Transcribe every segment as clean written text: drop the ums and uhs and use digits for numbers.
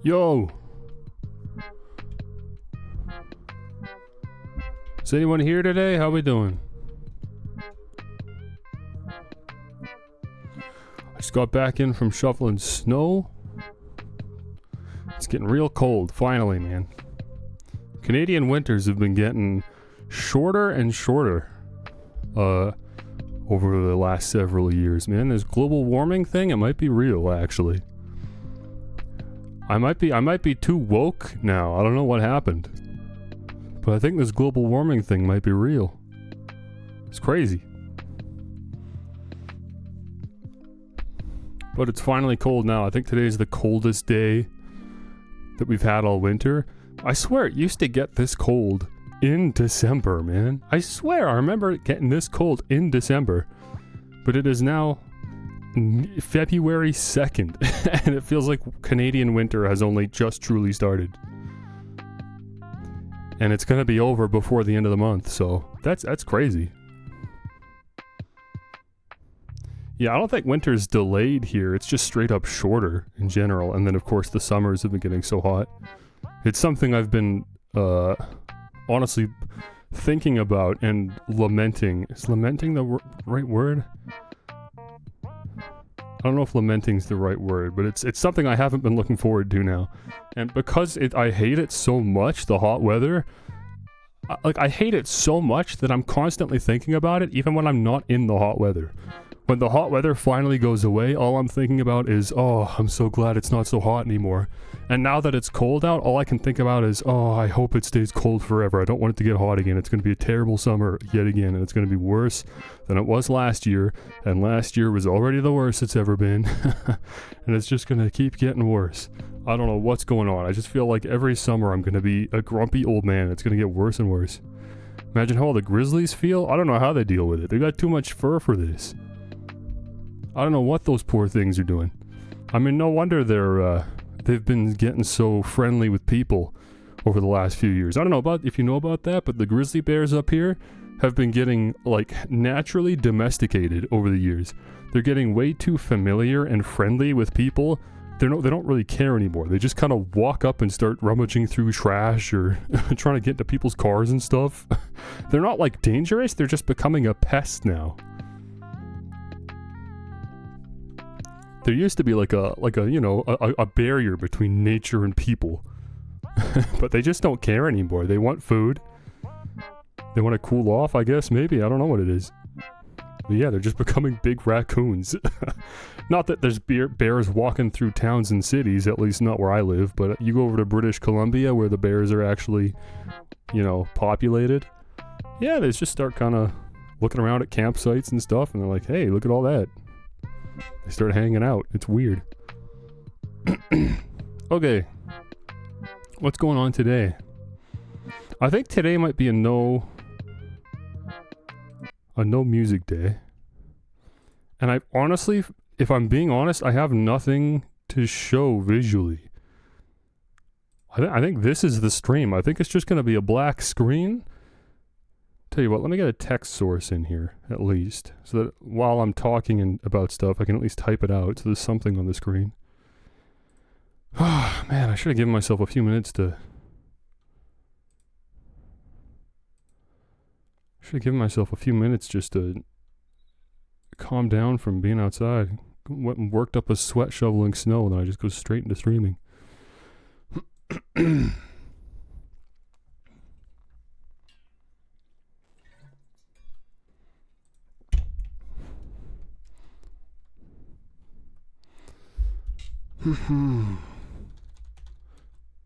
Yo! Is anyone here today? How we doing? I just got back in from shoveling snow. It's getting real cold, finally, man. Canadian winters have been getting shorter and shorter over the last several years, man. This global warming thing, it might be real, actually. I might be too woke now. I don't know what happened. But I think this global warming thing might be real. It's crazy. But it's finally cold now. I think today's the coldest day that we've had all winter. I swear it used to get this cold in December, man. I swear I remember it getting this cold in December. But it is now February 2nd, and it feels like Canadian winter has only just truly started. And it's gonna be over before the end of the month, so that's crazy. Yeah, I don't think winter's delayed here. It's just straight up shorter in general, and then of course the summers have been getting so hot. It's something I've been honestly thinking about and lamenting. Is lamenting the right word? I don't know if lamenting's the right word, but it's something I haven't been looking forward to now. And because I hate it so much, the hot weather, I hate it so much that I'm constantly thinking about it even when I'm not in the hot weather. When the hot weather finally goes away, all I'm thinking about is, oh, I'm so glad it's not so hot anymore. And now that it's cold out, all I can think about is, oh, I hope it stays cold forever. I don't want it to get hot again. It's going to be a terrible summer yet again, and it's going to be worse than it was last year. And last year was already the worst it's ever been. And it's just going to keep getting worse. I don't know what's going on. I just feel like every summer I'm going to be a grumpy old man. It's going to get worse and worse. Imagine how all the grizzlies feel. I don't know how they deal with it. They got too much fur for this. I don't know what those poor things are doing. I mean, no wonder they've been getting so friendly with people over the last few years. I don't know about if you know about that, but the grizzly bears up here have been getting like naturally domesticated over the years. They're getting way too familiar and friendly with people. They don't really care anymore. They just kind of walk up and start rummaging through trash or trying to get into people's cars and stuff. They're not like dangerous. They're just becoming a pest now. There used to be like a you know a barrier between nature and people, but they just don't care anymore. They want food. They want to cool off, I guess. Maybe I don't know what it is. But yeah, they're just becoming big raccoons. Not that there's bears walking through towns and cities, at least not where I live. But you go over to British Columbia, where the bears are actually, you know, populated. Yeah, they just start kind of looking around at campsites and stuff, and they're like, "Hey, look at all that." They start hanging out. It's weird. Okay. What's going on today? I think today might be a no music day. And I honestly, if I'm being honest, I have nothing to show visually. I think this is the stream. I think it's just going to be a black screen. Tell you what, let me get a text source in here, at least, so that while I'm talking about stuff, I can at least type it out, so there's something on the screen. Oh, man, I should have given myself a few minutes to... just to calm down from being outside. Went and worked up a sweat shoveling snow, and then I just go straight into streaming.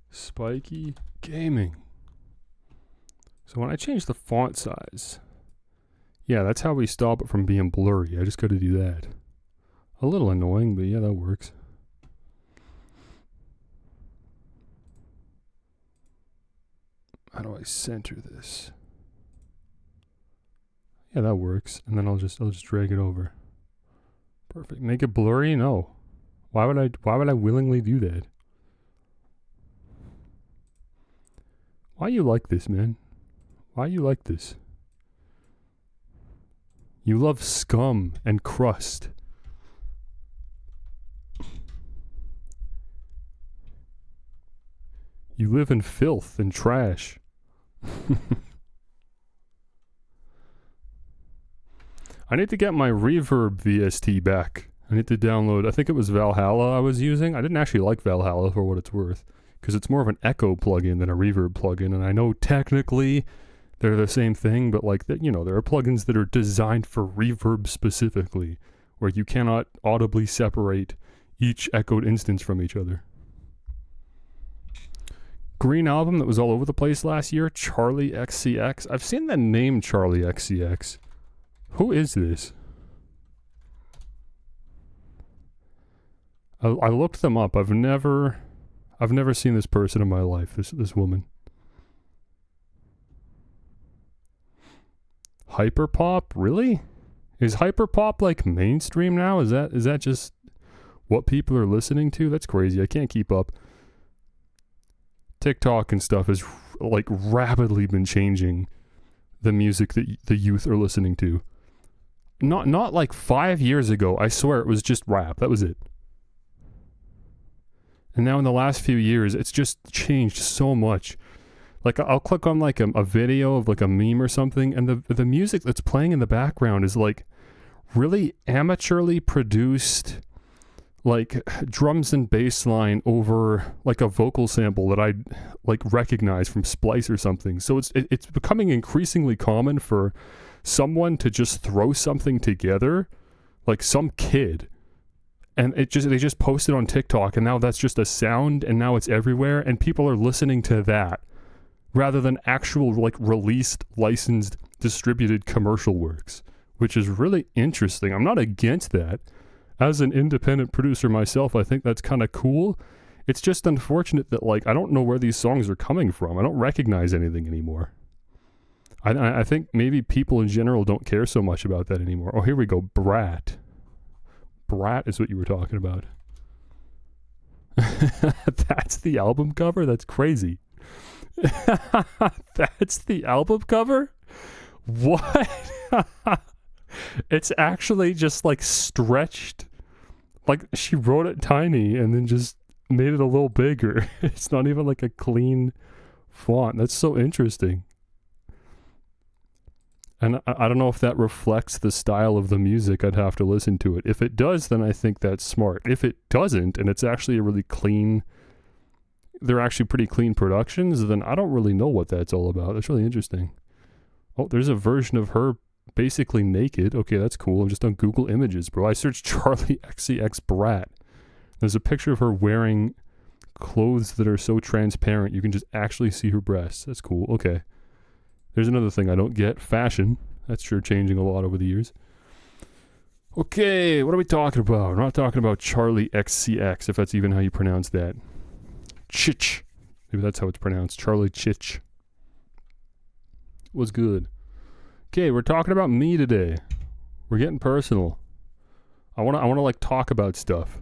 Spiky Gaming. So when I change the font size, yeah, that's how we stop it from being blurry. I just got to do that. A little annoying, but yeah, that works. How do I center this? Yeah, that works. And then I'll just drag it over. Perfect. Make it blurry? No. Why would I willingly do that? Why you like this, man? Why you like this? You love scum and crust. You live in filth and trash. I need to get my Reverb VST back. I need to download, I think it was Valhalla I was using. I didn't actually like Valhalla for what it's worth, because it's more of an echo plugin than a reverb plugin, and I know technically they're the same thing, but like, you know, there are plugins that are designed for reverb specifically, where you cannot audibly separate each echoed instance from each other. Green album that was all over the place last year, Charlie XCX. I've seen the name Charlie XCX. Who is this? I looked them up. I've never seen this person in my life. This woman. Hyperpop? Really? Is hyperpop like mainstream now? Is that just what people are listening to? That's crazy. I can't keep up. TikTok and stuff has like rapidly been changing the music that the youth are listening to. Not like 5 years ago. I swear it was just rap. That was it. And now in the last few years, it's just changed so much. Like, I'll click on like a video of like a meme or something, and the music that's playing in the background is like really amateurly produced, like drums and bass line over like a vocal sample that I like recognize from Splice or something. So it's becoming increasingly common for someone to just throw something together, like some kid, and they just post it on TikTok, and now that's just a sound, and now it's everywhere, and people are listening to that rather than actual like released, licensed, distributed commercial works, which is really interesting. I'm not against that. As an independent producer myself, I think that's kind of cool. It's just unfortunate that like I don't know where these songs are coming from. I don't recognize anything anymore. I think maybe people in general don't care so much about that anymore. Oh, here we go. Brat. Brat is what you were talking about. That's the album cover? That's crazy. That's the album cover? What? It's actually just like stretched. Like she wrote it tiny and then just made it a little bigger. It's not even like a clean font. That's so interesting. And I don't know if that reflects the style of the music. I'd have to listen to it. If it does, then I think that's smart. If it doesn't, and it's actually a really clean, they're actually pretty clean productions, then I don't really know what that's all about. That's really interesting. Oh, there's a version of her basically naked. Okay, that's cool. I'm just on Google Images, bro. I searched Charlie XCX Brat. There's a picture of her wearing clothes that are so transparent you can just actually see her breasts. That's cool. Okay. There's another thing I don't get. Fashion. That's sure changing a lot over the years. Okay, what are we talking about? We're not talking about Charlie XCX, if that's even how you pronounce that. Chich. Maybe that's how it's pronounced. Charlie Chich. Was good. Okay, we're talking about me today. We're getting personal. I wanna like talk about stuff.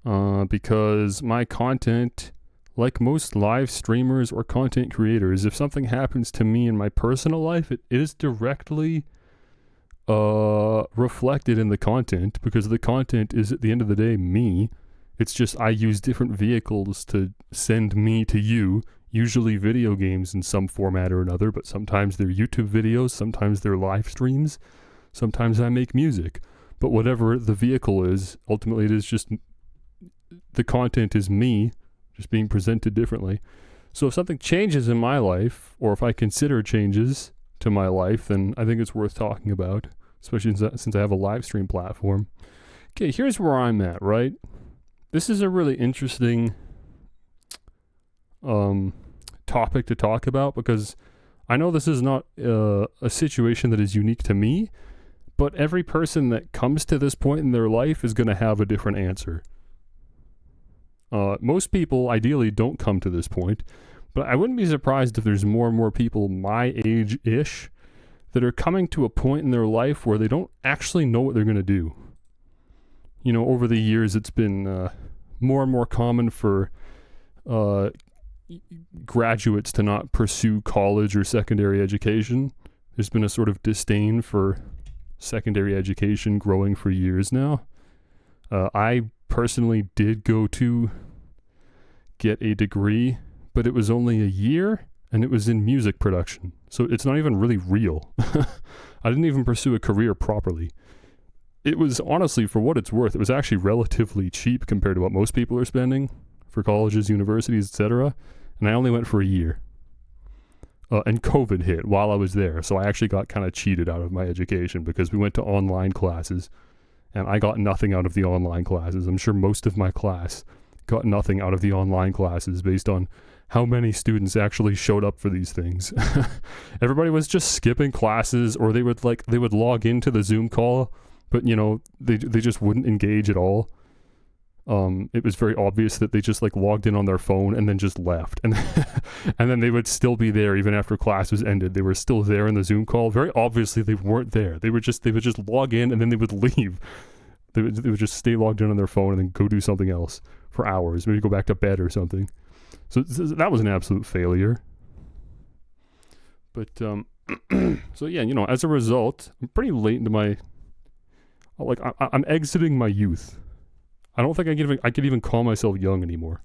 Because my content, like most live streamers or content creators, if something happens to me in my personal life, it is directly reflected in the content, because the content is at the end of the day me. It's just I use different vehicles to send me to you, usually video games in some format or another, but sometimes they're YouTube videos, sometimes they're live streams, sometimes I make music. But whatever the vehicle is, ultimately it is just the content is me just being presented differently. So if something changes in my life, or if I consider changes to my life, then I think it's worth talking about, especially since I have a live stream platform. Okay, here's where I'm at, right? This is a really interesting topic to talk about, because I know this is not a situation that is unique to me, but every person that comes to this point in their life is going to have a different answer. Most people ideally don't come to this point, but I wouldn't be surprised if there's more and more people my age-ish that are coming to a point in their life where they don't actually know what they're going to do. You know, over the years it's been more and more common for graduates to not pursue college or secondary education. There's been a sort of disdain for secondary education growing for years now. I personally did go to get a degree but it was only a year, and it was in music production. So it's not even really real. I didn't even pursue a career properly. It was honestly, for what it's worth, it was actually relatively cheap compared to what most people are spending for colleges, universities, etc. And I only went for a year. And COVID hit while I was there, so I actually got kind of cheated out of my education because we went to online classes, and I got nothing out of the online classes. I'm sure most of my class got nothing out of the online classes based on how many students actually showed up for these things. Everybody was just skipping classes, or they would log into the Zoom call, but they just wouldn't engage at all. It was very obvious that they just logged in on their phone and then just left, and and then they would still be there even after class was ended. They were still there in the Zoom call. Very obviously they weren't there. They would just log in and then they would leave. They would just stay logged in on their phone and then go do something else for hours, maybe go back to bed or something. So that was an absolute failure. But so yeah, as a result, I'm pretty late into my I'm exiting my youth. I don't think I could even call myself young anymore.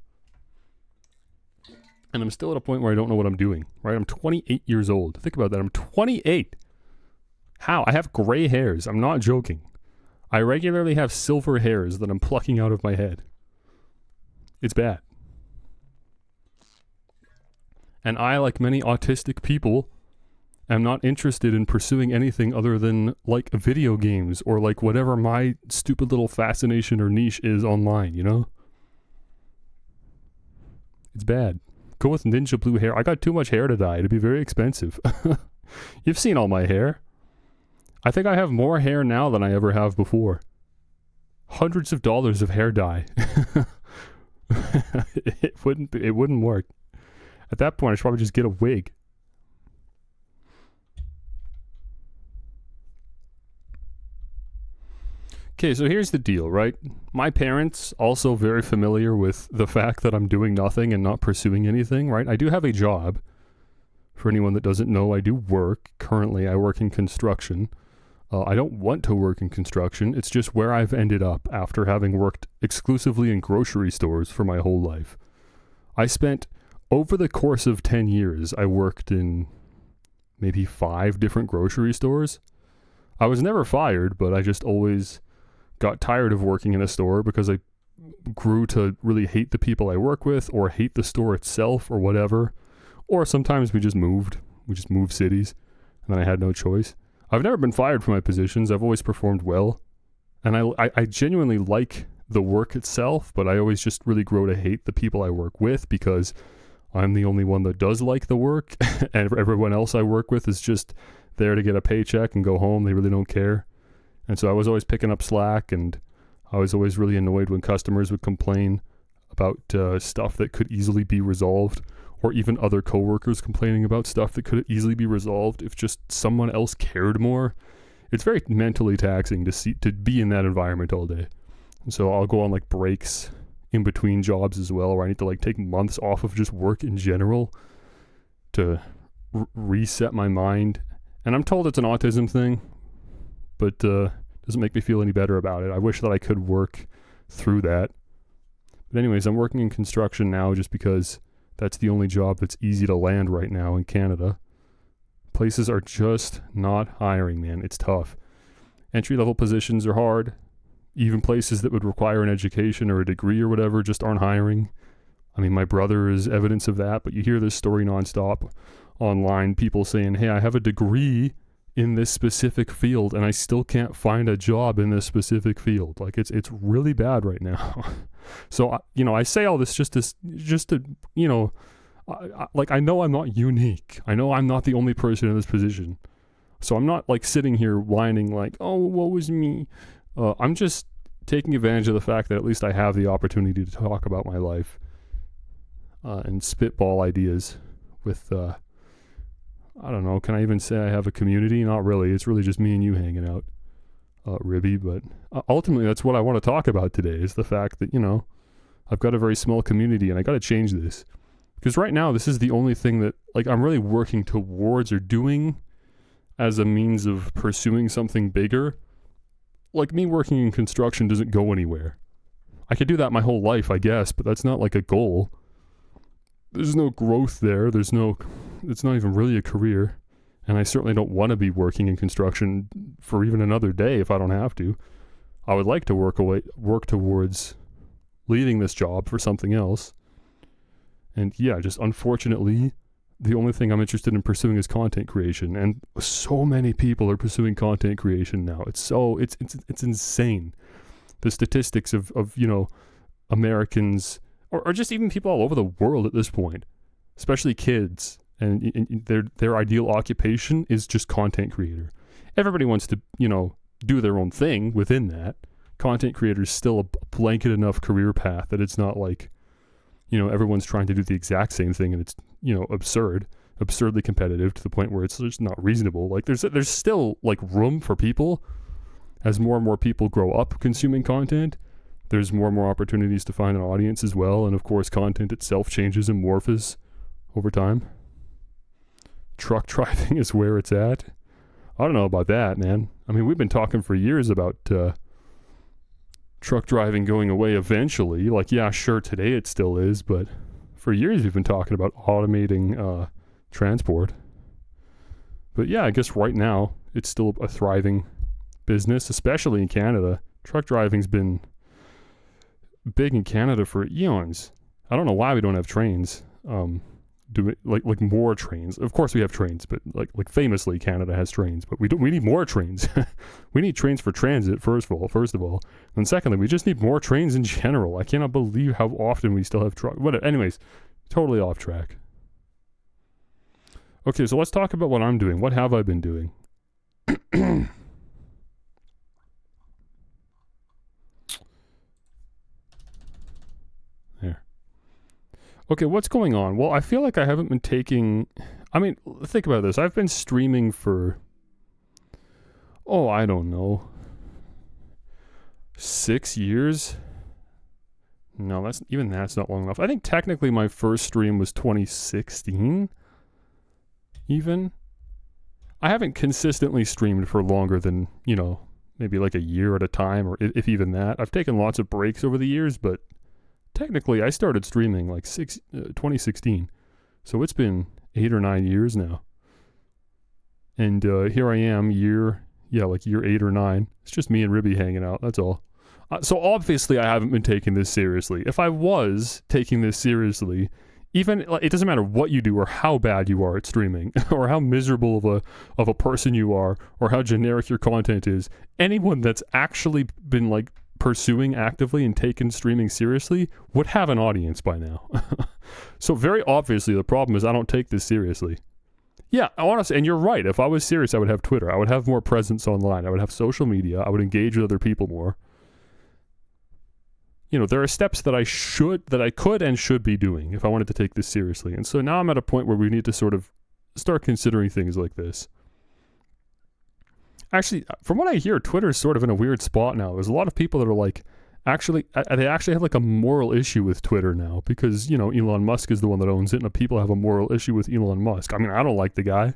And I'm still at a point where I don't know what I'm doing, right? I'm 28 years old. Think about that. I'm 28. How? I have gray hairs. I'm not joking. I regularly have silver hairs that I'm plucking out of my head. It's bad. And I, like many autistic people, am not interested in pursuing anything other than video games or whatever my stupid little fascination or niche is online, It's bad. Go with ninja blue hair. I got too much hair to dye. It'd be very expensive. You've seen all my hair. I think I have more hair now than I ever have before. Hundreds of dollars of hair dye. It wouldn't work. At that point, I should probably just get a wig. Okay, so here's the deal, right? My parents also very familiar with the fact that I'm doing nothing and not pursuing anything, right? I do have a job. For anyone that doesn't know, I do work. Currently, I work in construction. I don't want to work in construction. It's just where I've ended up after having worked exclusively in grocery stores for my whole life. I spent, over the course of 10 years, I worked in maybe 5 different grocery stores. I was never fired, but I just always got tired of working in a store because I grew to really hate the people I work with or hate the store itself or whatever. Or sometimes we just moved. We just moved cities and then I had no choice. I've never been fired from my positions. I've always performed well. And I genuinely like the work itself, but I always just really grow to hate the people I work with because I'm the only one that does like the work and everyone else I work with is just there to get a paycheck and go home. They really don't care. And so I was always picking up slack, and I was always really annoyed when customers would complain about stuff that could easily be resolved, or even other coworkers complaining about stuff that could easily be resolved if just someone else cared more. It's very mentally taxing to be in that environment all day. And so I'll go on breaks in between jobs as well, where I need to take months off of just work in general to reset my mind. And I'm told it's an autism thing, but doesn't make me feel any better about it. I wish that I could work through that. But anyways, I'm working in construction now just because that's the only job that's easy to land right now in Canada. Places are just not hiring, man. It's tough. Entry-level positions are hard. Even places that would require an education or a degree or whatever just aren't hiring. I mean, my brother is evidence of that, but you hear this story nonstop online. People saying, hey, I have a degree in this specific field and I still can't find a job in this specific field. It's really bad right now. So, I say all this just to I know I'm not unique. I know I'm not the only person in this position. So I'm not sitting here whining oh, woe is me. I'm just taking advantage of the fact that at least I have the opportunity to talk about my life and spitball ideas with, I don't know, can I even say I have a community? Not really. It's really just me and you hanging out, Ribby. But ultimately, that's what I want to talk about today is the fact that, I've got a very small community and I got to change this. Because right now, this is the only thing that I'm really working towards or doing as a means of pursuing something bigger. Me working in construction doesn't go anywhere. I could do that my whole life, I guess, but that's not a goal. there's no growth there. It's not even really a career. And I certainly don't want to be working in construction for even another day if I don't have to. I would like to work towards leaving this job for something else. And yeah, just unfortunately, the only thing I'm interested in pursuing is content creation. And so many people are pursuing content creation now. It's insane. The statistics of Americans, or just even people all over the world at this point, especially kids, and their ideal occupation is just content creator. Everybody wants to, do their own thing within that. Content creator is still a blanket enough career path that it's not like, everyone's trying to do the exact same thing, and it's, absurdly competitive to the point where it's just not reasonable. Like there's still like room for people as more and more people grow up consuming content. There's more and more opportunities to find an audience as well. And of course, content itself changes and morphs over time. Truck driving is where it's at. I don't know about that, man. I mean, we've been talking for years about truck driving going away eventually. Like, yeah, sure, today it still is, but for years we've been talking about automating transport. But yeah, I guess right now it's still a thriving business, especially in Canada. Truck driving's been big in Canada for eons. I don't know why we don't have trains. Like more trains. Of course we have trains, but like famously Canada has trains, but we need more trains. We need trains for transit first of all. And secondly, we just need more trains in general. I cannot believe how often we still have trucks. Anyways, totally off track. Okay, so let's talk about what I'm doing. What have I been doing? There. Okay, what's going on? Well, I feel like I haven't been think about this. I've been streaming for, I don't know, 6 years? No, that's not long enough. I think technically my first stream was 2016, even. I haven't consistently streamed for longer than, maybe like a year at a time, or if even that. I've taken lots of breaks over the years, but technically I started streaming like 2016. So it's been 8 or 9 years now. And here I am, year 8 or 9. It's just me and Ribby hanging out, that's all. So obviously I haven't been taking this seriously. If I was taking this seriously, it doesn't matter what you do or how bad you are at streaming or how miserable of a person you are or how generic your content is, anyone that's actually been like pursuing actively and taken streaming seriously would have an audience by now. So very obviously the problem is I don't take this seriously. Yeah, honestly, and you're right. If I was serious, I would have Twitter. I would have more presence online. I would have social media. I would engage with other people more. There are steps that I could and should be doing if I wanted to take this seriously. And so now I'm at a point where we need to sort of start considering things like this. Actually, from what I hear, Twitter is sort of in a weird spot now. There's a lot of people that are like, they actually have like a moral issue with Twitter now because, Elon Musk is the one that owns it and people have a moral issue with Elon Musk. I mean, I don't like the guy.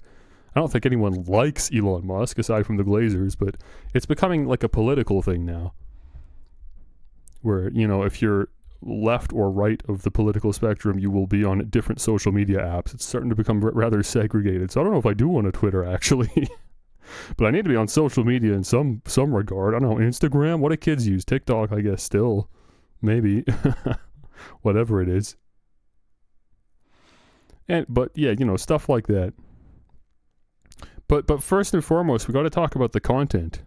I don't think anyone likes Elon Musk aside from the Glazers, but it's becoming like a political thing now. Where, if you're left or right of the political spectrum, you will be on different social media apps. It's starting to become rather segregated. So I don't know if I do want a Twitter, actually. But I need to be on social media in some regard. I don't know, Instagram? What do kids use? TikTok, I guess, still. Maybe. Whatever it is. But yeah, stuff like that. But first and foremost, we got to talk about the content.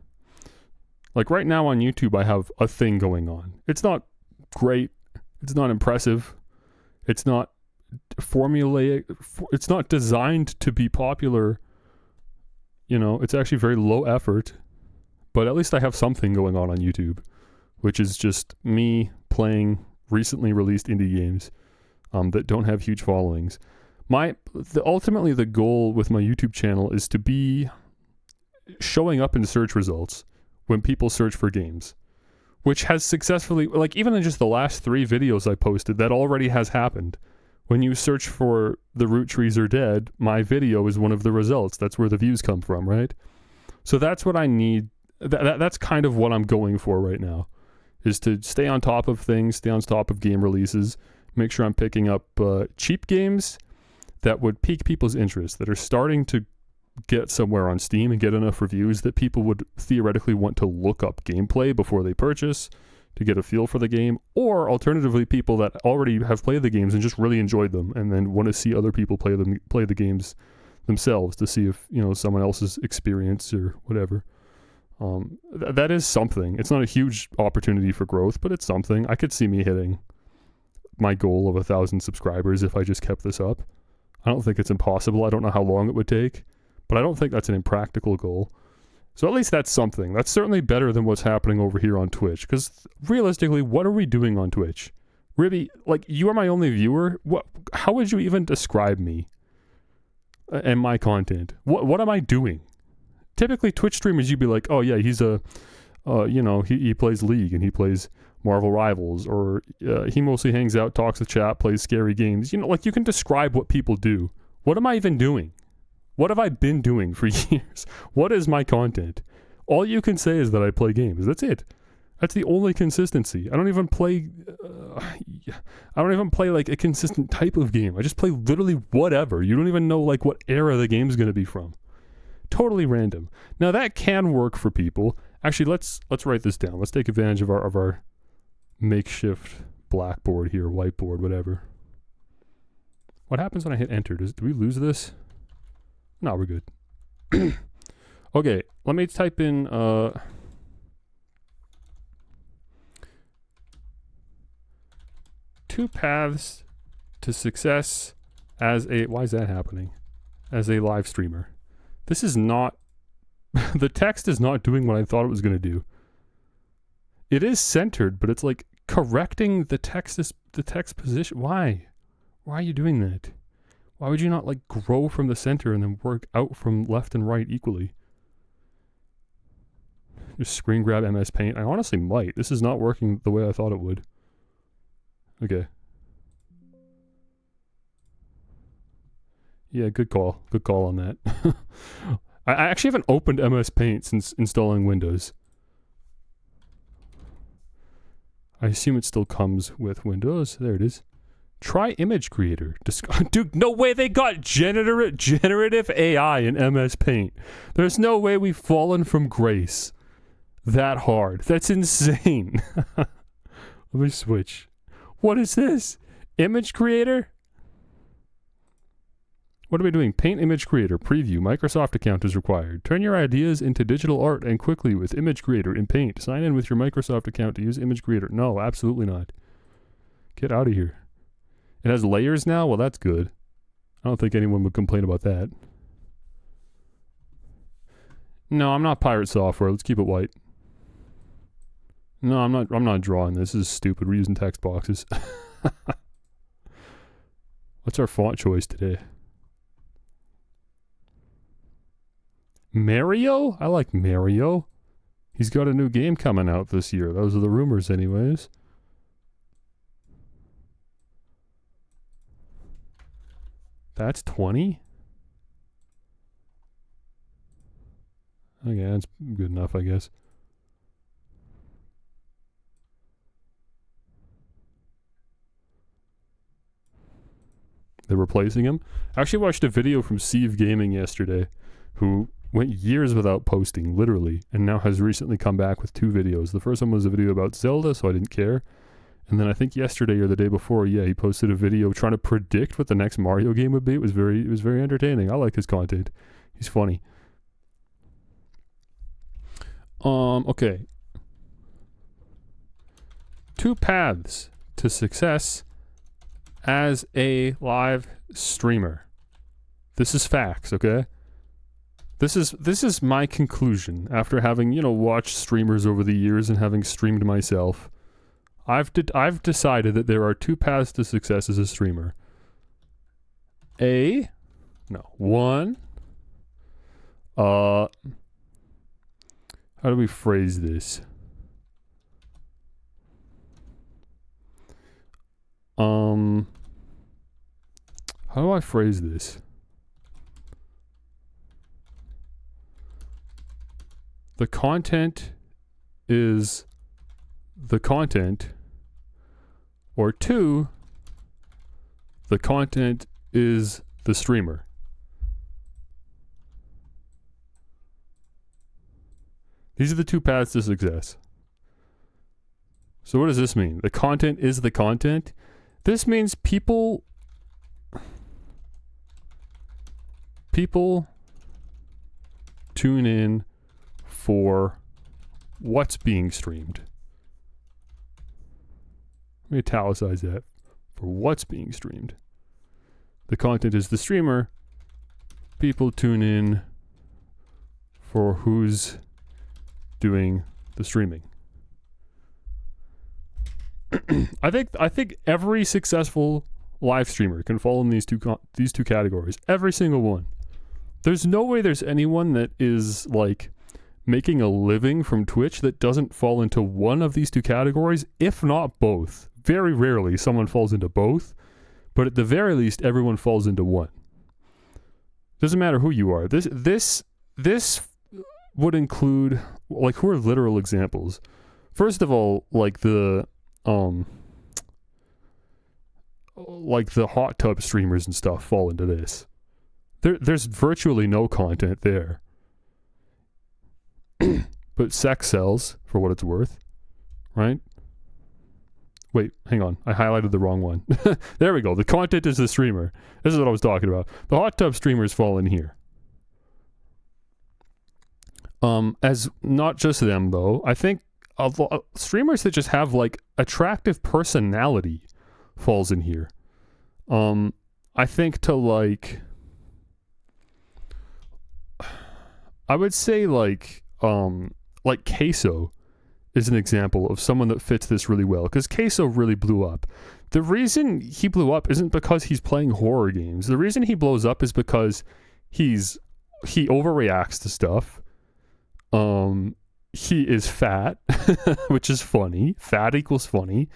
Like right now on YouTube, I have a thing going on. It's not great. It's not impressive. It's not formulaic. It's not designed to be popular. It's actually very low effort. But at least I have something going on YouTube, which is just me playing recently released indie games that don't have huge followings. Ultimately, the goal with my YouTube channel is to be showing up in search results when people search for games, which has successfully, like even in just the last 3 videos I posted, that already has happened. When you search for The Root Trees Are Dead, my video is one of the results. That's where the views come from, right? So that's what I need. That's kind of what I'm going for right now, is to stay on top of things, stay on top of game releases, make sure I'm picking up cheap games that would pique people's interest, that are starting to get somewhere on Steam and get enough reviews that people would theoretically want to look up gameplay before they purchase to get a feel for the game, or alternatively people that already have played the games and just really enjoyed them and then want to see other people play the games themselves to see if, you know, someone else's experience or whatever. That is something. It's not a huge opportunity for growth, but it's something. I could see me hitting my goal of 1,000 subscribers if I just kept this up. I don't think it's impossible. I don't know how long it would take, but I don't think that's an impractical goal. So at least that's something. That's certainly better than what's happening over here on Twitch. Because realistically, what are we doing on Twitch? Really, like, you are my only viewer? How would you even describe me and my content? What am I doing? Typically, Twitch streamers, you'd be like, oh yeah, he's he plays League and he plays Marvel Rivals, or he mostly hangs out, talks to chat, plays scary games. You know, like, you can describe what people do. What am I even doing? What have I been doing for years? What is my content? All you can say is that I play games. That's it. That's the only consistency. I don't even play like a consistent type of game. I just play literally whatever. You don't even know like what era the game's going to be from. Totally random. Now that can work for people. Actually, let's write this down. Let's take advantage of our makeshift blackboard here, whiteboard, whatever. What happens when I hit enter? Do we lose this? No, we're good. Okay, let me type in two paths to success as a, why is that happening? As a live streamer. This is not, the text is not doing what I thought it was going to do. It is centered, but it's like correcting the text position. Why? Why are you doing that? Why would you not like grow from the center and then work out from left and right equally? Just screen grab MS Paint. I honestly might. This is not working the way I thought it would. Okay. Yeah, good call. Good call on that. I actually haven't opened MS Paint since installing Windows. I assume it still comes with Windows. There it is. Try Image Creator. Dude, no way they got generative AI in MS Paint. There's no way we've fallen from grace that hard. That's insane. Let me switch. What is this? Image Creator? What are we doing? Paint Image Creator. Preview. Microsoft account is required. Turn your ideas into digital art and quickly with Image Creator in Paint. Sign in with your Microsoft account to use Image Creator. No, absolutely not. Get out of here. It has layers now? Well, that's good. I don't think anyone would complain about that. No, I'm not Pirate Software. Let's keep it white. No, I'm not drawing this. This is stupid. We're using text boxes. What's our font choice today? Mario? I like Mario. He's got a new game coming out this year. Those are the rumors anyways. That's 20? Okay, that's good enough, I guess. They're replacing him? I actually watched a video from Steve Gaming yesterday, who went years without posting, literally, and now has recently come back with 2 videos. The first one was a video about Zelda, so I didn't care. And then I think yesterday or the day before, yeah, he posted a video trying to predict what the next Mario game would be. It was very entertaining. I like his content. He's funny. Okay. 2 paths to success as a live streamer. This is facts, okay? This is my conclusion after having, watched streamers over the years and having streamed myself. I've decided that there are 2 paths to success as a streamer. One. How do we phrase this? How do I phrase this? The content is the content, or 2, The content is the streamer. These are the two paths to success. So what does this mean? The content is the content. This means people tune in for what's being streamed. Let me italicize that. For what's being streamed. The content is the streamer. People tune in for who's doing the streaming. I think every successful live streamer can fall in these two categories. Every single one. There's no way there's anyone that is like making a living from Twitch that doesn't fall into one of these two categories, if not both. Very rarely someone falls into both, but at the very least everyone falls into one. Doesn't matter who you are. This would include, like, who are literal examples? First of all, like the hot tub streamers and stuff fall into this. There's virtually no content there. But sex sells, for what it's worth, right? Wait, hang on. I highlighted the wrong one. There we go. The content is the streamer. This is what I was talking about. The hot tub streamers fall in here. As not just them, though. I think streamers that just have, like, attractive personality falls in here. I think to, like... I would say, like Queso is an example of someone that fits this really well, because Queso really blew up. The reason he blew up isn't because he's playing horror games. The reason he blows up is because he overreacts to stuff. He is fat, which is funny. Fat equals funny.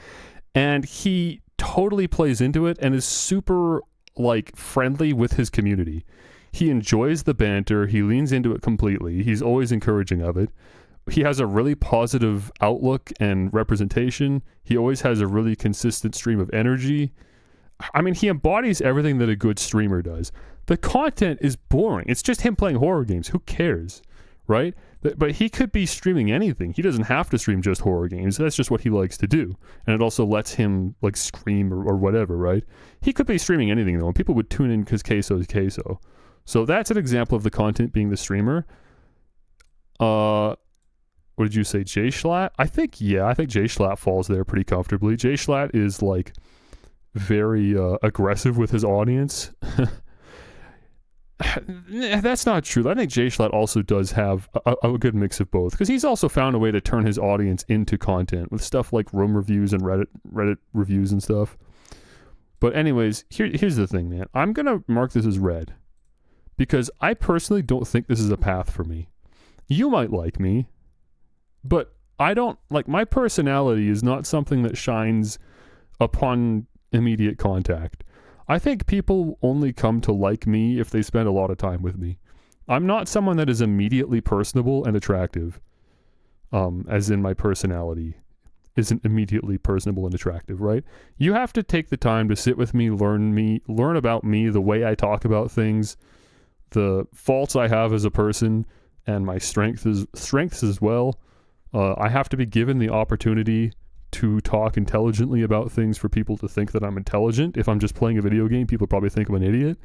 And he totally plays into it and is super, like, friendly with his community. He enjoys the banter. He leans into it completely. He's always encouraging of it. He has a really positive outlook and representation. He always has a really consistent stream of energy. I mean, he embodies everything that a good streamer does. The content is boring. It's just him playing horror games. Who cares, right? But he could be streaming anything. He doesn't have to stream just horror games. That's just what he likes to do. And it also lets him, like, scream or whatever, right? He could be streaming anything, though, and people would tune in because Queso is Queso. So that's an example of the content being the streamer. What did you say, Jay Schlatt? I think Jay Schlatt falls there pretty comfortably. Jay Schlatt is, like, very aggressive with his audience. That's not true. I think Jay Schlatt also does have a good mix of both, because he's also found a way to turn his audience into content with stuff like room reviews and Reddit reviews and stuff. But anyways, here's the thing, man. I'm going to mark this as red, because I personally don't think this is a path for me. You might like me, but I don't, like, my personality is not something that shines upon immediate contact. I think people only come to like me if they spend a lot of time with me. I'm not someone that is immediately personable and attractive, as in my personality isn't immediately personable and attractive, right? You have to take the time to sit with me, learn about me, the way I talk about things, the faults I have as a person, and my strengths as well. I have to be given the opportunity to talk intelligently about things for people to think that I'm intelligent. If I'm just playing a video game, people probably think I'm an idiot.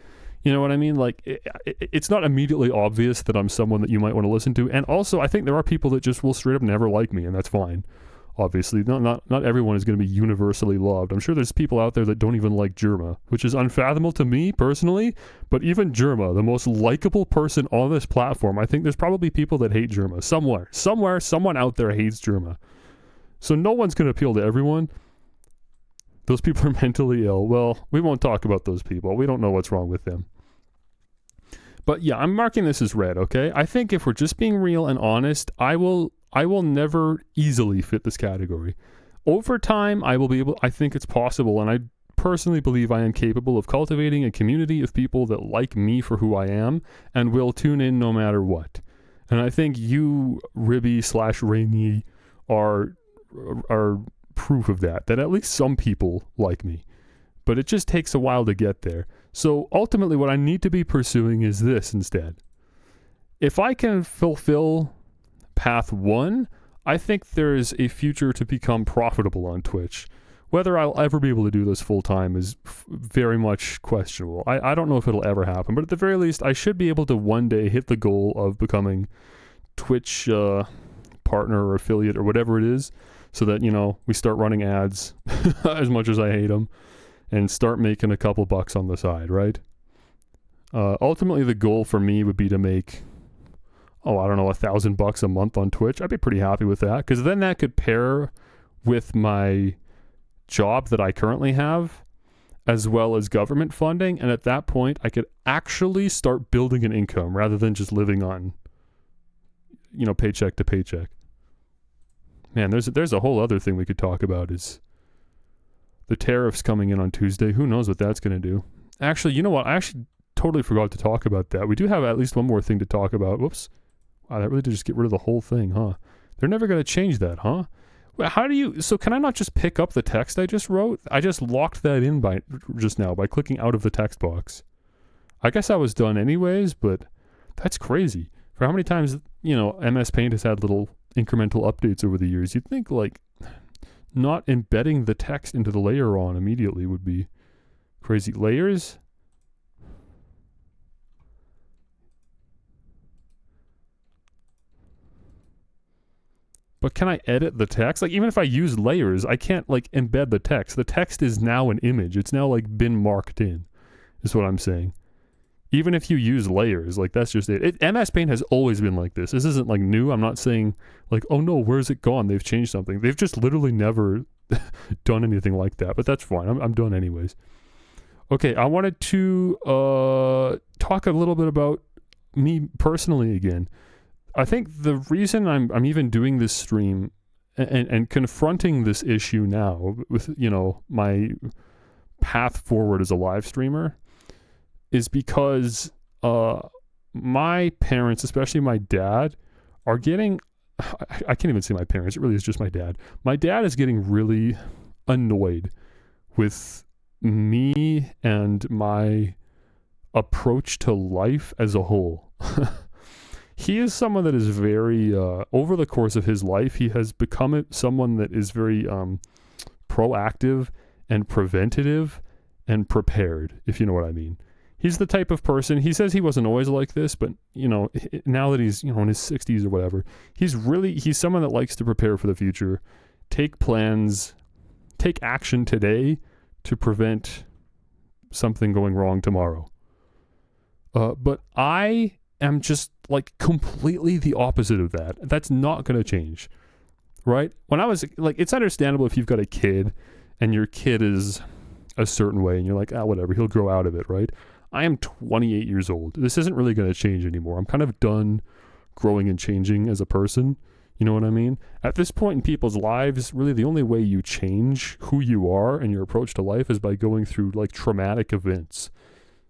You know what I mean? Like, it's not immediately obvious that I'm someone that you might want to listen to. And also, I think there are people that just will straight up never like me, and that's fine. Obviously, not everyone is going to be universally loved. I'm sure there's people out there that don't even like Jerma, which is unfathomable to me personally. But even Jerma, the most likable person on this platform, I think there's probably people that hate Jerma. Somewhere, someone out there hates Jerma. So no one's going to appeal to everyone. Those people are mentally ill. Well, we won't talk about those people. We don't know what's wrong with them. But yeah, I'm marking this as red, okay? I think if we're just being real and honest, I will never easily fit this category. Over time, I think it's possible, and I personally believe I am capable of cultivating a community of people that like me for who I am and will tune in no matter what. And I think you, Ribby/Rainy, are proof of that at least some people like me. but it just takes a while to get there. So ultimately what I need to be pursuing is this instead. If I can fulfill path 1, I think there's a future to become profitable on Twitch. Whether I'll ever be able to do this full time is very much questionable. I don't know if it'll ever happen, but at the very least, I should be able to one day hit the goal of becoming Twitch partner or affiliate or whatever it is, so that, you know, we start running ads as much as I hate them and start making a couple bucks on the side, right? Ultimately, the goal for me would be to make, $1,000 a month on Twitch. I'd be pretty happy with that, because then that could pair with my job that I currently have, as well as government funding, and at that point I could actually start building an income rather than just living on, paycheck to paycheck. Man, there's a whole other thing we could talk about, is the tariffs coming in on Tuesday. Who knows what that's going to do? Actually, you know what? I actually totally forgot to talk about that. We do have at least one more thing to talk about. Whoops. Wow, that really did just get rid of the whole thing, huh? They're never going to change that, huh? So can I not just pick up the text I just wrote? I just locked that in just now by clicking out of the text box. I guess I was done anyways, but that's crazy. For how many times, MS Paint has had little incremental updates over the years, you'd think not embedding the text into the layer on immediately would be crazy. Layers? But can I edit the text? Even if I use layers, I can't embed the text. The text is now an image. It's now been marked in, is what I'm saying. Even if you use layers, that's just it. MS Paint has always been like this. This isn't new. I'm not saying oh no, where's it gone? They've changed something. They've just literally never done anything like that, but that's fine. I'm done anyways. Okay, I wanted to talk a little bit about me personally again. I think the reason I'm even doing this stream and confronting this issue now with, my path forward as a live streamer is because my parents, especially my dad, are getting, I can't even say my parents, it really is just my dad. My dad is getting really annoyed with me and my approach to life as a whole. He is someone that is very, over the course of his life, he has become someone that is very proactive and preventative and prepared, if you know what I mean. He's the type of person, he says he wasn't always like this, but, now that he's, in his 60s or whatever, he's someone that likes to prepare for the future, take action today to prevent something going wrong tomorrow. But I am just completely the opposite of that. That's not going to change, right? When I was it's understandable if you've got a kid and your kid is a certain way and you're whatever, he'll grow out of it, right? I am 28 years old. This isn't really going to change anymore. I'm kind of done growing and changing as a person. You know what I mean? At this point in people's lives, really the only way you change who you are and your approach to life is by going through traumatic events.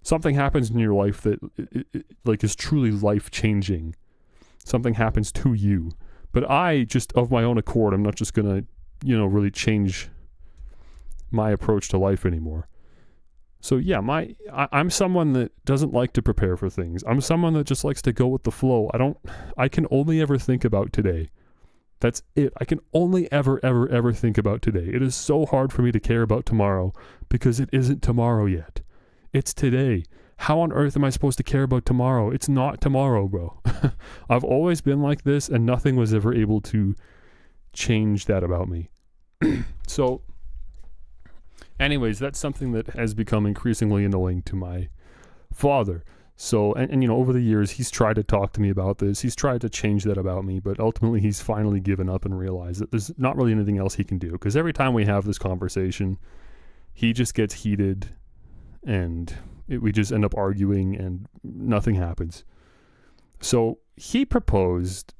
Something happens in your life that is truly life-changing. Something happens to you. But I just, of my own accord, I'm not just going to, really change my approach to life anymore. So yeah, I'm someone that doesn't like to prepare for things. I'm someone that just likes to go with the flow. I can only ever think about today. That's it. I can only ever think about today. It is so hard for me to care about tomorrow because it isn't tomorrow yet. It's today. How on earth am I supposed to care about tomorrow? It's not tomorrow, bro. I've always been like this, and nothing was ever able to change that about me. So, anyways, that's something that has become increasingly annoying to my father. So, and over the years, he's tried to talk to me about this. He's tried to change that about me, but ultimately he's finally given up and realized that there's not really anything else he can do. Because every time we have this conversation, he just gets heated and we just end up arguing and nothing happens. So he proposed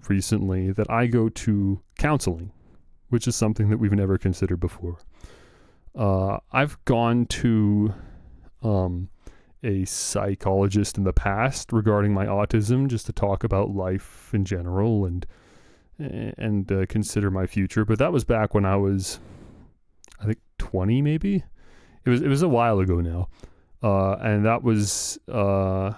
recently that I go to counseling, which is something that we've never considered before. I've gone to a psychologist in the past regarding my autism, just to talk about life in general and consider my future. But that was back when I was, I think, 20 maybe. it was a while ago now. And that was, I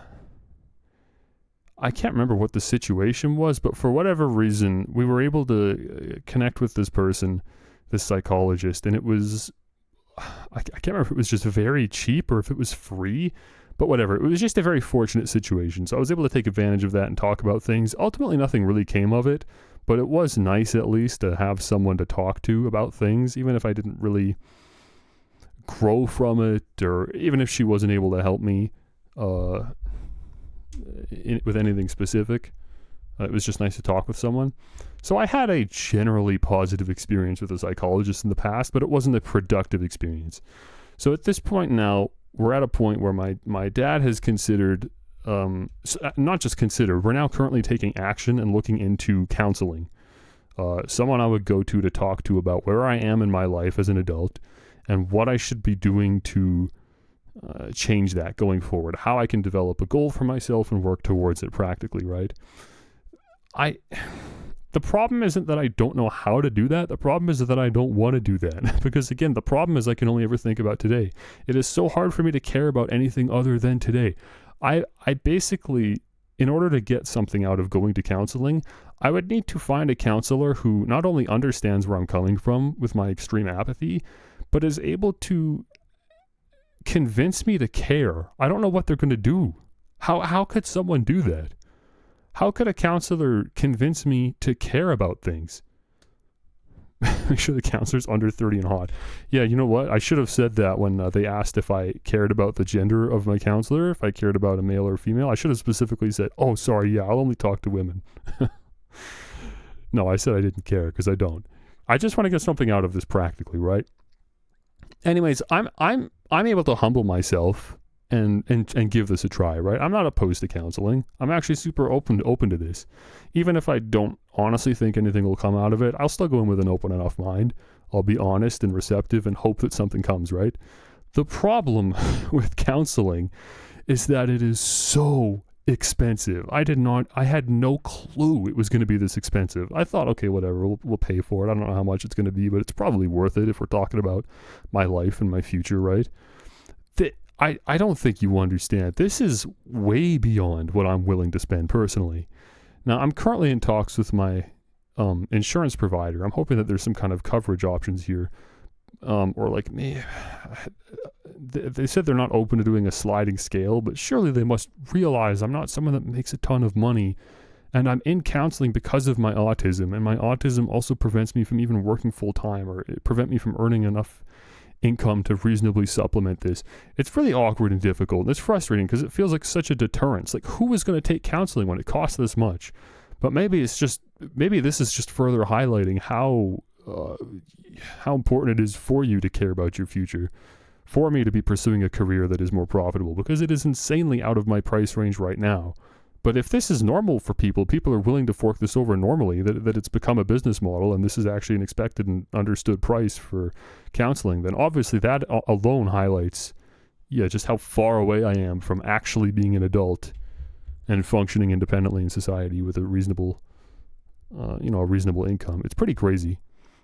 can't remember what the situation was, but for whatever reason, we were able to connect with this person, this psychologist, and it was, I can't remember if it was just very cheap or if it was free, but whatever. It was just a very fortunate situation. So I was able to take advantage of that and talk about things. Ultimately, nothing really came of it, but it was nice at least to have someone to talk to about things, even if I didn't really grow from it, or even if she wasn't able to help me with anything specific. It was just nice to talk with someone. So I had a generally positive experience with a psychologist in the past, but it wasn't a productive experience. So at this point now, we're at a point where my dad has considered, not just considered, we're now currently taking action and looking into counseling. Someone I would go to talk to about where I am in my life as an adult and what I should be doing to change that going forward, how I can develop a goal for myself and work towards it practically, right? The problem isn't that I don't know how to do that. The problem is that I don't want to do that. Because again, the problem is I can only ever think about today. It is so hard for me to care about anything other than today. I basically, in order to get something out of going to counseling, I would need to find a counselor who not only understands where I'm coming from with my extreme apathy, but is able to convince me to care. I don't know what they're going to do. How could someone do that? How could a counselor convince me to care about things? Make sure the counselor's under 30 and hot. Yeah, you know what? I should have said that when they asked if I cared about the gender of my counselor, if I cared about a male or female. I should have specifically said, oh, sorry, yeah, I'll only talk to women. No, I said I didn't care because I don't. I just want to get something out of this practically, right? Anyways, I'm able to humble myself and give this a try, right? I'm not opposed to counseling. I'm actually super open to this. Even if I don't honestly think anything will come out of it, I'll still go in with an open enough mind. I'll be honest and receptive and hope that something comes, right? The problem with counseling is that it is so expensive. I had no clue it was going to be this expensive. I thought, okay, whatever, we'll pay for it. I don't know how much it's going to be, but it's probably worth it if we're talking about my life and my future, right? I don't think you understand. This is way beyond what I'm willing to spend personally. Now, I'm currently in talks with my insurance provider. I'm hoping that there's some kind of coverage options here. Or like me, they said they're not open to doing a sliding scale, but surely they must realize I'm not someone that makes a ton of money. And I'm in counseling because of my autism. And my autism also prevents me from even working full time, or it prevents me from earning enough income to reasonably supplement this. It's really awkward and difficult. And it's frustrating because it feels like such a deterrence. Like, who is going to take counseling when it costs this much? But maybe this is just further highlighting how important it is for you to care about your future, for me to be pursuing a career that is more profitable, because it is insanely out of my price range right now. But if this is normal for people are willing to fork this over normally, that it's become a business model and this is actually an expected and understood price for counseling, then obviously that alone highlights, just how far away I am from actually being an adult and functioning independently in society with a reasonable, a reasonable income. It's pretty crazy.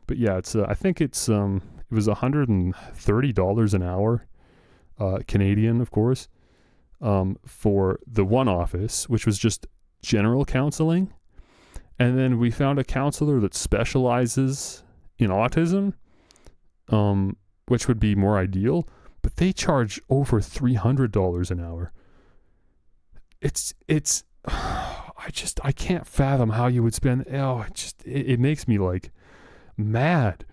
But yeah, it's I think it was $130 an hour, Canadian, of course. For the one office, which was just general counseling. And then we found a counselor that specializes in autism, which would be more ideal, but they charge over $300 an hour. I can't fathom how you would spend, it makes me like mad.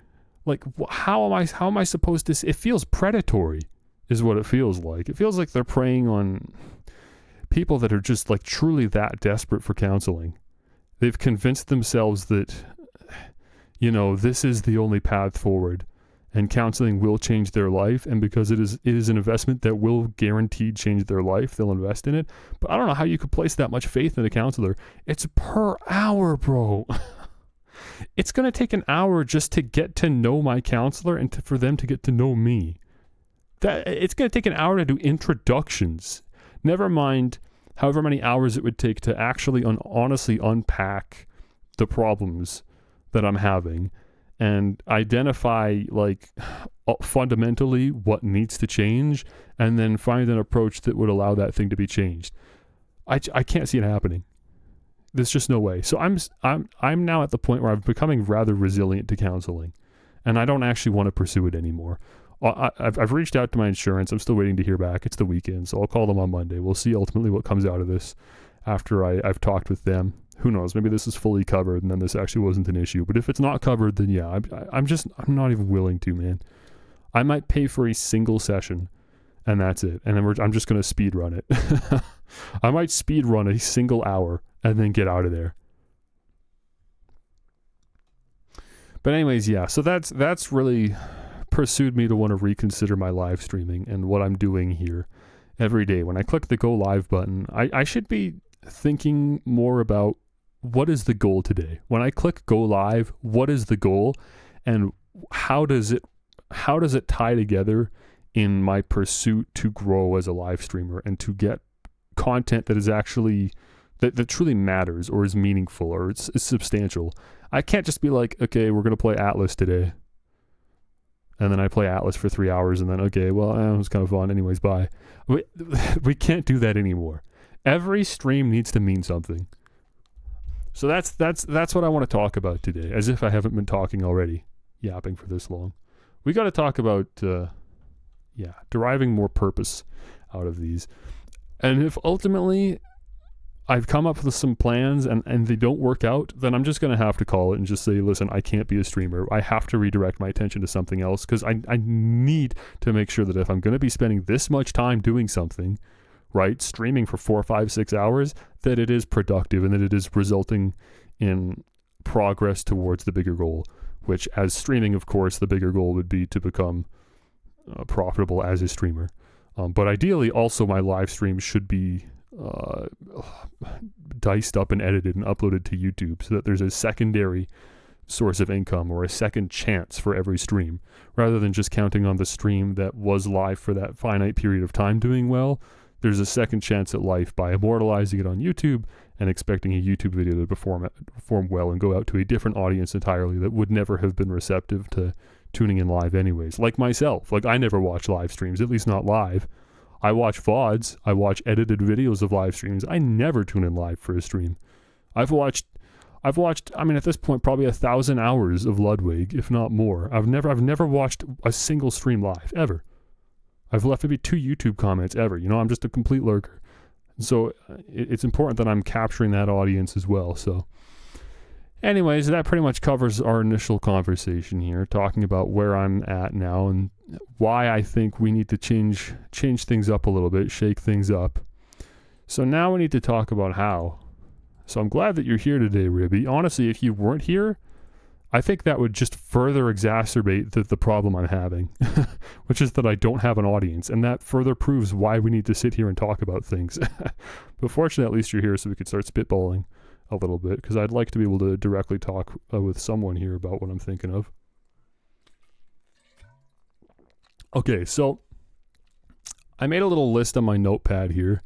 Like, how am I supposed to, it feels predatory. Is what it feels like. It feels like they're preying on people that are just like truly that desperate for counseling. They've convinced themselves that, this is the only path forward and counseling will change their life. And because it is an investment that will guaranteed change their life, they'll invest in it. But I don't know how you could place that much faith in a counselor. It's per hour, bro. It's going to take an hour just to get to know my counselor and for them to get to know me. It's going to take an hour to do introductions. Never mind however many hours it would take to actually honestly unpack the problems that I'm having and identify like fundamentally what needs to change, and then find an approach that would allow that thing to be changed. I can't see it happening. There's just no way. So I'm now at the point where I'm becoming rather resilient to counseling, and I don't actually want to pursue it anymore. I've reached out to my insurance. I'm still waiting to hear back. It's the weekend, so I'll call them on Monday. We'll see ultimately what comes out of this after I've talked with them. Who knows? Maybe this is fully covered and then this actually wasn't an issue. But if it's not covered, then yeah, I'm not even willing to, man. I might pay for a single session, and that's it. And then I'm just going to speed run it. I might speed run a single hour and then get out of there. But anyways, yeah. So that's really pursued me to want to reconsider my live streaming and what I'm doing here every day. When I click the go live button, I should be thinking more about what is the goal today. When I click go live, what is the goal, and how does it tie together in my pursuit to grow as a live streamer and to get content that is actually that truly matters or is meaningful or it's substantial. I can't just be like, okay, we're gonna play Atlas today, and then I play Atlas for 3 hours, and then okay, well, it was kind of fun anyways, bye. We can't do that anymore. Every stream needs to mean something. So that's what I want to talk about today, as if I haven't been talking already, yapping for this long. We got to talk about, deriving more purpose out of these. And if ultimately I've come up with some plans and they don't work out, then I'm just going to have to call it and just say, listen, I can't be a streamer. I have to redirect my attention to something else, because I need to make sure that if I'm going to be spending this much time doing something, right, streaming for 4, 5, 6 hours, that it is productive and that it is resulting in progress towards the bigger goal, which as streaming, of course, the bigger goal would be to become profitable as a streamer. But ideally, also my live stream should be diced up and edited and uploaded to YouTube so that there's a secondary source of income or a second chance for every stream, rather than just counting on the stream that was live for that finite period of time doing well. There's a second chance at life by immortalizing it on YouTube and expecting a YouTube video to perform well and go out to a different audience entirely that would never have been receptive to tuning in live anyways. Like myself, like I never watch live streams, at least not live. I watch VODs, I watch edited videos of live streams. I never tune in live for a stream. I've watched, I mean, at this point, probably 1,000 hours of Ludwig, if not more. I've never watched a single stream live, ever. I've left maybe 2 YouTube comments ever. You know, I'm just a complete lurker. So it's important that I'm capturing that audience as well. So anyways, that pretty much covers our initial conversation here, talking about where I'm at now and why I think we need to change things up a little bit, shake things up. So now we need to talk about how. So I'm glad that you're here today, Ribby. Honestly, if you weren't here, I think that would just further exacerbate the problem I'm having, which is that I don't have an audience, and that further proves why we need to sit here and talk about things. But fortunately, at least you're here so we could start spitballing a little bit, because I'd like to be able to directly talk with someone here about what I'm thinking of. Okay, so I made a little list on my notepad here.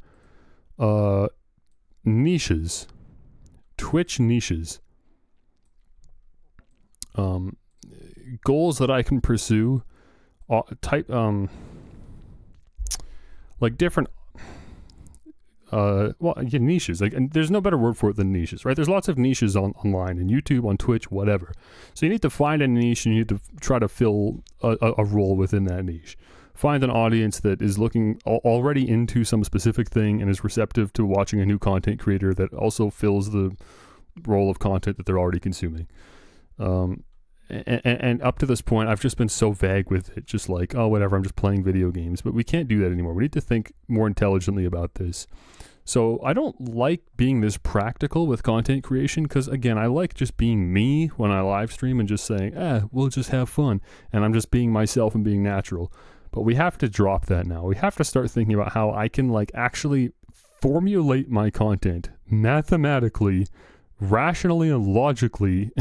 Niches. Twitch niches. Goals that I can pursue, like different, niches. Like, and there's no better word for it than niches, right? There's lots of niches online, and YouTube, on Twitch, whatever. So you need to find a niche, and you need to try to fill a role within that niche. Find an audience that is looking already into some specific thing and is receptive to watching a new content creator that also fills the role of content that they're already consuming. And up to this point, I've just been so vague with it, just like, oh, whatever, I'm just playing video games. But we can't do that anymore. We need to think more intelligently about this. So I don't like being this practical with content creation, because, again, I like just being me when I live stream and just saying, we'll just have fun. And I'm just being myself and being natural. But we have to drop that now. We have to start thinking about how I can, like, actually formulate my content mathematically, rationally and logically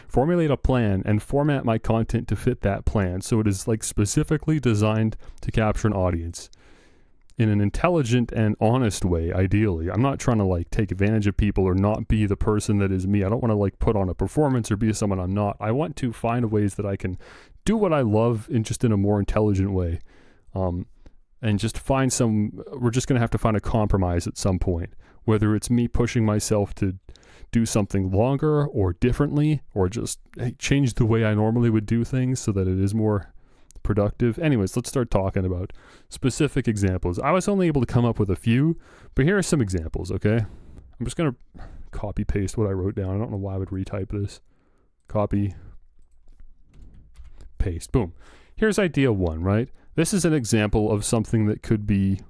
formulate a plan and format my content to fit that plan, so it is like specifically designed to capture an audience. in an intelligent and honest way, ideally. I'm not trying to like take advantage of people or not be the person that is me. I don't want to like put on a performance or be someone I'm not. I want to find ways that I can do what I love in a more intelligent way. And just we're just going to have to find a compromise at some point, whether it's me pushing myself to do something longer or differently, or just change the way I normally would do things so that it is more productive. Anyways, let's start talking about specific examples. I was only able to come up with a few, but here are some examples, okay? I'm just going to copy paste what I wrote down. I don't know why I would retype this. Copy, paste, boom. Here's idea one, right? This is an example of something that could be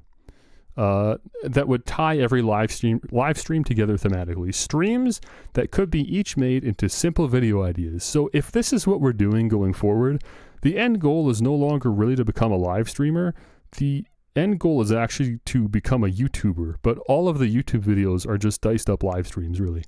that would tie every live stream together thematically. Streams that could be each made into simple video ideas. So if this is what we're doing going forward, the end goal is no longer really to become a live streamer. The end goal is actually to become a YouTuber, but all of the YouTube videos are just diced up live streams, really.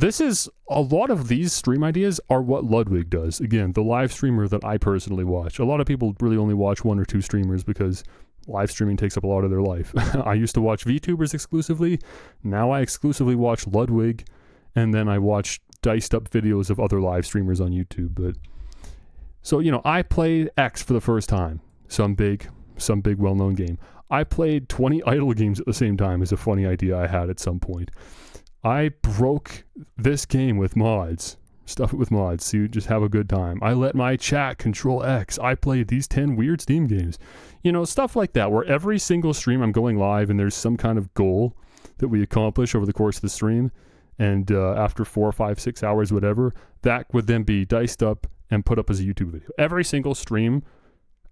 A lot of these stream ideas are what Ludwig does. Again, the live streamer that I personally watch. A lot of people really only watch one or two streamers because live streaming takes up a lot of their life. I used to watch VTubers exclusively. Now I exclusively watch Ludwig, and then I watch diced up videos of other live streamers on YouTube. But so, I played X for the first time. Some big well-known game. I played 20 idle games at the same time is a funny idea I had at some point. I broke this game with mods. Stuff it with mods so you just have a good time. I let my chat control X. I played these 10 weird Steam games. Stuff like that, where every single stream I'm going live and there's some kind of goal that we accomplish over the course of the stream. And after 4, 5, 6 hours, whatever, that would then be diced up and put up as a YouTube video. Every single stream,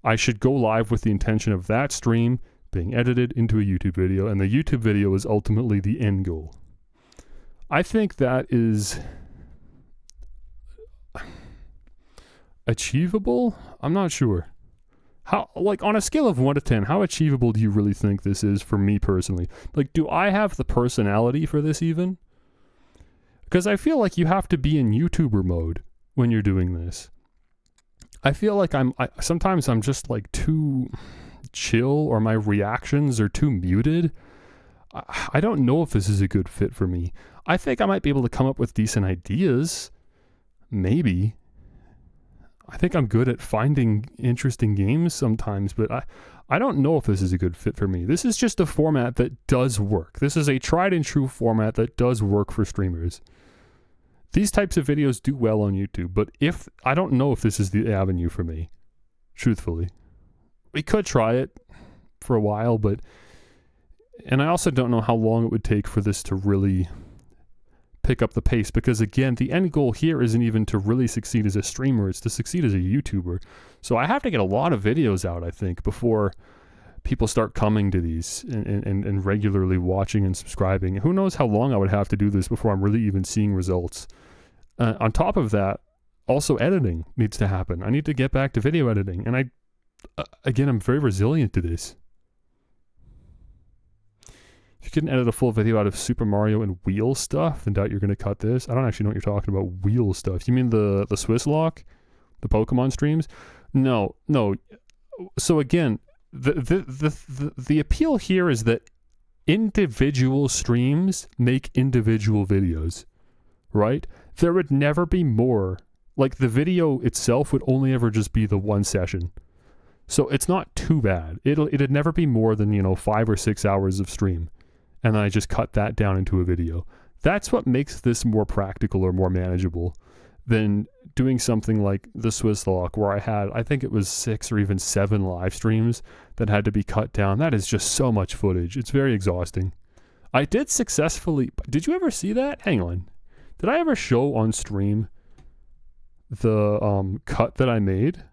I should go live with the intention of that stream being edited into a YouTube video. And the YouTube video is ultimately the end goal. I think that is achievable. I'm not sure. How, on a scale of 1 to 10, how achievable do you really think this is for me personally? Do I have the personality for this even? Because I feel like you have to be in YouTuber mode when you're doing this. I feel like sometimes I'm just too chill, or my reactions are too muted. I don't know if this is a good fit for me. I think I might be able to come up with decent ideas. Maybe. I think I'm good at finding interesting games sometimes, but I don't know if this is a good fit for me. This is just a format that does work. This is a tried and true format that does work for streamers. These types of videos do well on YouTube, but I don't know if this is the avenue for me, truthfully. We could try it for a while, and I also don't know how long it would take for this to really pick up the pace, because again, the end goal here isn't even to really succeed as a streamer, it's to succeed as a YouTuber. So I have to get a lot of videos out, I think, before people start coming to these and regularly watching and subscribing. Who knows how long I would have to do this before I'm really even seeing results. On top of that, also editing needs to happen. I need to get back to video editing, and I'm very resilient to this. If you couldn't edit a full video out of Super Mario and wheel stuff, then doubt you're going to cut this. I don't actually know what you're talking about, wheel stuff. You mean the Swiss lock? The Pokemon streams? No. So again, the appeal here is that individual streams make individual videos, right? There would never be more. The video itself would only ever just be the one session. So it's not too bad. It'd never be more than, 5 or 6 hours of stream. And then I just cut that down into a video. That's what makes this more practical or more manageable than doing something like the Swiss Lock, where I think it was 6 or even 7 live streams that had to be cut down. That is just so much footage. It's very exhausting. I did successfully... Did you ever see that? Hang on. Did I ever show on stream the cut that I made?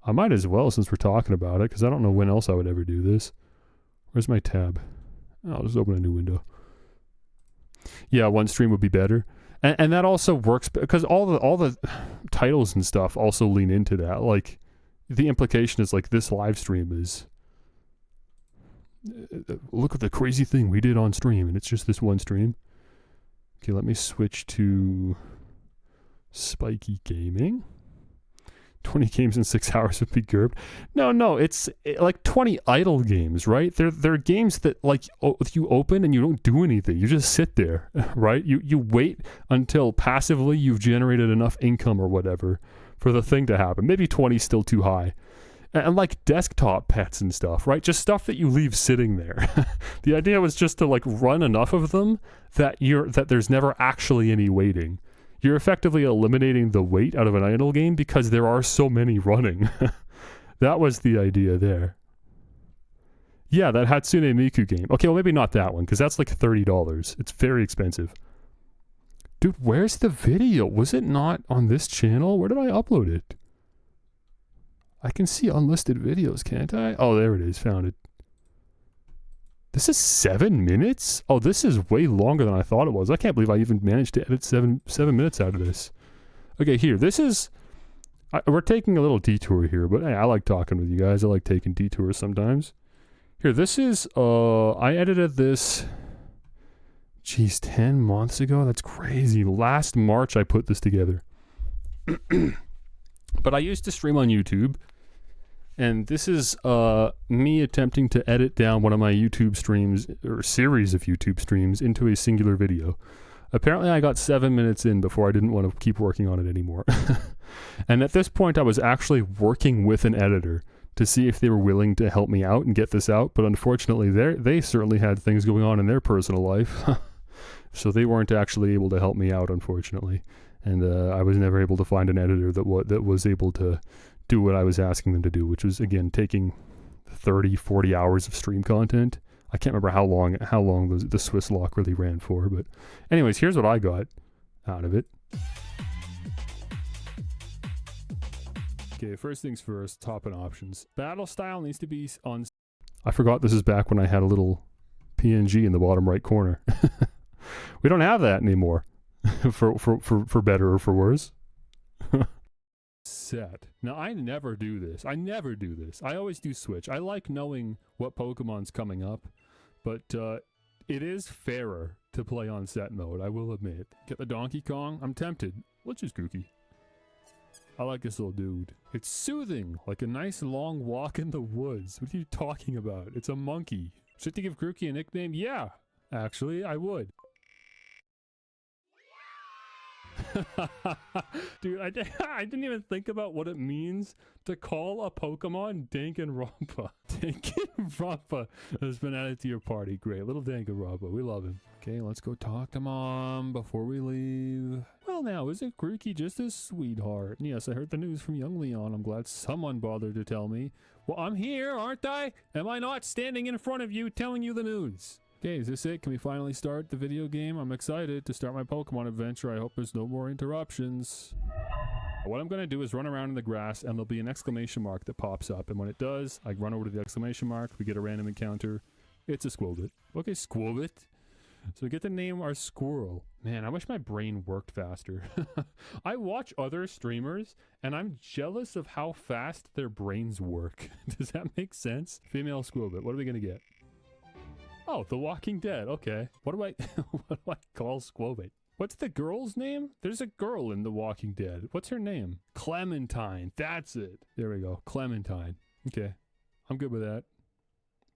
I might as well, since we're talking about it, because I don't know when else I would ever do this. Where's my tab? I'll just open a new window. Yeah, one stream would be better. And that also works because all the titles and stuff also lean into that. The implication is this live stream is, look at the crazy thing we did on stream, and it's just this one stream. Okay, let me switch to Spiky Gaming. 20 games in 6 hours would be GURPS. No, it's like 20 idle games, right? They're games that like you open and you don't do anything. You just sit there, right? You wait until passively you've generated enough income or whatever for the thing to happen. Maybe 20 is still too high. And like desktop pets and stuff, right? Just stuff that you leave sitting there. The idea was just to like run enough of them that there's never actually any waiting. You're effectively eliminating the wait out of an idle game because there are so many running. That was the idea there. Yeah, that Hatsune Miku game. Okay, well maybe not that one because that's like $30. It's very expensive. Dude, where's the video? Was it not on this channel? Where did I upload it? I can see unlisted videos, can't I? Oh, there it is. Found it. This is 7 minutes? Oh, this is way longer than I thought it was. I can't believe I even managed to edit seven minutes out of this. Okay, here. This is... we're taking a little detour here, but hey, I like talking with you guys. I like taking detours sometimes. Here, this is... I edited this... Geez, 10 months ago? That's crazy. Last March I put this together. But I used to stream on YouTube. And this is me attempting to edit down one of my YouTube streams, or series of YouTube streams, into a singular video. Apparently I got 7 minutes in before I didn't want to keep working on it anymore. And at this point I was actually working with an editor to see if they were willing to help me out and get this out. But unfortunately they certainly had things going on in their personal life. So they weren't actually able to help me out, unfortunately. And I was never able to find an editor that was able to do what I was asking them to do, which was, again, taking 30, 40 hours of stream content. I can't remember how long the Swiss lock really ran for, but anyways, here's what I got out of it. Okay, first things first, top and options. Battle style needs to be on... I forgot this is back when I had a little PNG in the bottom right corner. We don't have that anymore, for better or for worse. Set. Now, I never do this. I always do switch. I like knowing what Pokemon's coming up, but it is fairer to play on set mode, I will admit. Get the Donkey Kong? I'm tempted. Let's just Grookey. I like this little dude. It's soothing, like a nice long walk in the woods. What are you talking about? It's a monkey. Should I give Grookey a nickname? Yeah, actually, I would. Dude, I didn't even think about what it means to call a Pokemon Danganronpa. Danganronpa has been added to your party. Great. Little Danganronpa. We love him. Okay, let's go talk to Mom before we leave. Well now, isn't Grookey just a sweetheart? Yes, I heard the news from young Leon. I'm glad someone bothered to tell me. Well, I'm here, aren't I? Am I not standing in front of you telling you the news? Okay, is this it? Can we finally start the video game? I'm excited to start my Pokemon adventure. I hope there's no more interruptions. What I'm going to do is run around in the grass and there'll be an exclamation mark that pops up. And when it does, I run over to the exclamation mark. We get a random encounter. It's a Squirtle. Okay, Squirtle. So we get to name our squirrel. Man, I wish my brain worked faster. I watch other streamers and I'm jealous of how fast their brains work. Does that make sense? Female Squirtle. What are we going to get? Oh, The Walking Dead. Okay. What do I call Squirtle? What's the girl's name? There's a girl in The Walking Dead. What's her name? Clementine. That's it. There we go. Clementine. Okay. I'm good with that.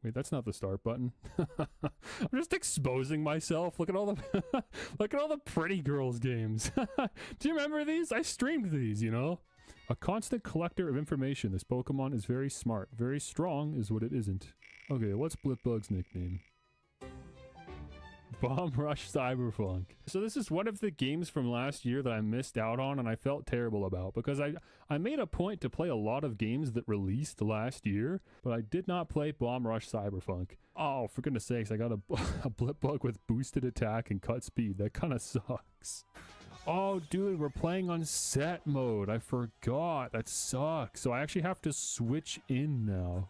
Wait, that's not the start button. I'm just exposing myself. Look at all the look at all the pretty girls games. Do you remember these? I streamed these, you know? A constant collector of information. This Pokemon is very smart. Very strong is what it isn't. Okay, what's Blipbug's nickname? Bomb Rush Cyberpunk. So this is one of the games from last year that I missed out on and I felt terrible about because I made a point to play a lot of games that released last year, but I did not play Bomb Rush Cyberpunk. Oh, for goodness sakes, I got a Blipbug with boosted attack and cut speed. That kind of sucks. Oh, dude, we're playing on set mode. I forgot. That sucks. So I actually have to switch in now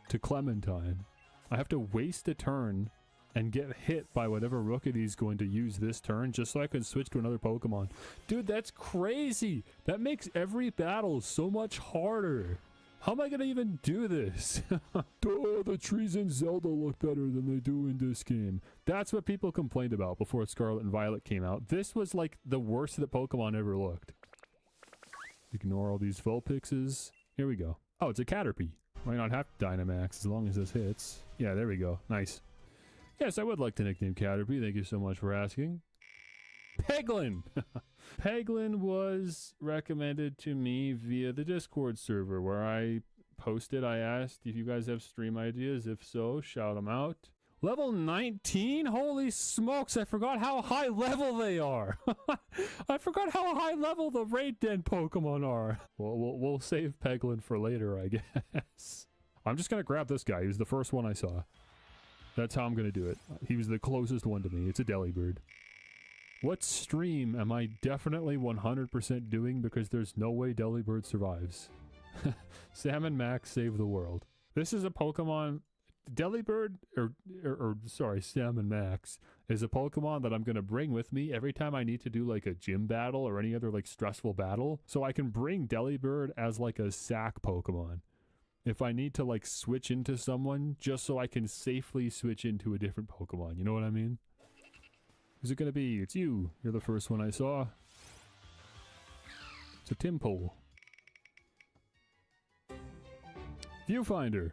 to Clementine. I have to waste a turn and get hit by whatever Rookity is going to use this turn just so I can switch to another Pokemon. Dude, that's crazy. That makes every battle so much harder. How am I going to even do this? Duh, the trees in Zelda look better than they do in this game. That's what people complained about before Scarlet and Violet came out. This was like the worst that Pokemon ever looked. Ignore all these Vulpixes. Here we go. Oh, it's a Caterpie. Might not have Dynamax as long as this hits. Yeah, there we go. Nice. Yes, I would like to nickname Caterpie. Thank you so much for asking. Peglin! Peglin was recommended to me via the Discord server where I posted. I asked if you guys have stream ideas. If so, shout them out. Level 19? Holy smokes, I forgot how high level they are. I forgot how high level the Raid Den Pokemon are. Well, we'll save Peglin for later, I guess. I'm just going to grab this guy. He was the first one I saw. That's how I'm going to do it. He was the closest one to me. It's a Delibird. What stream am I definitely 100% doing because there's no way Delibird survives? Sam and Max save the world. This is a Pokemon... Delibird, sorry, Sam and Max, is a Pokemon that I'm going to bring with me every time I need to do like a gym battle or any other like stressful battle. So I can bring Delibird as like a sack Pokemon. If I need to like switch into someone, just so I can safely switch into a different Pokemon. You know what I mean? Who's it going to be? It's you. You're the first one I saw. It's a Tympole. Viewfinder.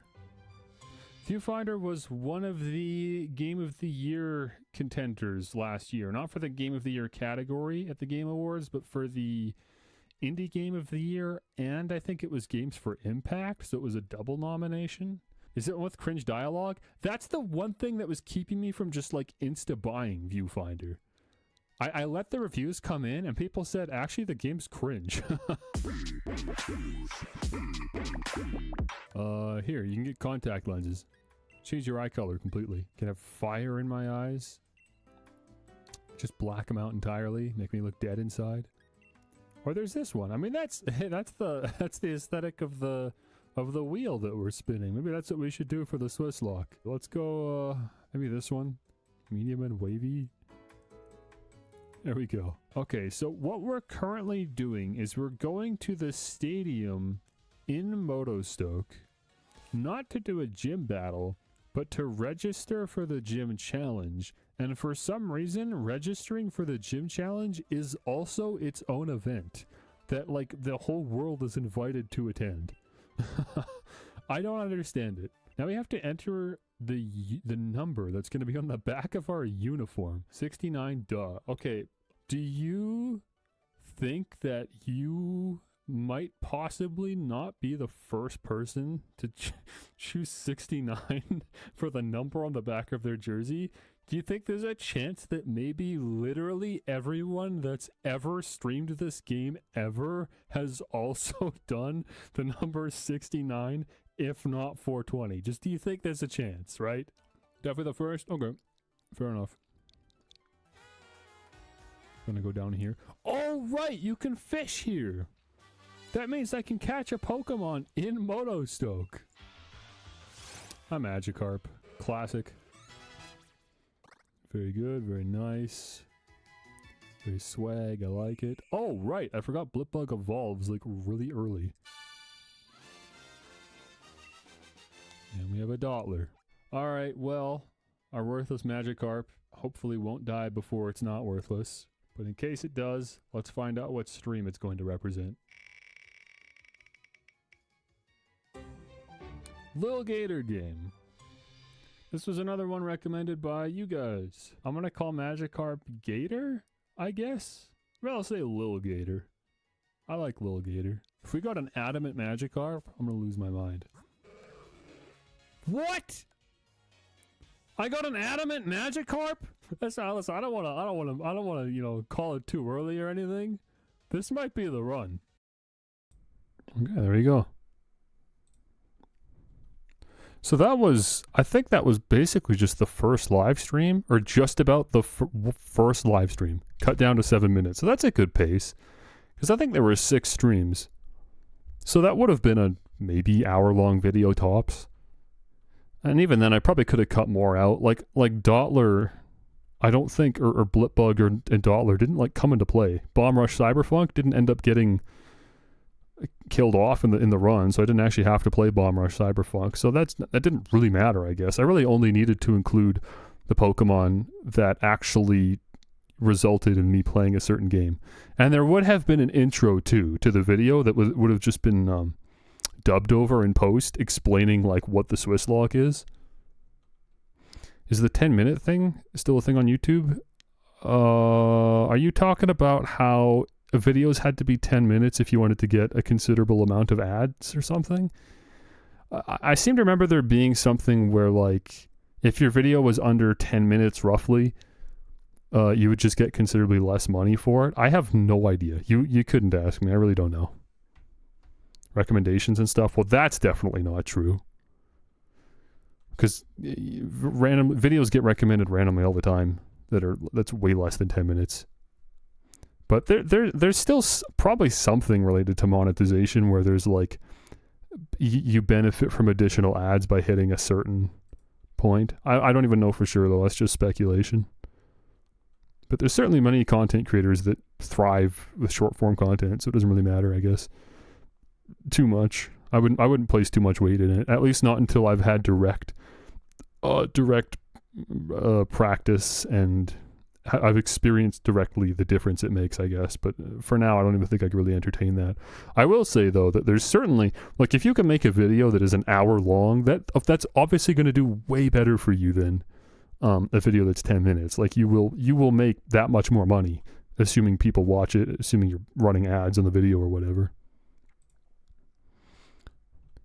Viewfinder was one of the Game of the Year contenders last year. Not for the Game of the Year category at the Game Awards, but for the Indie Game of the Year, and I think it was Games for Impact, so it was a double nomination. Is it with cringe dialogue? That's the one thing that was keeping me from just like insta-buying Viewfinder. I let the reviews come in, and people said, actually, the game's cringe. Here, you can get contact lenses. Change your eye color completely. Can have fire in my eyes. Just black them out entirely. Make me look dead inside. Or there's this one. I mean, that's the aesthetic of the wheel that we're spinning. Maybe that's what we should do for the Swiss lock. Let's go, maybe this one. Medium and wavy. There we go. Okay, so what we're currently doing is we're going to the stadium in Motostoke, not to do a gym battle, but to register for the gym challenge. And for some reason, registering for the gym challenge is also its own event that like the whole world is invited to attend. I don't understand it. Now we have to enter the number that's going to be on the back of our uniform. 69, duh. Okay, do you think that you might possibly not be the first person to choose 69 for the number on the back of their jersey? Do you think there's a chance that maybe literally everyone that's ever streamed this game ever has also done the number 69, if not 420? Just do you think there's a chance, right? Definitely the first? Okay, fair enough. Gonna go down here. Oh, right, you can fish here. That means I can catch a Pokemon in Motostoke. A Magikarp. Classic. Very good, very nice. Very swag, I like it. Oh, right, I forgot Blipbug evolves like really early. And we have a Dottler. Alright, well, our worthless Magikarp hopefully won't die before it's not worthless. But in case it does, let's find out what stream it's going to represent. Lil Gator game. This was another one recommended by you guys. I'm gonna call Magikarp Gator, I guess? Well, I'll say Lil Gator. I like Lil Gator. If we got an adamant Magikarp, I'm gonna lose my mind. What? I got an adamant Magikarp? That's not, listen, I don't wanna, you know, call it too early or anything. This might be the run. Okay, there you go. So that was, I think that was basically just the first live stream, or just about the first live stream, cut down to 7 minutes. So that's a good pace, because I think there were 6 streams. So that would have been a maybe hour-long video tops. And even then, I probably could have cut more out. Like Dottler, I don't think, or Blipbug and Dottler didn't like come into play. Bomb Rush Cyberfunk didn't end up getting killed off in the run, so I didn't actually have to play Bomb Rush Cyberfunk. So that didn't really matter, I guess. I really only needed to include the Pokemon that actually, resulted in me playing a certain game. And there would have been an intro too to the video that would have just been dubbed over in post, explaining like what the Swiss log is. Is the 10-minute thing still a thing on YouTube? Are you talking about how videos had to be 10 minutes if you wanted to get a considerable amount of ads or something? I seem to remember there being something where, like, if your video was under 10 minutes roughly, you would just get considerably less money for it. I have no idea. You couldn't ask me. I really don't know. Recommendations and stuff. Well, that's definitely not true. Because random videos get recommended randomly all the time that's way less than 10 minutes. But there's still probably something related to monetization where there's like you benefit from additional ads by hitting a certain point. I don't even know for sure though. That's just speculation. But there's certainly many content creators that thrive with short form content, so it doesn't really matter, I guess, too much. I wouldn't place too much weight in it, at least not until I've had direct practice and I've experienced directly the difference it makes, I guess. But for now, I don't even think I can really entertain that. I will say though that there's certainly, like, if you can make a video that is an hour long, that's obviously going to do way better for you than a video that's 10 minutes. Like, you will make that much more money, assuming people watch it, assuming you're running ads on the video or whatever.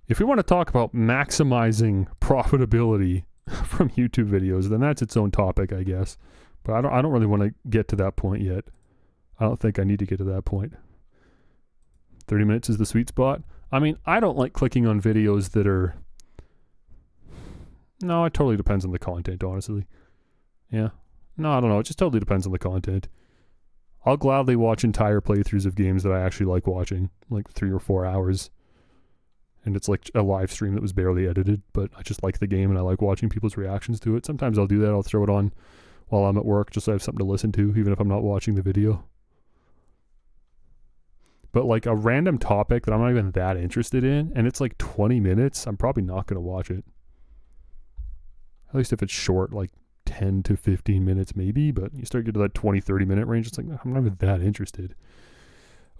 If we want to talk about maximizing profitability from YouTube videos, then that's its own topic, I guess. But I don't really want to get to that point yet. I don't think I need to get to that point. 30 minutes is the sweet spot. I mean, I don't like clicking on videos that are... No, it totally depends on the content, honestly. Yeah. No, I don't know. It just totally depends on the content. I'll gladly watch entire playthroughs of games that I actually like watching, like 3 or 4 hours. And it's like a live stream that was barely edited, but I just like the game and I like watching people's reactions to it. Sometimes I'll do that. I'll throw it on while I'm at work just so I have something to listen to, even if I'm not watching the video. But like a random topic that I'm not even that interested in, and it's like 20 minutes, I'm probably not going to watch it. At least if it's short, like 10 to 15 minutes maybe, but you start getting to that 20, 30 minute range, it's like, I'm not even that interested.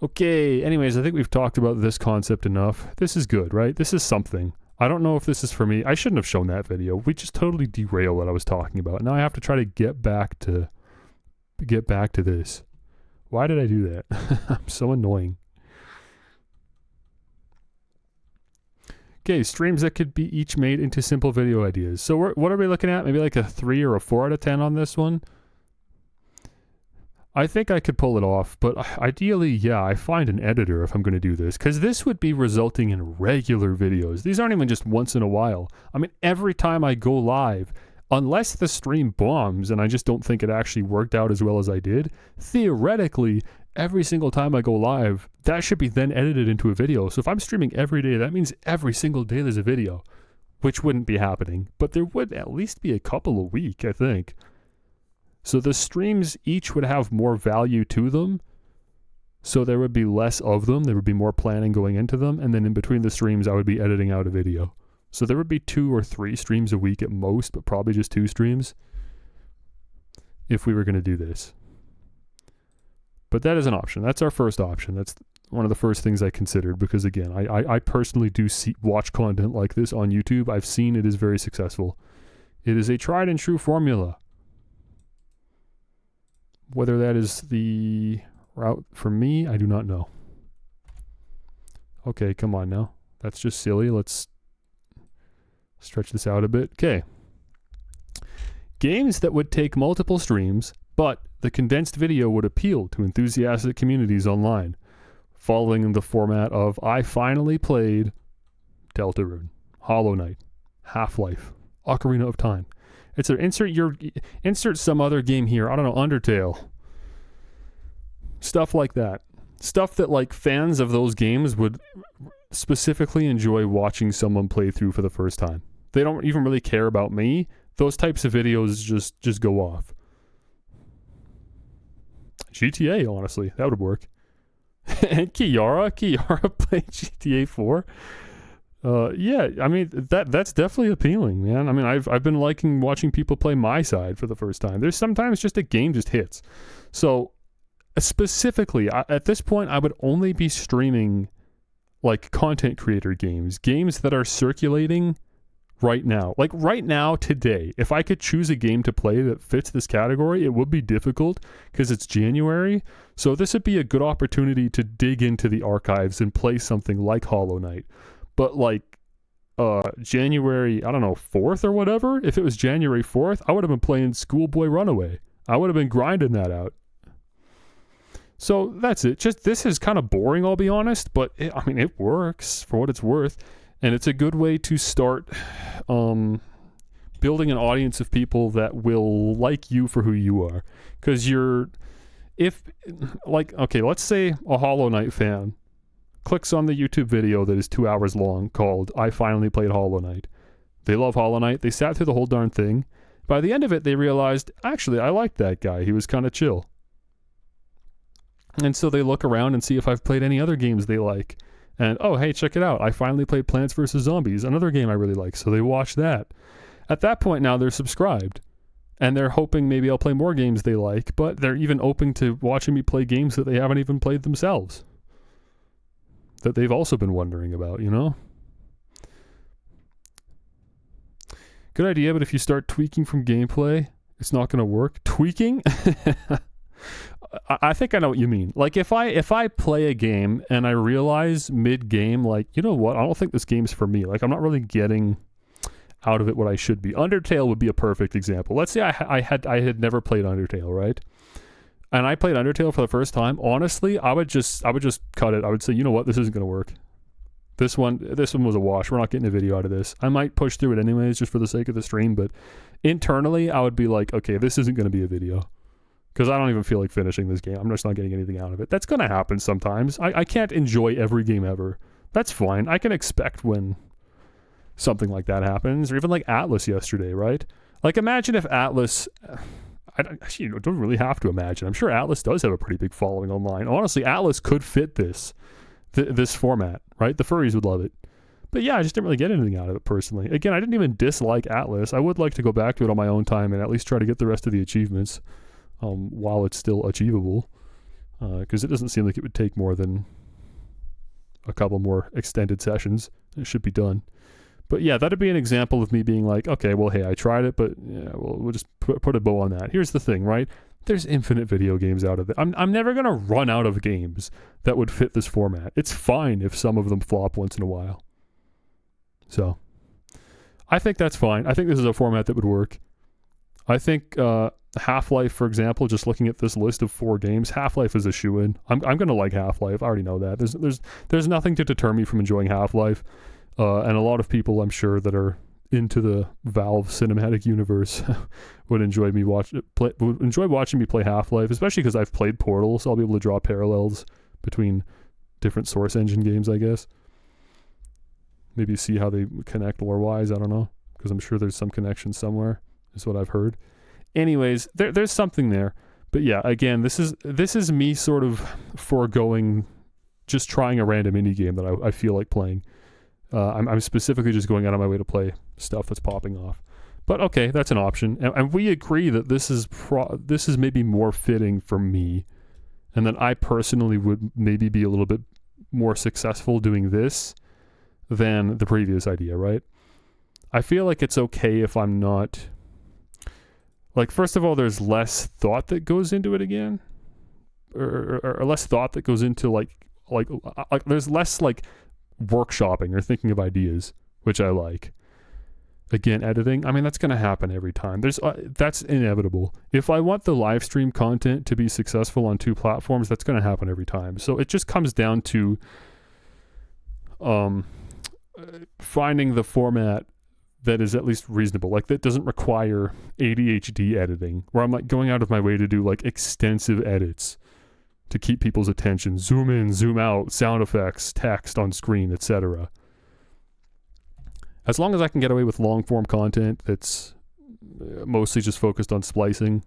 Okay, anyways, I think we've talked about this concept enough. This is good, right? This is something. I don't know if this is for me. I shouldn't have shown that video. We just totally derailed what I was talking about. Now I have to try to get back to this. Why did I do that? I'm so annoying. Okay, streams that could be each made into simple video ideas. So what are we looking at? Maybe like a 3 or a 4 out of 10 on this one? I think I could pull it off, but ideally, yeah, I find an editor if I'm going to do this, because this would be resulting in regular videos. These aren't even just once in a while. I mean, every time I go live, unless the stream bombs and I just don't think it actually worked out as well as I did, theoretically, every single time I go live, that should be then edited into a video. So if I'm streaming every day, that means every single day there's a video, which wouldn't be happening, but there would at least be a couple a week, I think. So the streams each would have more value to them. So there would be less of them. There would be more planning going into them. And then in between the streams, I would be editing out a video. So there would be 2 or 3 streams a week at most, but probably just 2 streams if we were going to do this. But that is an option. That's our first option. That's one of the first things I considered because, again, I personally do watch content like this on YouTube. I've seen it is very successful. It is a tried and true formula. Whether that is the route for me, I do not know. Okay, come on now. That's just silly. Let's stretch this out a bit. Okay. Games that would take multiple streams, but the condensed video would appeal to enthusiastic communities online, following the format of I finally played Deltarune, Hollow Knight, Half-Life, Ocarina of Time. It's an insert some other game here. I don't know, Undertale. Stuff like that. Stuff that like fans of those games would specifically enjoy watching someone play through for the first time. They don't even really care about me. Those types of videos just go off. GTA, honestly, that would work. And Kiara played GTA 4. Yeah, I mean that's definitely appealing, man. I mean, I've been liking watching people play my side for the first time. There's sometimes just a game just hits. So specifically, at this point, I would only be streaming like content creator games that are circulating right now. Like right now, today, if I could choose a game to play that fits this category, it would be difficult because it's January. So this would be a good opportunity to dig into the archives and play something like Hollow Knight. But like January, I don't know, 4th or whatever, if it was January 4th, I would have been playing Schoolboy Runaway. I would have been grinding that out. So that's it. Just this is kind of boring, I'll be honest, but it works for what it's worth. And it's a good way to start building an audience of people that will like you for who you are. Because let's say a Hollow Knight fan clicks on the YouTube video that is 2 hours long called I Finally Played Hollow Knight. They love Hollow Knight. They sat through the whole darn thing. By the end of it, they realized, actually, I liked that guy. He was kind of chill. And so they look around and see if I've played any other games they like. And, oh, hey, check it out. I finally played Plants vs. Zombies, another game I really like. So they watch that. At that point now, they're subscribed. And they're hoping maybe I'll play more games they like, but they're even open to watching me play games that they haven't even played themselves. That they've also been wondering about, you know? Good idea, but if you start tweaking from gameplay, it's not going to work. Tweaking? I think I know what you mean. Like if I play a game and I realize mid-game, like, you know what, I don't think this game's for me. Like I'm not really getting out of it what I should be. Undertale would be a perfect example. Let's say I had never played Undertale, right? And I played Undertale for the first time. Honestly, I would just cut it. I would say, you know what, this isn't going to work. This one was a wash. We're not getting a video out of this. I might push through it anyways just for the sake of the stream, but internally I would be like, okay, this isn't going to be a video. Because I don't even feel like finishing this game. I'm just not getting anything out of it. That's going to happen sometimes. I can't enjoy every game ever. That's fine. I can expect when something like that happens. Or even like Atlas yesterday, right? Like imagine if Atlas... you don't really have to imagine. I'm sure Atlas does have a pretty big following online. Honestly, Atlas could fit this format, right? The furries would love it. But yeah, I just didn't really get anything out of it personally. Again, I didn't even dislike Atlas. I would like to go back to it on my own time and at least try to get the rest of the achievements. While it's still achievable, because it doesn't seem like it would take more than a couple more extended sessions. It should be done. But yeah, that'd be an example of me being like, okay, well, hey, I tried it, but yeah, we'll just put a bow on that. Here's the thing, right? There's infinite video games out of it. I'm never going to run out of games that would fit this format. It's fine if some of them flop once in a while. So I think that's fine. I think this is a format that would work. I think Half-Life, for example, just looking at this list of 4 games, Half-Life is a shoo-in. I'm going to like Half-Life. I already know that. There's nothing to deter me from enjoying Half-Life. And a lot of people, I'm sure, that are into the Valve cinematic universe would enjoy watching me play Half-Life, especially because I've played Portal, so I'll be able to draw parallels between different Source Engine games, I guess. Maybe see how they connect lore-wise. I don't know, because I'm sure there's some connection somewhere, is what I've heard. Anyways, there's something there. But yeah, again, this is me sort of foregoing just trying a random indie game that I feel like playing. I'm specifically just going out of my way to play stuff that's popping off. But okay, that's an option. And we agree that this is maybe more fitting for me, and that I personally would maybe be a little bit more successful doing this than the previous idea, right? I feel like it's okay if I'm not... Like, first of all, there's less thought that goes into it again. Or less thought that goes into, like there's less, like, workshopping or thinking of ideas, which I like. Again, editing, I mean, that's going to happen every time. That's inevitable. If I want the live stream content to be successful on 2 platforms, that's going to happen every time. So it just comes down to finding the format that is at least reasonable, like that doesn't require ADHD editing, where I'm like going out of my way to do like extensive edits to keep people's attention, zoom in, zoom out, sound effects, text on screen, etc. As long as I can get away with long form content that's mostly just focused on splicing,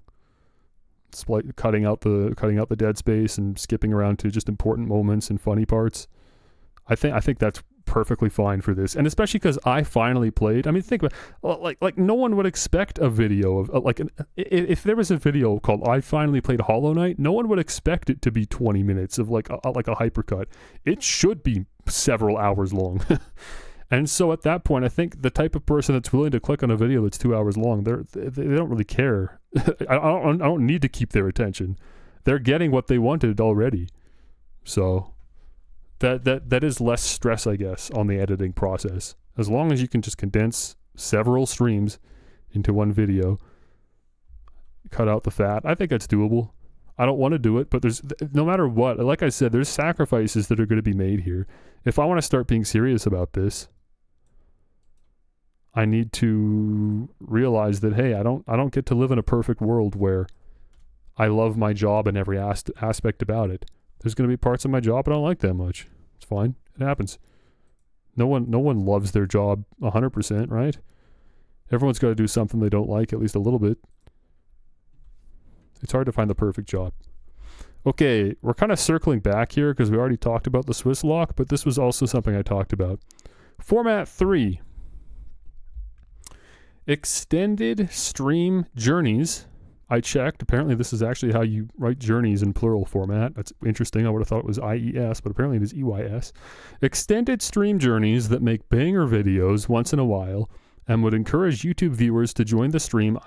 cutting out the dead space and skipping around to just important moments and funny parts, I think that's perfectly fine for this, and especially because I finally played. I mean, think about like no one would expect a video of if there was a video called "I finally played Hollow Knight," no one would expect it to be 20 minutes of like a hypercut. It should be several hours long. And so at that point, I think the type of person that's willing to click on a video that's 2 hours long, they don't really care. I don't need to keep their attention. They're getting what they wanted already. So that is less stress, I guess, on the editing process. As long as you can just condense several streams into one video, cut out the fat, I think that's doable. I don't want to do it, but there's, no matter what, like I said, there's sacrifices that are going to be made here. If I want to start being serious about this, I need to realize that, hey, I don't get to live in a perfect world where I love my job and every aspect about it. There's going to be parts of my job I don't like that much. It's fine. It happens. No one loves their job 100%, right? Everyone's got to do something they don't like at least a little bit. It's hard to find the perfect job. Okay, we're kind of circling back here because we already talked about the Swiss lock, but this was also something I talked about. Format 3. Extended stream journeys. I checked. Apparently this is actually how you write journeys in plural format. That's interesting. I would have thought it was IES, but apparently it is EYS. Extended stream journeys that make banger videos once in a while and would encourage YouTube viewers to join the stream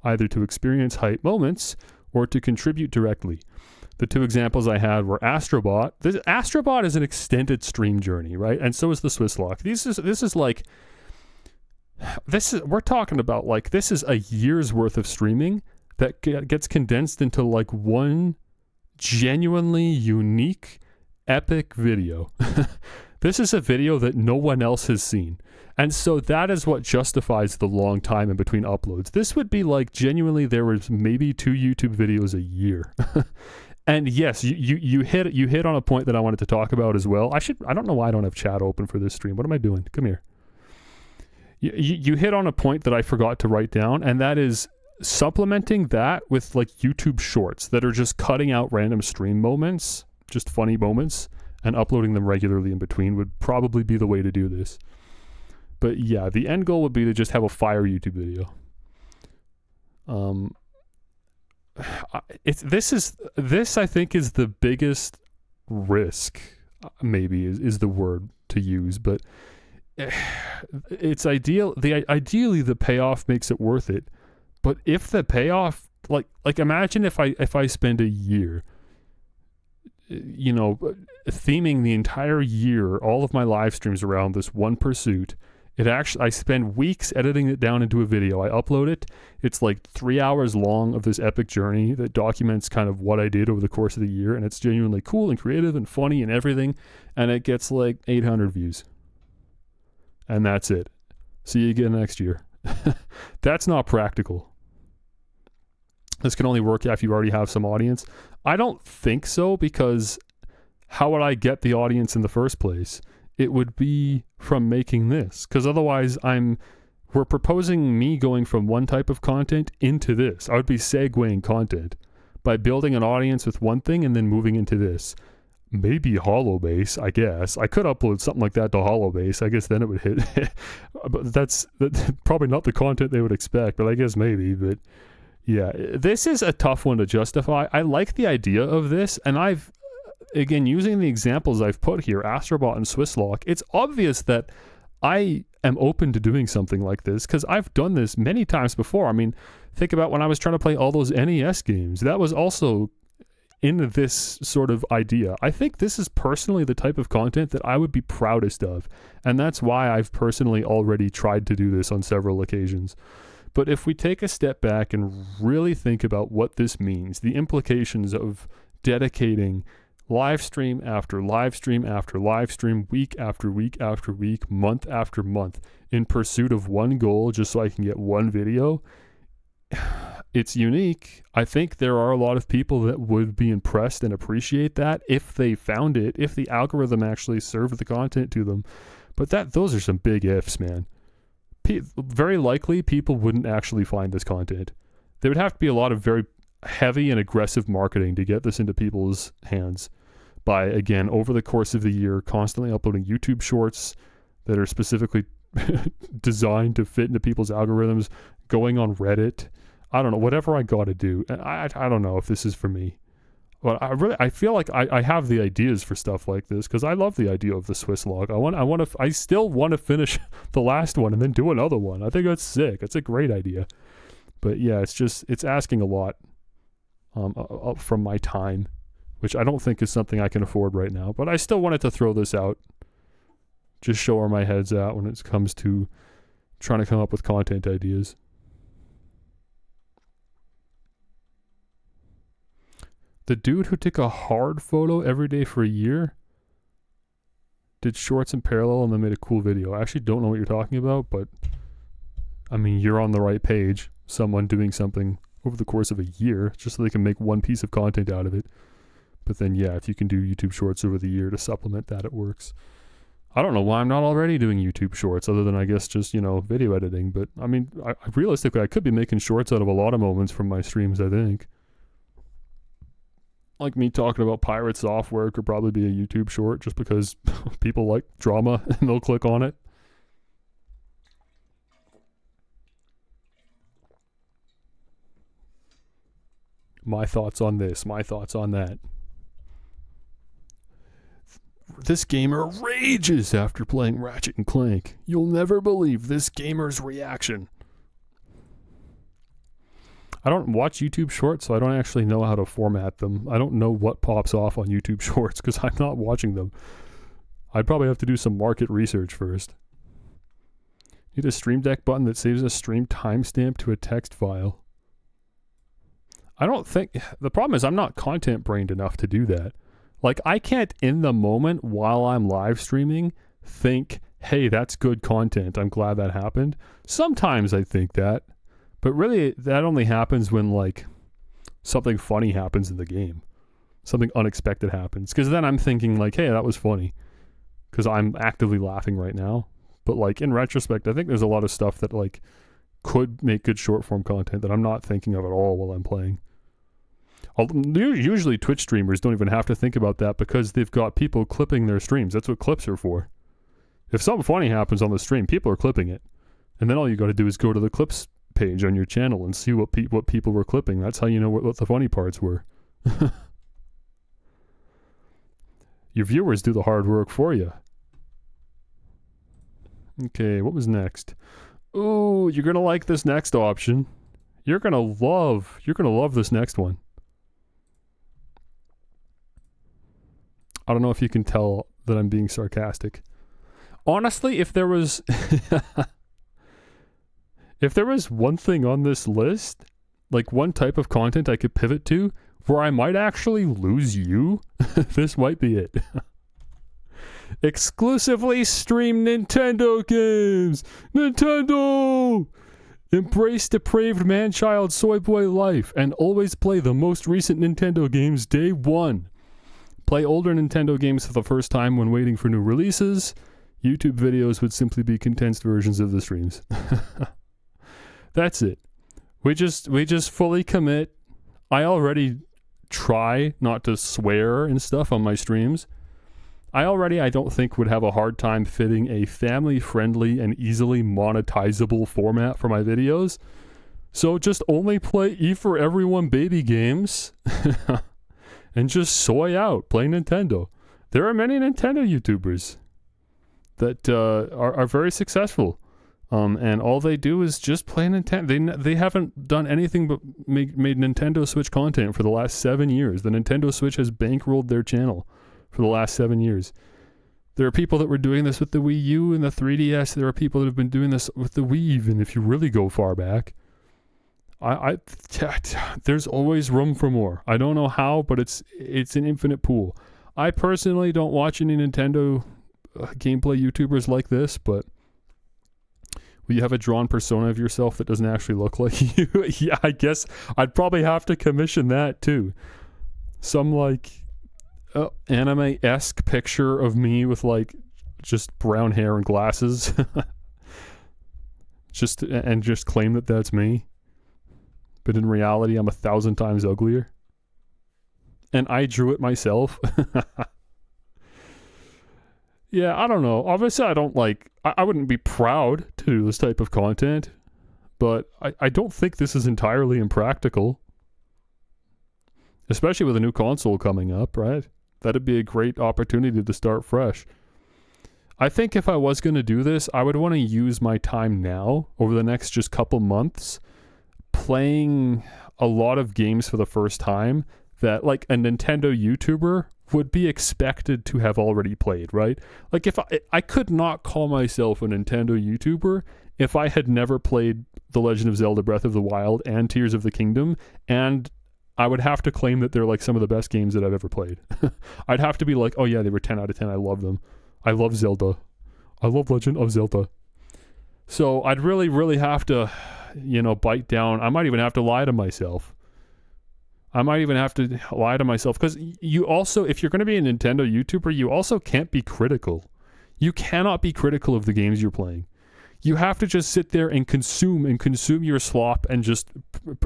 either to experience hype moments or to contribute directly. The two examples I had were Astrobot. Astrobot is an extended stream journey, right? And so is the Swiss lock. We're talking about like, this is a year's worth of streaming that gets condensed into like one genuinely unique, epic video. This is a video that no one else has seen. And so that is what justifies the long time in between uploads. This would be like genuinely there was maybe 2 YouTube videos a year. And yes, you hit on a point that I wanted to talk about as well. I don't know why I don't have chat open for this stream. What am I doing? Come here. You hit on a point that I forgot to write down, and that is supplementing that with like YouTube shorts that are just cutting out random stream moments, just funny moments, and uploading them regularly in between would probably be the way to do this. But yeah, the end goal would be to just have a fire YouTube video. This I think is the biggest risk, maybe is the word to use, but it's ideally the payoff makes it worth it. But if the payoff, like imagine if I spend a year, theming the entire year, all of my live streams around this one pursuit. I spend weeks editing it down into a video. I upload it. It's like 3 hours long of this epic journey that documents kind of what I did over the course of the year. And it's genuinely cool and creative and funny and everything. And it gets like 800 views. And that's it. See you again next year. That's not practical. This can only work if you already have some audience. I don't think so, because how would I get the audience in the first place? It would be from making this, because otherwise we're proposing me going from one type of content into this. I would be segueing content by building an audience with one thing and then moving into this. Maybe Hollowbase, I guess. I could upload something like that to Hollowbase. I guess then it would hit. But that's probably not the content they would expect, but I guess maybe. But yeah, this is a tough one to justify. I like the idea of this, and again, using the examples I've put here, Astrobot and Swisslock, it's obvious that I am open to doing something like this because I've done this many times before. I mean, think about when I was trying to play all those NES games. That was also in this sort of idea. I think this is personally the type of content that I would be proudest of, and that's why I've personally already tried to do this on several occasions. But if we take a step back and really think about what this means, the implications of dedicating live stream after live stream after live stream, week after week after week, month after month, in pursuit of one goal just so I can get one video, it's unique. I think there are a lot of people that would be impressed and appreciate that if they found it, if the algorithm actually served the content to them. But those are some big ifs, man. Very likely people wouldn't actually find this content. There would have to be a lot of very heavy and aggressive marketing to get this into people's hands. by, again, over the course of the year, constantly uploading YouTube shorts that are specifically designed to fit into people's algorithms, going on Reddit. I don't know, whatever I got to do. And I don't know if this is for me. But I feel like I have the ideas for stuff like this because I love the idea of the Swiss log. I still want to finish the last one and then do another one. I think that's sick. It's a great idea. But yeah, it's asking a lot from my time, which I don't think is something I can afford right now. But I still wanted to throw this out, just show where my head's at when it comes to trying to come up with content ideas. The dude who took a hard photo every day for a year did shorts in parallel and then made a cool video. I actually don't know what you're talking about, but I mean, you're on the right page. Someone doing something over the course of a year just so they can make one piece of content out of it. But then, yeah, if you can do YouTube shorts over the year to supplement that, it works. I don't know why I'm not already doing YouTube shorts other than, I guess, just, video editing. But, I mean, realistically, I could be making shorts out of a lot of moments from my streams, I think. Like me talking about pirate software could probably be a YouTube short just because people like drama and they'll click on it. My thoughts on this, my thoughts on that. This gamer rages after playing Ratchet and Clank. You'll never believe this gamer's reaction. I don't watch YouTube shorts, so I don't actually know how to format them. I don't know what pops off on YouTube shorts because I'm not watching them. I'd probably have to do some market research first. Need a Stream Deck button that saves a stream timestamp to a text file. I don't think... The problem is I'm not content brained enough to do that. Like, I can't, in the moment while I'm live streaming, think, hey, that's good content. I'm glad that happened. Sometimes I think that. But really, that only happens when, like, something funny happens in the game. Something unexpected happens. Because then I'm thinking, like, hey, that was funny. Because I'm actively laughing right now. But, like, in retrospect, I think there's a lot of stuff that, like, could make good short-form content that I'm not thinking of at all while I'm playing. Usually Twitch streamers don't even have to think about that because they've got people clipping their streams. That's what clips are for. If something funny happens on the stream, people are clipping it. And then all you got to do is go to the clips page on your channel and see what people were clipping. That's how you know what the funny parts were. Your viewers do the hard work for you. Okay, what was next? Ooh, you're gonna like this next option. You're gonna love this next one. I don't know if you can tell that I'm being sarcastic. Honestly, if there was one thing on this list, like one type of content I could pivot to where I might actually lose you, this might be it. Exclusively stream Nintendo games! Nintendo! Embrace depraved man-child soy boy life and always play the most recent Nintendo games day one. Play older Nintendo games for the first time when waiting for new releases. YouTube videos would simply be condensed versions of the streams. That's it. We just fully commit. I already try not to swear and stuff on my streams. I don't think would have a hard time fitting a family-friendly and easily monetizable format for my videos. So just only play E for Everyone baby games and just soy out, play Nintendo. There are many Nintendo YouTubers that are very successful. And all they do is just play Nintendo. They haven't done anything but made Nintendo Switch content for the last 7 years. The Nintendo Switch has bankrolled their channel for the last 7 years. There are people that were doing this with the Wii U and the 3DS. There are people that have been doing this with the Wii, even if you really go far back. There's always room for more. I don't know how, but it's an infinite pool. I personally don't watch any Nintendo gameplay YouTubers like this, but will you have a drawn persona of yourself that doesn't actually look like you? Yeah, I guess I'd probably have to commission that too. Some like anime-esque picture of me with like just brown hair and glasses. just claim that that's me. But in reality, I'm 1,000 times uglier. And I drew it myself. Yeah, I don't know. Obviously, I don't like. I wouldn't be proud to do this type of content, but I don't think this is entirely impractical. Especially with a new console coming up, right? That'd be a great opportunity to start fresh. I think if I was going to do this, I would want to use my time now, over the next just couple months, playing a lot of games for the first time that, like, a Nintendo YouTuber would be expected to have already played, right? Like, if I could not call myself a Nintendo YouTuber if I had never played The Legend of Zelda Breath of the Wild and Tears of the Kingdom, and I would have to claim that they're like some of the best games that I've ever played. I'd have to be like, oh yeah, they were 10 out of 10. I love them. I love Zelda. I love Legend of Zelda. So I'd really, really have to, bite down. I might even have to lie to myself. Because you also, if you're going to be a Nintendo YouTuber, you also can't be critical. You cannot be critical of the games you're playing. You have to just sit there and consume your slop, and just,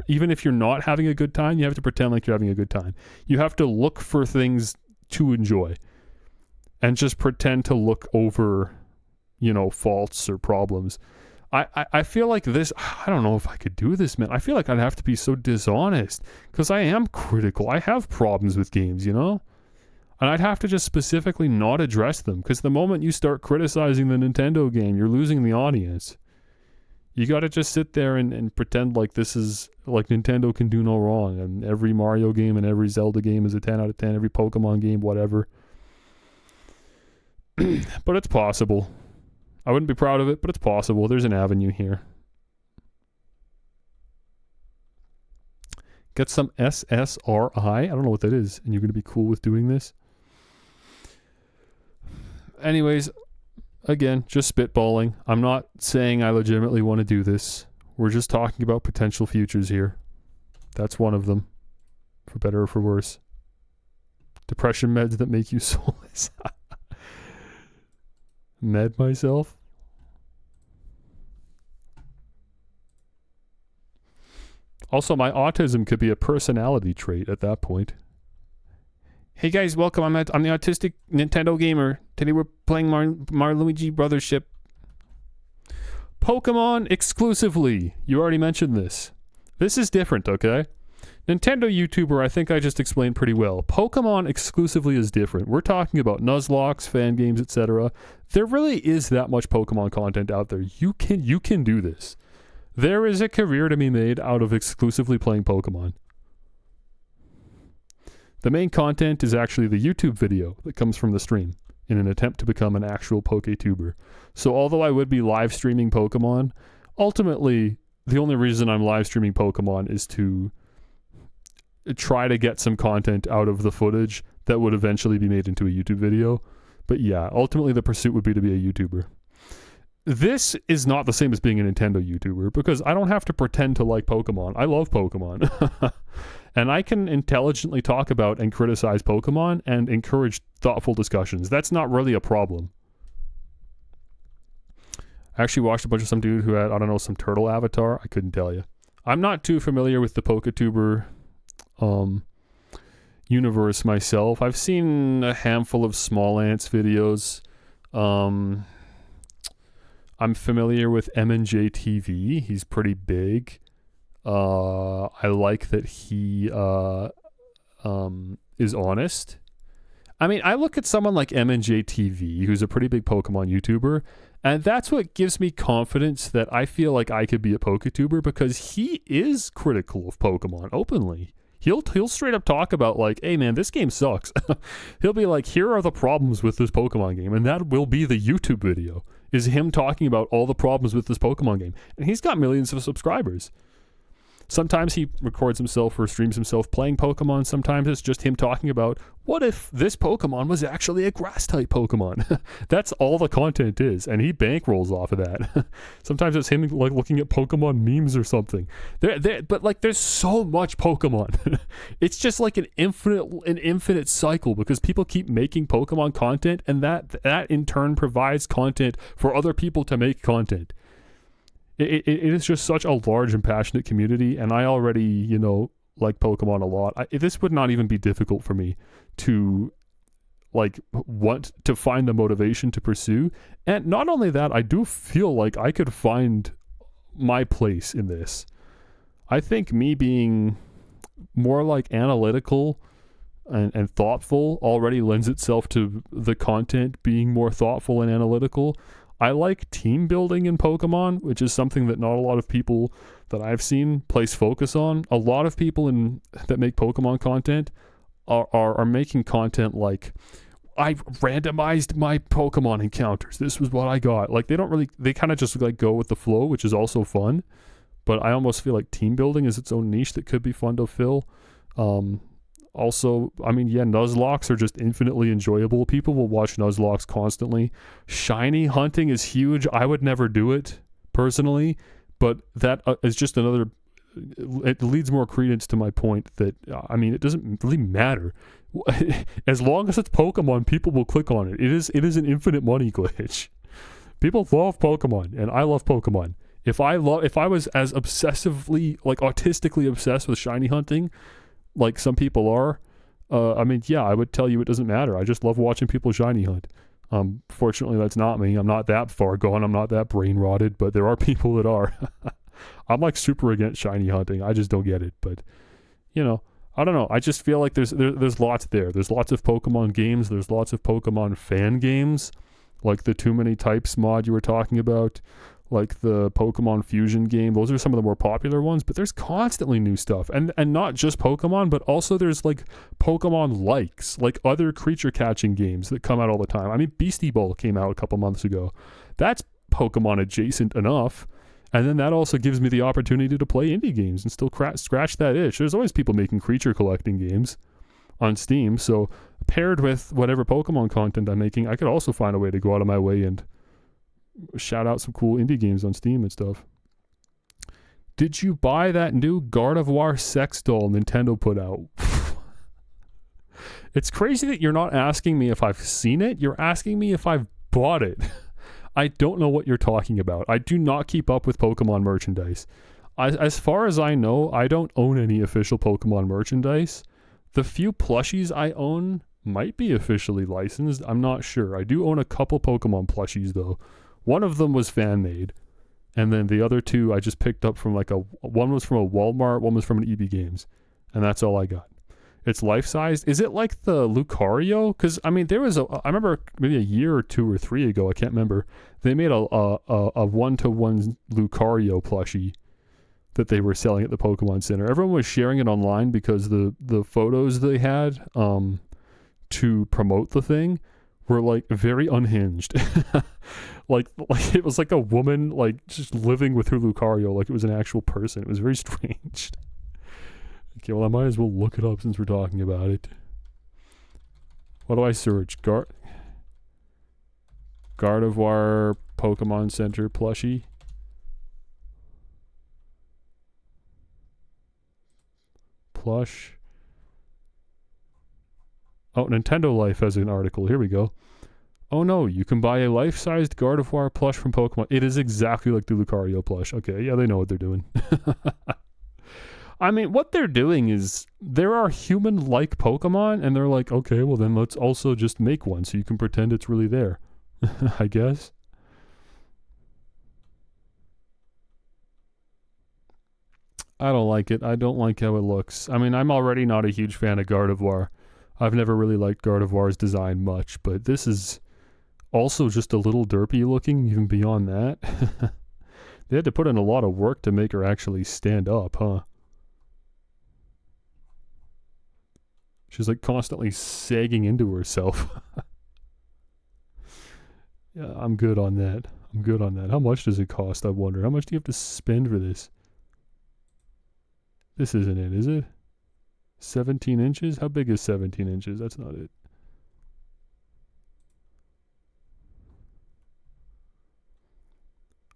even if you're not having a good time, you have to pretend like you're having a good time. You have to look for things to enjoy and just pretend to look over, faults or problems. I feel like this, I don't know if I could do this, man. I feel like I'd have to be so dishonest because I am critical. I have problems with games, And I'd have to just specifically not address them, because the moment you start criticizing the Nintendo game, you're losing the audience. You got to just sit there and pretend like this is, like, Nintendo can do no wrong, and every Mario game and every Zelda game is a 10 out of 10, every Pokemon game, whatever. But it's possible. I wouldn't be proud of it, but it's possible. There's an avenue here. Get some SSRI. I don't know what that is, and you're going to be cool with doing this. Anyways, again, just spitballing. I'm not saying I legitimately want to do this. We're just talking about potential futures here. That's one of them, for better or for worse. Depression meds that make you soulless. Med myself? Also, my autism could be a personality trait at that point. Hey guys, welcome. I'm the autistic Nintendo gamer. Today we're playing Luigi Brothership. Pokemon exclusively. You already mentioned this. This is different, okay? Nintendo YouTuber, I think I just explained pretty well. Pokemon exclusively is different. We're talking about Nuzlocke, fan games, etc. There really is that much Pokemon content out there. You can do this. There is a career to be made out of exclusively playing Pokemon. The main content is actually the YouTube video that comes from the stream in an attempt to become an actual PokeTuber. So although I would be live streaming Pokemon, ultimately the only reason I'm live streaming Pokemon is to try to get some content out of the footage that would eventually be made into a YouTube video. But yeah, ultimately the pursuit would be to be a YouTuber. This is not the same as being a Nintendo YouTuber, because I don't have to pretend to like Pokemon. I love Pokemon. And I can intelligently talk about and criticize Pokemon and encourage thoughtful discussions. That's not really a problem. I actually watched a bunch of some dude who had, I don't know, some turtle avatar. I couldn't tell you. I'm not too familiar with the PokeTuber universe myself. I've seen a handful of Small Ants videos. I'm familiar with M&J TV. He's pretty big. I like that he is honest. I mean, I look at someone like M&J TV, who's a pretty big Pokemon YouTuber, and that's what gives me confidence that I feel like I could be a PokeTuber, because he is critical of Pokemon openly. He'll straight up talk about, like, hey man, this game sucks. He'll be like, here are the problems with this Pokemon game, and that will be the YouTube video, is him talking about all the problems with this Pokemon game. And he's got millions of subscribers. Sometimes he records himself or streams himself playing Pokemon. Sometimes it's just him talking about, what if this Pokemon was actually a grass-type Pokemon? That's all the content is, and he bankrolls off of that. Sometimes it's him like looking at Pokemon memes or something. But like, there's so much Pokemon. It's just like an infinite cycle, because people keep making Pokemon content, and that in turn provides content for other people to make content. It is just such a large and passionate community, and I already, like Pokemon a lot. This would not even be difficult for me to like want to find the motivation to pursue. And not only that, I do feel like I could find my place in this. I think me being more like analytical and thoughtful already lends itself to the content being more thoughtful and analytical. I like team building in Pokemon, which is something that not a lot of people that I've seen place focus on. A lot of people that make Pokemon content are making content like, I randomized my Pokemon encounters. This was what I got. Like they kind of just like go with the flow, which is also fun. But I almost feel like team building is its own niche that could be fun to fill. Also, I mean, yeah, Nuzlocke are just infinitely enjoyable. People will watch Nuzlocke constantly. Shiny hunting is huge. I would never do it personally, but that is just another. It leads more credence to my point that I mean, it doesn't really matter. As long as it's Pokemon, people will click on it. It is an infinite money glitch. People love Pokemon, and I love Pokemon. If I was as obsessively, like autistically obsessed with shiny hunting, like some people are, I mean, yeah, I would tell you it doesn't matter. I just love watching people shiny hunt. Fortunately, that's not me. I'm not that far gone. I'm not that brain rotted, but there are people that are. I'm like super against shiny hunting. I just don't get it. But, you know, I don't know. I just feel like there's lots there. There's lots of Pokemon games. There's lots of Pokemon fan games, like the Too Many Types mod you were talking about, like the Pokemon Fusion game. Those are some of the more popular ones, but there's constantly new stuff. And not just Pokemon, but also there's like Pokemon likes, like other creature catching games that come out all the time. I mean, Beastie Ball came out a couple months ago. That's Pokemon adjacent enough. And then that also gives me the opportunity to play indie games and still scratch that itch. There's always people making creature collecting games on Steam. So paired with whatever Pokemon content I'm making, I could also find a way to go out of my way and shout out some cool indie games on Steam and stuff. Did you buy that new Gardevoir sex doll Nintendo put out? It's crazy that you're not asking me if I've seen it. You're asking me if I've bought it. I don't know what you're talking about. I do not keep up with Pokemon merchandise. As far as I know, I don't own any official Pokemon merchandise. The few plushies I own might be officially licensed. I'm not sure. I do own a couple Pokemon plushies, though. One of them was fan-made. And then the other two I just picked up from one was from a Walmart, one was from an EB Games. And that's all I got. It's life-sized. Is it like the Lucario? Because, I mean, I remember maybe a year or 2 or 3 ago, I can't remember, they made a one-to-one Lucario plushie that they were selling at the Pokemon Center. Everyone was sharing it online because the photos they had to promote the thing were like very unhinged. like it was like a woman like just living with her Lucario like it was an actual person. It was very strange. Okay, well, I might as well look it up since we're talking about it. What do I search? Gardevoir Pokemon Center plushie. Plush. Oh, Nintendo Life has an article. Here we go. Oh no, you can buy a life-sized Gardevoir plush from Pokemon. It is exactly like the Lucario plush. Okay, yeah, they know what they're doing. I mean, what they're doing is there are human-like Pokemon, and they're like, okay, well then let's also just make one so you can pretend it's really there. I guess. I don't like it. I don't like how it looks. I mean, I'm already not a huge fan of Gardevoir. I've never really liked Gardevoir's design much, but this is also just a little derpy looking, even beyond that. They had to put in a lot of work to make her actually stand up, huh? She's like constantly sagging into herself. Yeah, I'm good on that. I'm good on that. How much does it cost, I wonder? How much do you have to spend for this? This isn't it, is it? 17 inches? How big is 17 inches? That's not it.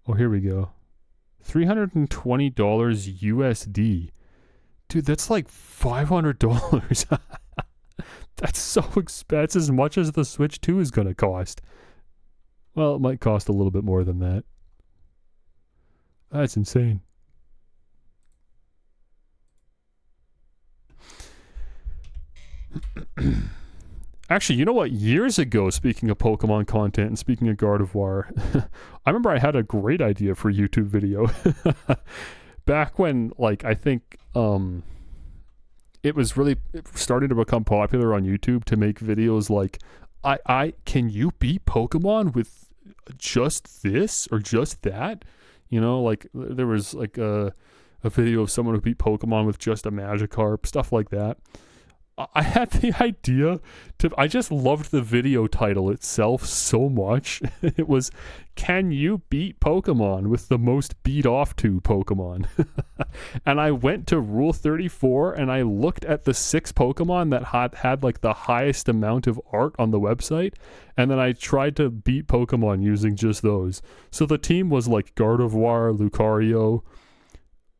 Oh, here we go. $320 USD. Dude, that's like $500. That's so expensive. That's as much as the Switch 2 is going to cost. Well, it might cost a little bit more than that. That's insane. Actually, you know what? Years ago, speaking of Pokemon content and speaking of Gardevoir, I remember I had a great idea for a YouTube video. Back when, like, I think it was really starting to become popular on YouTube to make videos like, I can you beat Pokemon with just this or just that? You know, like there was like a video of someone who beat Pokemon with just a Magikarp, stuff like that. I had the idea I just loved the video title itself so much. It was, can you beat Pokemon with the most beat off to Pokemon? And I went to Rule 34 and I looked at the 6 Pokemon that had like the highest amount of art on the website. And then I tried to beat Pokemon using just those. So the team was like Gardevoir, Lucario.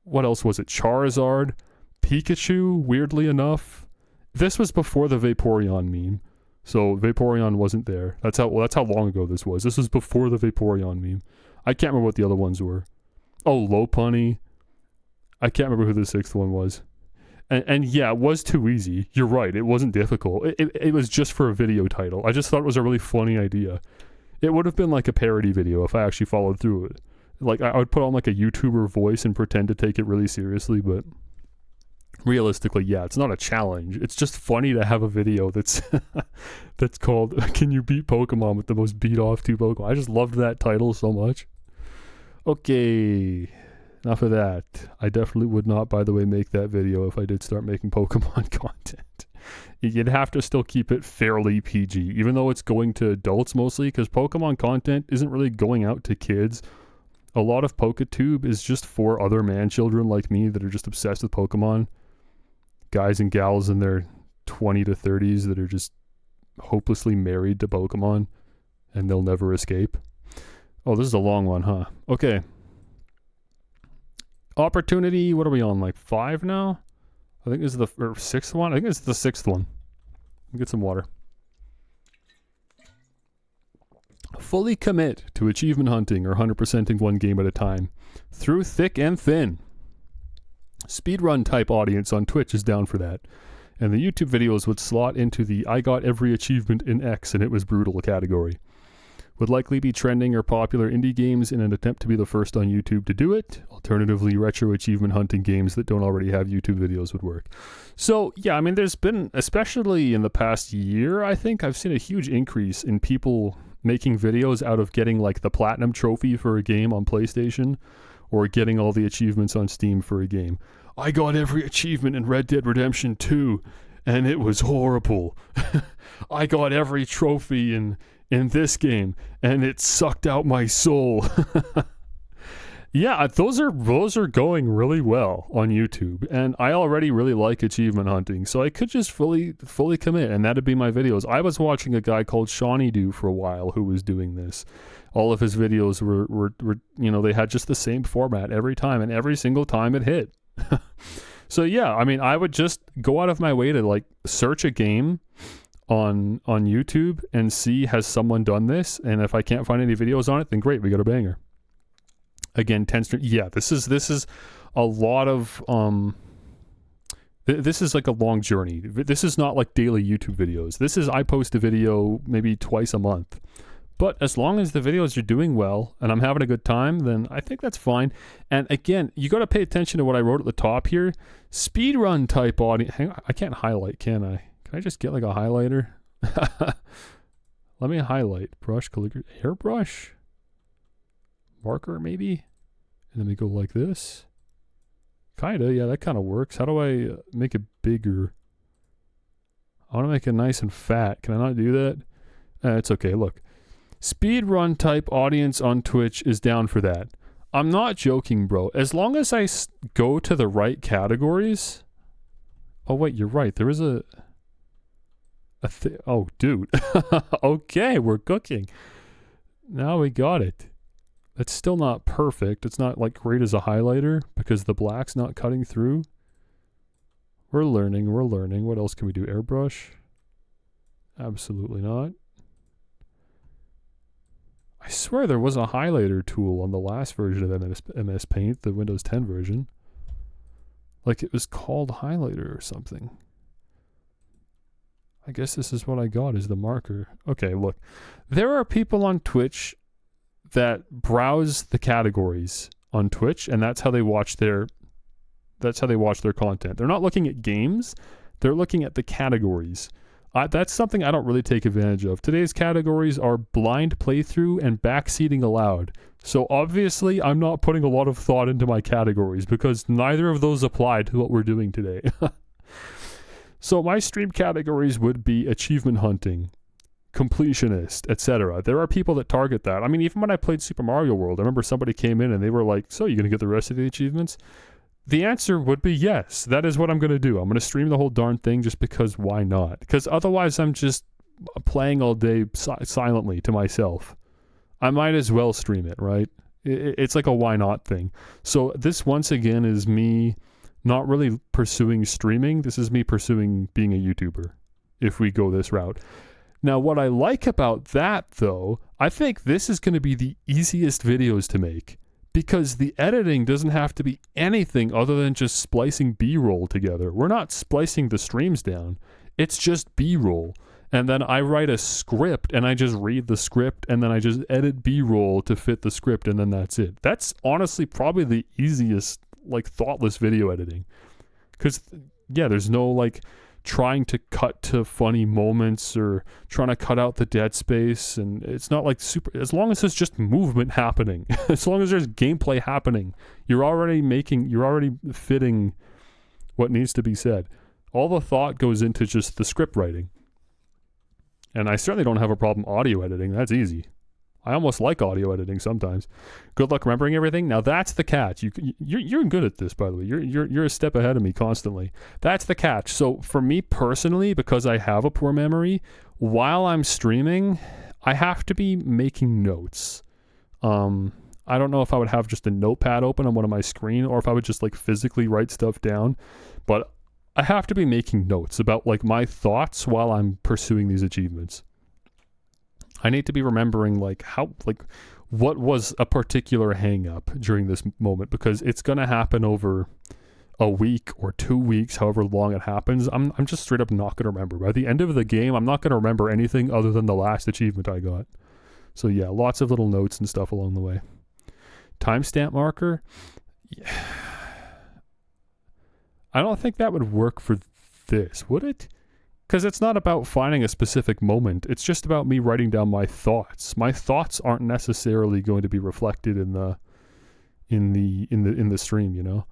What else was it? Charizard, Pikachu, weirdly enough. This was before the Vaporeon meme, so Vaporeon wasn't there. That's how long ago this was. This was before the Vaporeon meme. I can't remember what the other ones were. Oh, Lopunny. I can't remember who the 6th one was. And yeah, it was too easy. You're right. It wasn't difficult. It was just for a video title. I just thought it was a really funny idea. It would have been like a parody video if I actually followed through it. Like I would put on like a YouTuber voice and pretend to take it really seriously, but realistically, yeah, it's not a challenge. It's just funny to have a video that's that's called "Can you beat Pokemon with the most beat off 2 Pokemon?" I just loved that title so much. Okay, enough of that. I definitely would not, by the way, make that video if I did start making Pokemon content. You'd have to still keep it fairly PG, even though it's going to adults mostly, because Pokemon content isn't really going out to kids. A lot of PokeTube is just for other man children like me that are just obsessed with Pokemon. Guys and gals in their 20 to 30s that are just hopelessly married to Pokemon and they'll never escape. Oh, this is a long one, huh? Okay. Opportunity, what are we on, like 5 now? I think this is the 6th one. I think it's the 6th one. Let me get some water. Fully commit to achievement hunting or 100%ing one game at a time. Through thick and thin. Speedrun type audience on Twitch is down for that. And the YouTube videos would slot into the I got every achievement in X and it was brutal category. Would likely be trending or popular indie games in an attempt to be the first on YouTube to do it. Alternatively, retro achievement hunting games that don't already have YouTube videos would work. So, yeah, I mean, there's been, especially in the past year, I think, I've seen a huge increase in people making videos out of getting like the platinum trophy for a game on PlayStation or getting all the achievements on Steam for a game. I got every achievement in Red Dead Redemption 2 and it was horrible. I got every trophy in this game and it sucked out my soul. Yeah, those are going really well on YouTube, and I already really like achievement hunting, so I could just fully commit, and that'd be my videos. I was watching a guy called Shawnee Do for a while who was doing this. All of his videos were you know, they had just the same format every time, and every single time it hit. So yeah, I mean, I would just go out of my way to like search a game on YouTube and see has someone done this, and if I can't find any videos on it, then great, we got a banger. Again, 10 stream. Yeah, this is a lot of this is like a long journey. This is not like daily YouTube videos. This is I post a video maybe twice a month. But as long as the videos are doing well and I'm having a good time, then I think that's fine. And again, you got to pay attention to what I wrote at the top here. Speedrun type audience. Hang on, I can't highlight, can I? Can I just get like a highlighter? Let me highlight. Brush, calligraphy, airbrush. Marker maybe, and then we go like this. Kinda, yeah, that kind of works. How do I make it bigger? I want to make it nice and fat. Can I not do that? It's okay. Look, speedrun type audience on Twitch is down for that. I'm not joking, bro. As long as I go to the right categories. Oh wait, you're right. There is a oh, dude. Okay, we're cooking. Now we got it. It's still not perfect. It's not like great as a highlighter because the black's not cutting through. We're learning. What else can we do? Airbrush? Absolutely not. I swear there was a highlighter tool on the last version of MS Paint, the Windows 10 version. Like it was called highlighter or something. I guess this is what I got is the marker. Okay, look. There are people on Twitch that browse the categories on Twitch, and that's how they watch their content. They're not looking at games, they're looking at the categories. That's something I don't really take advantage of. Today's categories are blind playthrough and backseating allowed. So obviously I'm not putting a lot of thought into my categories because neither of those apply to what we're doing today. So my stream categories would be achievement hunting, completionist, etc. There are people that target that. I mean, even when I played Super Mario World, I remember somebody came in and they were like, so you going to get the rest of the achievements? The answer would be yes. That is what I'm going to do. I'm going to stream the whole darn thing just because why not? Because otherwise I'm just playing all day silently to myself. I might as well stream it, right? It's like a why not thing. So this once again is me not really pursuing streaming. This is me pursuing being a YouTuber if we go this route. Now, what I like about that, though, I think this is going to be the easiest videos to make because the editing doesn't have to be anything other than just splicing B-roll together. We're not splicing the streams down. It's just B-roll. And then I write a script and I just read the script and then I just edit B-roll to fit the script and then that's it. That's honestly probably the easiest, like, thoughtless video editing. Because, yeah, there's no, like, trying to cut to funny moments or trying to cut out the dead space, and it's not like super, as long as there's just movement happening, as long as there's gameplay happening, you're already fitting what needs to be said. All the thought goes into just the script writing. And I certainly don't have a problem audio editing. That's easy. I almost like audio editing sometimes. Good luck remembering everything. Now that's the catch. You're good at this, by the way. You're a step ahead of me constantly. That's the catch. So for me personally, because I have a poor memory, while I'm streaming, I have to be making notes. I don't know if I would have just a notepad open on one of my screen or if I would just like physically write stuff down, but I have to be making notes about like my thoughts while I'm pursuing these achievements. I need to be remembering what was a particular hang up during this moment because it's going to happen over a week or 2 weeks, however long it happens. I'm just straight up not going to remember. By the end of the game, I'm not going to remember anything other than the last achievement I got. So yeah, lots of little notes and stuff along the way. Timestamp marker. Yeah. I don't think that would work for this, would it? Because it's not about finding a specific moment. It's just about me writing down my thoughts. My thoughts aren't necessarily going to be reflected in the stream, you know?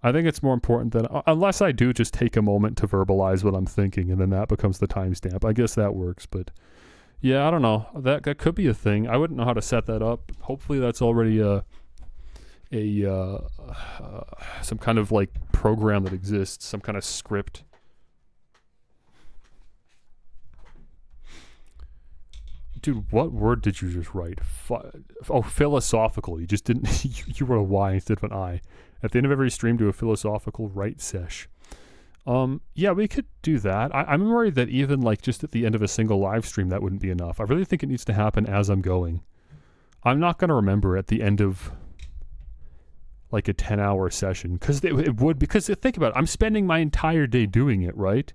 I think it's more important that unless I do just take a moment to verbalize what I'm thinking and then that becomes the timestamp. I guess that works, but yeah, I don't know. That could be a thing. I wouldn't know how to set that up. Hopefully that's already some kind of like program that exists, some kind of script. Dude, what word did you just write? Philosophical. You just didn't. You wrote a Y instead of an I. At the end of every stream, do a philosophical write sesh. Yeah, we could do that. I'm worried that even like just at the end of a single live stream, that wouldn't be enough. I really think it needs to happen as I'm going. I'm not going to remember at the end of like a 10-hour session because it would, because think about it, I'm spending my entire day doing it, right?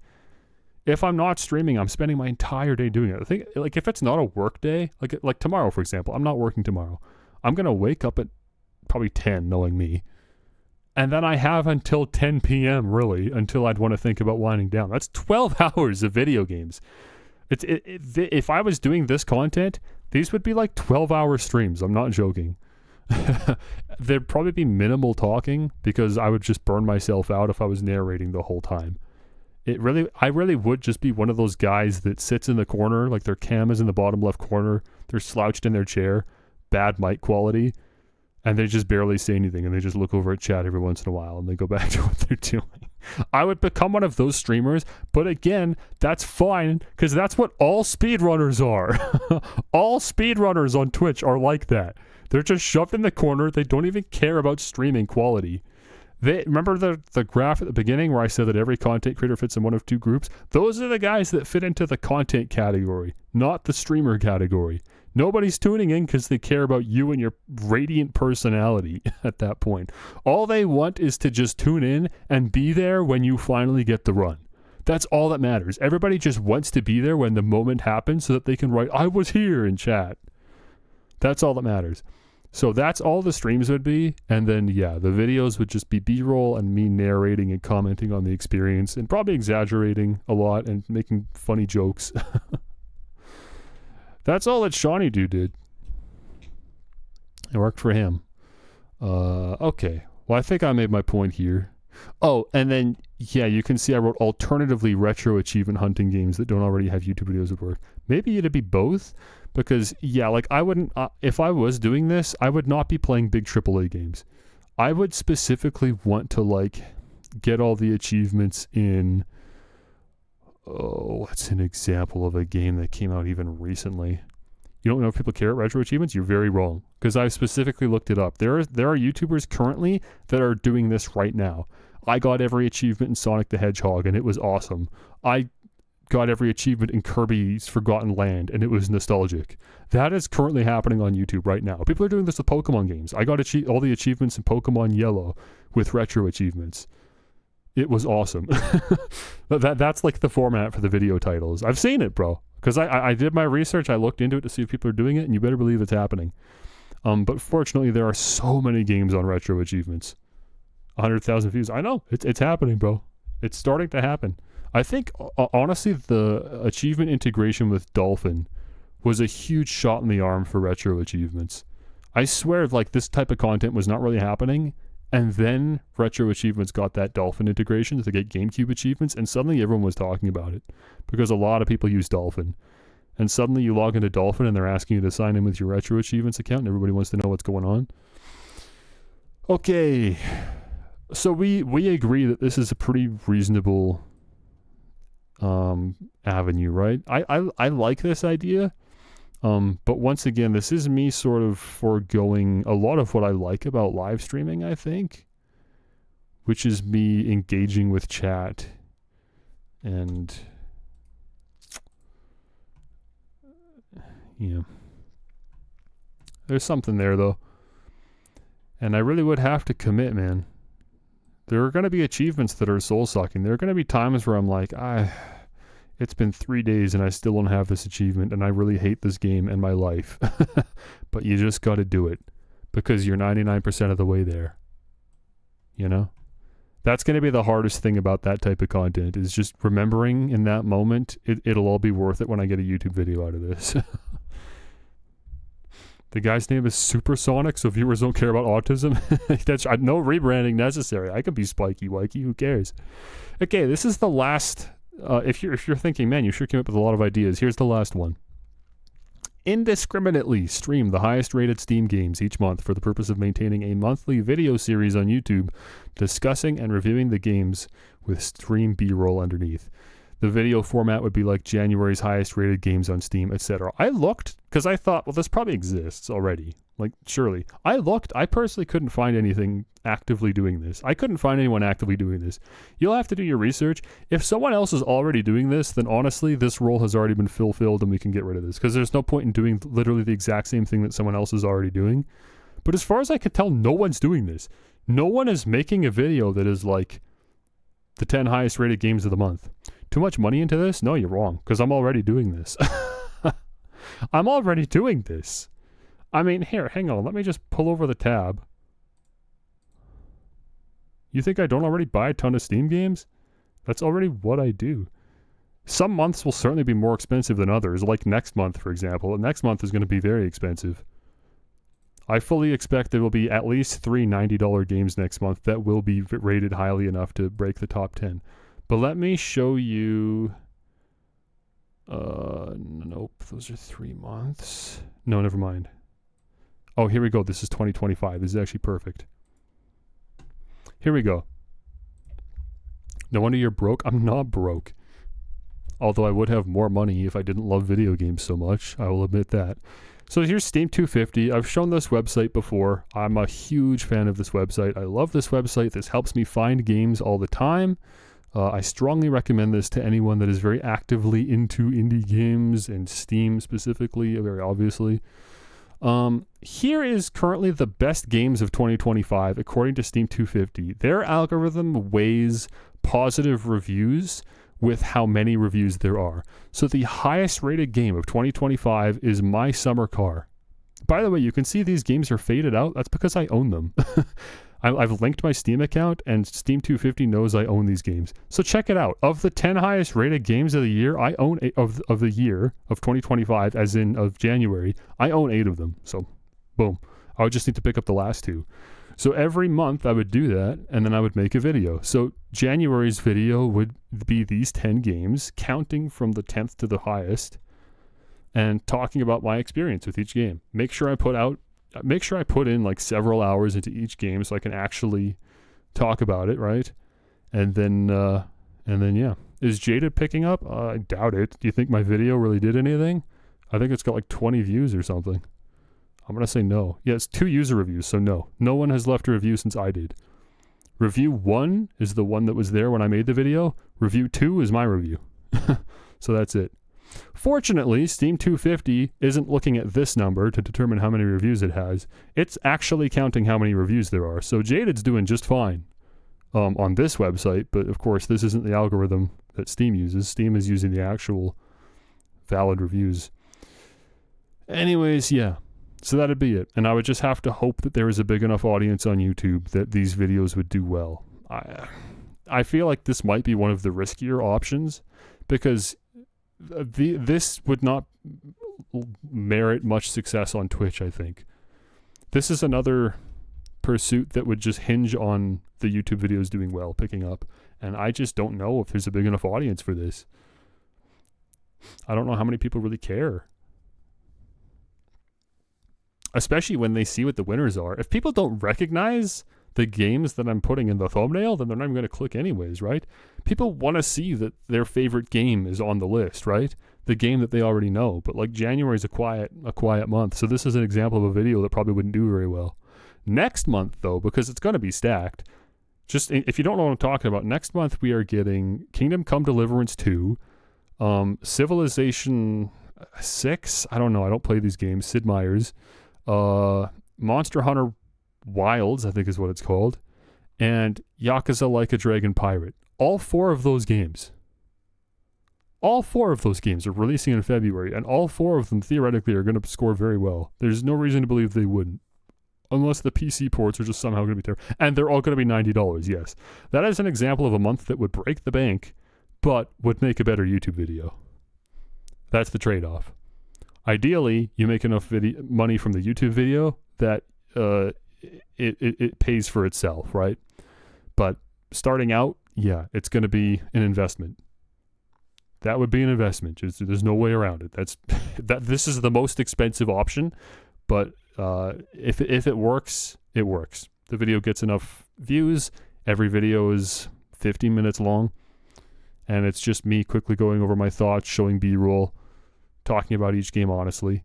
If I'm not streaming, I'm spending my entire day doing it. I think, like, if it's not a work day, like tomorrow, for example, I'm not working tomorrow. I'm going to wake up at probably 10, knowing me. And then I have until 10 p.m., really, until I'd want to think about winding down. That's 12 hours of video games. If I was doing this content, these would be like 12-hour streams. I'm not joking. There'd probably be minimal talking because I would just burn myself out if I was narrating the whole time. I really would just be one of those guys that sits in the corner, like their cam is in the bottom left corner, they're slouched in their chair, bad mic quality, and they just barely say anything, and they just look over at chat every once in a while, and they go back to what they're doing. I would become one of those streamers, but again, that's fine, because that's what all speedrunners are. All speedrunners on Twitch are like that. They're just shoved in the corner, they don't even care about streaming quality. Remember the graph at the beginning where I said that every content creator fits in one of two groups? Those are the guys that fit into the content category, not the streamer category. Nobody's tuning in because they care about you and your radiant personality at that point. All they want is to just tune in and be there when you finally get the run. That's all that matters. Everybody just wants to be there when the moment happens so that they can write, I was here in chat. That's all that matters. So that's all the streams would be. And then, yeah, the videos would just be B-roll and me narrating and commenting on the experience and probably exaggerating a lot and making funny jokes. That's all that Shawnee Dude did. It worked for him. Okay. Well, I think I made my point here. Oh, and then, yeah, you can see I wrote alternatively retro achievement hunting games that don't already have YouTube videos would work. Maybe it'd be both, because, yeah, like, I wouldn't, if I was doing this, I would not be playing big AAA games. I would specifically want to, like, get all the achievements in, oh, what's an example of a game that came out even recently? You don't know if people care about retro achievements? You're very wrong, because I specifically looked it up. There are YouTubers currently that are doing this right now. I got every achievement in Sonic the Hedgehog, and it was awesome. I got every achievement in Kirby's Forgotten Land, and it was nostalgic. That is currently happening on YouTube right now. People are doing this with Pokemon games. I got all the achievements in Pokemon Yellow with retro achievements. It was awesome. That's like the format for the video titles. I've seen it, bro. Because I did my research, I looked into it to see if people are doing it, and you better believe it's happening. But fortunately, there are so many games on retro achievements. 100,000 views. I know. It's happening, bro. It's starting to happen. I think, honestly, the achievement integration with Dolphin was a huge shot in the arm for retro achievements. I swear, like, this type of content was not really happening, and then retro achievements got that Dolphin integration to get GameCube achievements, and suddenly everyone was talking about it because a lot of people use Dolphin. And suddenly you log into Dolphin and they're asking you to sign in with your retro achievements account, and everybody wants to know what's going on. Okay, so we agree that this is a pretty reasonable avenue, right? I like this idea. But once again, this is me sort of foregoing a lot of what I like about live streaming, I think, which is me engaging with chat. And, yeah, there's something there, though. And I really would have to commit, man. There are going to be achievements that are soul-sucking. There are going to be times where I'm like, it's been 3 days and I still don't have this achievement, and I really hate this game and my life. But you just got to do it because you're 99% of the way there. You know? That's going to be the hardest thing about that type of content, is just remembering in that moment, it'll all be worth it when I get a YouTube video out of this. The guy's name is Supersonic, so viewers don't care about autism. That's no rebranding necessary. I could be Spiky Wikey. Who cares? Okay, this is the last. If you're thinking, man, you sure came up with a lot of ideas. Here's the last one. Indiscriminately stream the highest rated Steam games each month for the purpose of maintaining a monthly video series on YouTube discussing and reviewing the games with stream B-roll underneath. The video format would be like January's highest rated games on Steam, etc. I looked, because I thought, well, this probably exists already. Like, surely. I looked. I personally couldn't find anything actively doing this. I couldn't find anyone actively doing this. You'll have to do your research. If someone else is already doing this, then honestly, this role has already been fulfilled and we can get rid of this. Because there's no point in doing literally the exact same thing that someone else is already doing. But as far as I could tell, no one's doing this. No one is making a video that is like the 10 highest rated games of the month. Too much money into this? No, you're wrong. Because I'm already doing this. I'm already doing this. I mean, here, hang on. Let me just pull over the tab. You think I don't already buy a ton of Steam games? That's already what I do. Some months will certainly be more expensive than others, like next month, for example. Next month is going to be very expensive. I fully expect there will be at least 3 $90 games next month that will be rated highly enough to break the top 10. But let me show you... nope, those are 3 months. No, never mind. Oh, here we go. This is 2025. This is actually perfect. Here we go. No wonder you're broke. I'm not broke. Although I would have more money if I didn't love video games so much. I will admit that. So here's Steam 250. I've shown this website before. I'm a huge fan of this website. I love this website. This helps me find games all the time. I strongly recommend this to anyone that is very actively into indie games and Steam specifically, very obviously. Here is currently the best games of 2025 according to Steam 250. Their algorithm weighs positive reviews with how many reviews there are. So the highest rated game of 2025 is My Summer Car. By the way, you can see these games are faded out. That's because I own them. I've linked my Steam account, and Steam 250 knows I own these games. So check it out. Of the 10 highest rated games of the year, I own of the year of 2025, as in of January, I own 8 of them. So, boom. I would just need to pick up the last 2. So every month I would do that, and then I would make a video. So January's video would be these 10 games, counting from the 10th to the highest, and talking about my experience with each game. Make sure I put in like several hours into each game so I can actually talk about it, right? And then yeah. Is Jaded picking up? I doubt it. Do you think my video really did anything? I think it's got like 20 views or something. I'm going to say no. Yeah, it's 2 user reviews, so no. No one has left a review since I did. Review 1 is the one that was there when I made the video. Review 2 is my review. So that's it. Fortunately, Steam 250 isn't looking at this number to determine how many reviews it has. It's actually counting how many reviews there are. So Jaded's doing just fine on this website, but of course this isn't the algorithm that Steam uses. Steam is using the actual valid reviews. Anyways, yeah. So that'd be it. And I would just have to hope that there is a big enough audience on YouTube that these videos would do well. I feel like this might be one of the riskier options because this would not merit much success on Twitch, I think. This is another pursuit that would just hinge on the YouTube videos doing well, picking up. And I just don't know if there's a big enough audience for this. I don't know how many people really care. Especially when they see what the winners are. If people don't recognize the games that I'm putting in the thumbnail, then they're not even going to click anyways, right? People want to see that their favorite game is on the list, right? The game that they already know. But like January is a quiet month, so this is an example of a video that probably wouldn't do very well. Next month, though, because it's going to be stacked, just if you don't know what I'm talking about, next month we are getting Kingdom Come Deliverance 2, Civilization 6, I don't know, I don't play these games, Sid Meier's, Monster Hunter Wilds, I think is what it's called, and Yakuza Like a Dragon Pirate. All 4 of those games are releasing in February, and all 4 of them theoretically are going to score very well. There's no reason to believe they wouldn't. Unless the PC ports are just somehow going to be terrible. And they're all going to be $90, yes. That is an example of a month that would break the bank, but would make a better YouTube video. That's the trade-off. Ideally, you make enough money from the YouTube video that it pays for itself, right? But starting out, yeah, it's going to be an investment. That would be an investment. There's no way around it. This is the most expensive option, but if it works, it works. The video gets enough views. Every video is 15 minutes long, and it's just me quickly going over my thoughts, showing B-roll, talking about each game honestly,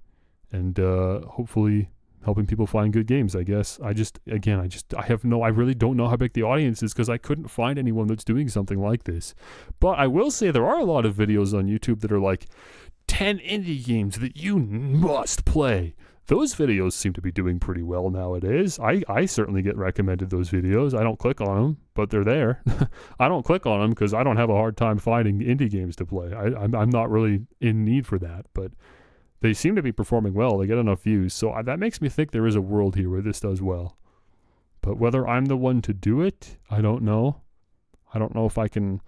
and hopefully helping people find good games, I guess. I really don't know how big the audience is because I couldn't find anyone that's doing something like this. But I will say there are a lot of videos on YouTube that are like 10 indie games that you must play. Those videos seem to be doing pretty well nowadays. I certainly get recommended those videos. I don't click on them, but they're there. I don't click on them because I don't have a hard time finding indie games to play. I'm not really in need for that, but they seem to be performing well. They get enough views. So that makes me think there is a world here where this does well. But whether I'm the one to do it, I don't know. I don't know if I can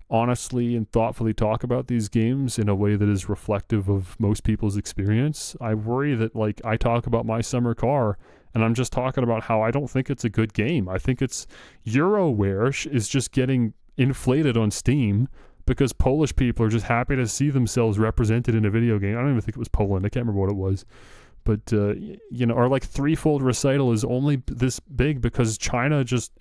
honestly and thoughtfully talk about these games in a way that is reflective of most people's experience. I worry that like I talk about My Summer Car and I'm just talking about how I don't think it's a good game. I think it's Euroware is just getting inflated on Steam because Polish people are just happy to see themselves represented in a video game. I don't even think it was Poland. I can't remember what it was. But, our like Threefold Recital is only this big because China just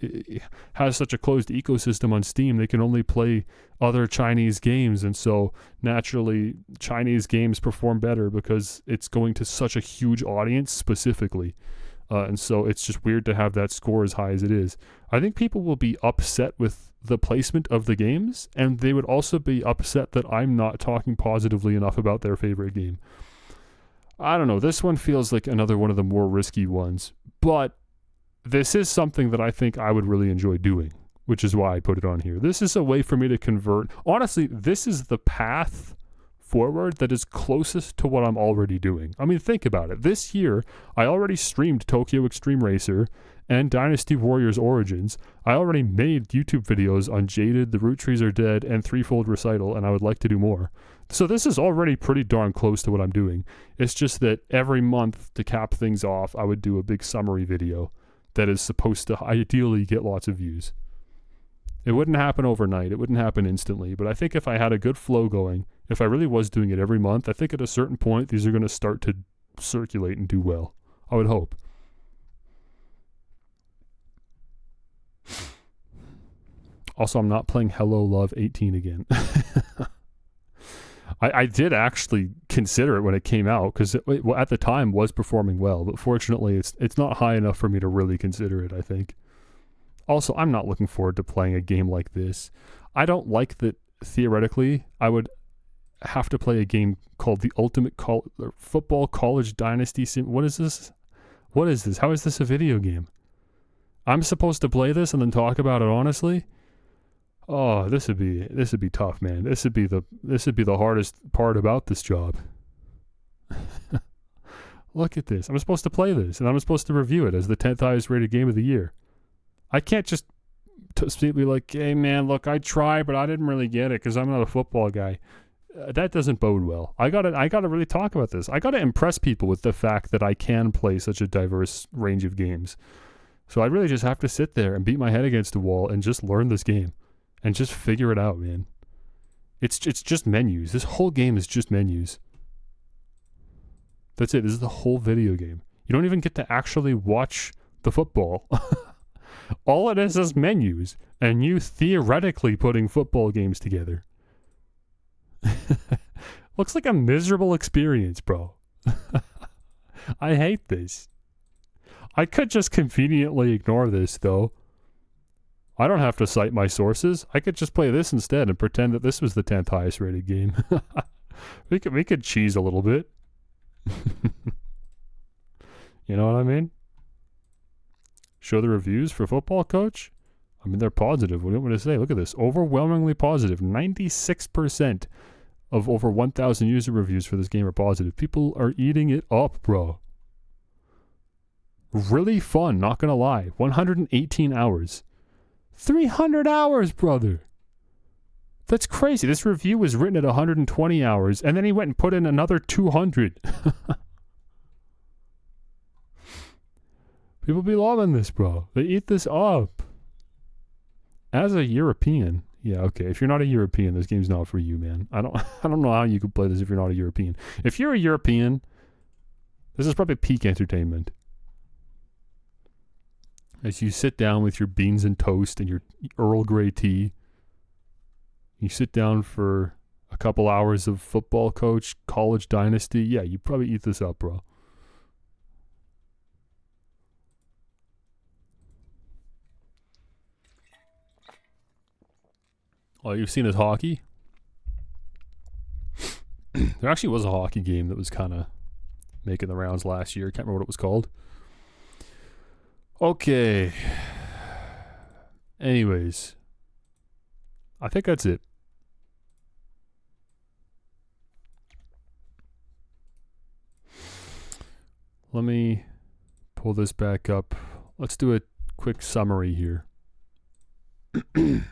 has such a closed ecosystem on Steam. They can only play other Chinese games. And so naturally, Chinese games perform better because it's going to such a huge audience specifically. And so it's just weird to have that score as high as it is. I think people will be upset with the placement of the games, and they would also be upset that I'm not talking positively enough about their favorite game. I don't know. This one feels like another one of the more risky ones, but this is something that I think I would really enjoy doing, which is why I put it on here. This is a way for me to convert. Honestly, this is the path forward that is closest to what I'm already doing. I mean, think about it. This year, I already streamed Tokyo Extreme Racer and Dynasty Warriors Origins. I already made YouTube videos on Jaded, The Root Trees Are Dead, and Threefold Recital, and I would like to do more. So this is already pretty darn close to what I'm doing. It's just that every month, to cap things off, I would do a big summary video that is supposed to ideally get lots of views. It wouldn't happen overnight. It wouldn't happen instantly. But I think if I had a good flow going, if I really was doing it every month, I think at a certain point, these are going to start to circulate and do well. I would hope. Also, I'm not playing Hello Love 18 again. I did actually consider it when it came out because at the time was performing well, but fortunately it's not high enough for me to really consider it, I think. Also, I'm not looking forward to playing a game like this. I don't like that theoretically I would have to play a game called the Ultimate Football College Dynasty Sim. What is this? What is this? How is this a video game? I'm supposed to play this and then talk about it honestly? Oh, this would be tough, man. This would be the hardest part about this job. Look at this. I'm supposed to play this, and I'm supposed to review it as the 10th highest rated game of the year. I can't just be like, hey, man, look, I tried, but I didn't really get it because I'm not a football guy. That doesn't bode well. I gotta really talk about this. I gotta impress people with the fact that I can play such a diverse range of games. So I really just have to sit there and beat my head against the wall and just learn this game. And just figure it out, man. It's just menus. This whole game is just menus. That's it. This is the whole video game. You don't even get to actually watch the football. All it is menus. And you theoretically putting football games together. Looks like a miserable experience, bro. I hate this. I could just conveniently ignore this, though. I don't have to cite my sources. I could just play this instead and pretend that this was the 10th highest rated game. we could cheese a little bit. You know what I mean? Show the reviews for Football Coach. I mean, they're positive. What do you want me to say? Look at this. Overwhelmingly positive. 96% of over 1,000 user reviews for this game are positive. People are eating it up, bro. Really fun, not gonna lie. 118 hours. 300 hours, brother. That's crazy. This review was written at 120 hours, and then he went and put in another 200. People be loving this, bro. They eat this up. As a European, yeah, okay. If you're not a European, this game's not for you, man. I don't know how you could play this if you're not a European. If you're a European, this is probably peak entertainment. As you sit down with your beans and toast and your Earl Grey tea, you sit down for a couple hours of Football Coach, College Dynasty. Yeah, you probably eat this up, bro. Oh, you've seen his hockey? There actually was a hockey game that was kind of making the rounds last year. I can't remember what it was called. Okay. Anyways, I think that's it. Let me pull this back up. Let's do a quick summary here. Do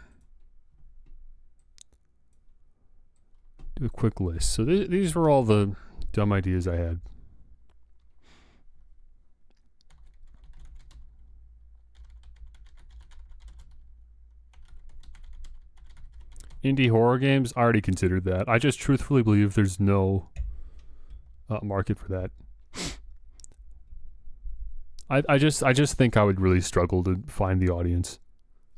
a quick list. So these were all the dumb ideas I had. Indie horror games, I already considered that. I just truthfully believe there's no market for that. I just think I would really struggle to find the audience.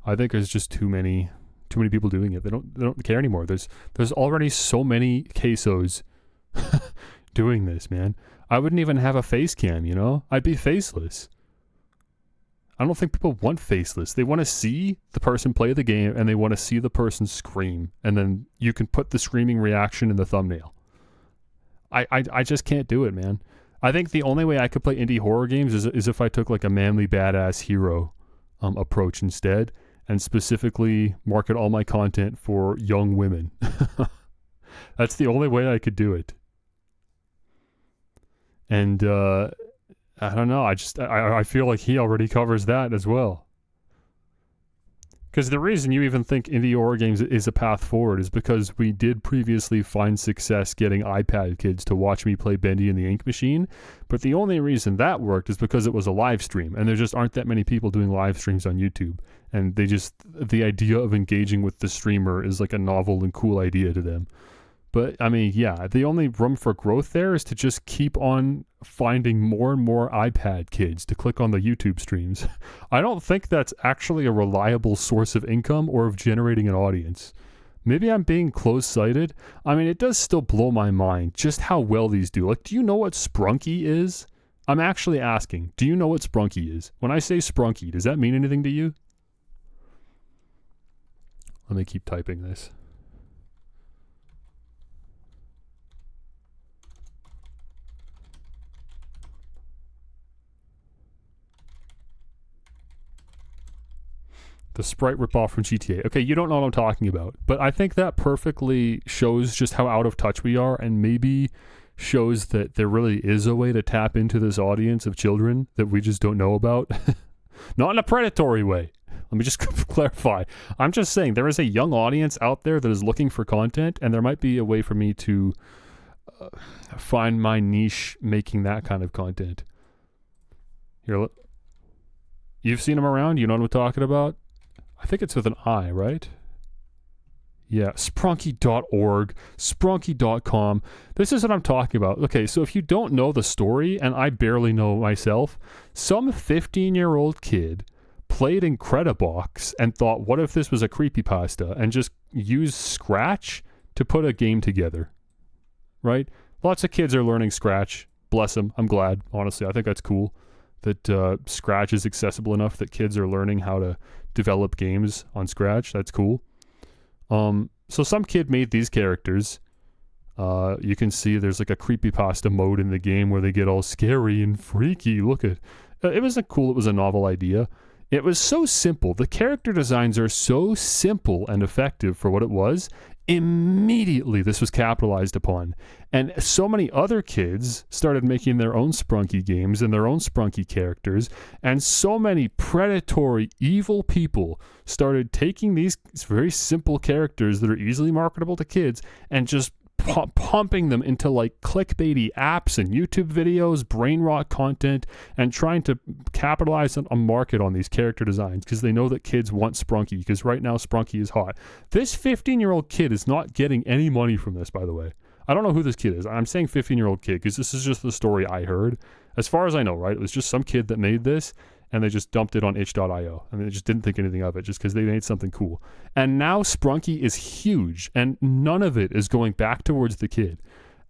I think there's just too many people doing it. They don't care anymore. There's already so many quesos doing this, man. I wouldn't even have a face cam, you know? I'd be faceless. I don't think people want faceless. They want to see the person play the game and they want to see the person scream. And then you can put the screaming reaction in the thumbnail. I just can't do it, man. I think the only way I could play indie horror games is if I took like a manly badass hero approach instead, and specifically market all my content for young women. That's the only way I could do it. And I don't know. I feel like he already covers that as well. Because the reason you even think indie horror games is a path forward is because we did previously find success getting iPad kids to watch me play Bendy and the Ink Machine. But the only reason that worked is because it was a live stream. And there just aren't that many people doing live streams on YouTube. And the idea of engaging with the streamer is like a novel and cool idea to them. But, I mean, yeah, the only room for growth there is to just keep on finding more and more iPad kids to click on the YouTube streams. I don't think that's actually a reliable source of income or of generating an audience. Maybe I'm being close-sighted. I mean, it does still blow my mind just how well these do. Like, do you know what Sprunky is? I'm actually asking, do you know what Sprunky is? When I say Sprunky, does that mean anything to you? Let me keep typing this. The sprite ripoff from GTA. Okay, you don't know what I'm talking about, but I think that perfectly shows just how out of touch we are, and maybe shows that there really is a way to tap into this audience of children that we just don't know about. Not in a predatory way. Let me just clarify. I'm just saying there is a young audience out there that is looking for content, and there might be a way for me to find my niche making that kind of content. Here, you've seen them around? You know what I'm talking about? I think it's with an I, right? Yeah, sprunky.org, sprunky.com. This is what I'm talking about. Okay, so if you don't know the story, and I barely know myself, some 15-year-old kid played Incredibox and thought, what if this was a creepypasta, and just used Scratch to put a game together, right? Lots of kids are learning Scratch. Bless them. I'm glad, honestly. I think that's cool that Scratch is accessible enough that kids are learning how to develop games on Scratch. That's cool. So some kid made these characters. You can see there's like a creepypasta mode in the game where they get all scary and freaky. Look at it. Was cool. It was a novel idea. It was so simple. The character designs are so simple and effective for what it was. Immediately this was capitalized upon, and so many other kids started making their own Sprunky games and their own Sprunky characters, and so many predatory evil people started taking these very simple characters that are easily marketable to kids and just pumping them into like clickbaity apps and YouTube videos, brain rot content, and trying to capitalize on a market on these character designs because they know that kids want Sprunky, because right now Sprunky is hot. This 15-year-old kid is not getting any money from this, by the way. I don't know who this kid is. I'm saying 15-year-old kid because this is just the story I heard. As far as I know, right? It was just some kid that made this, and they just dumped it on itch.io. I mean, they just didn't think anything of it just because they made something cool. And now Sprunky is huge, and none of it is going back towards the kid.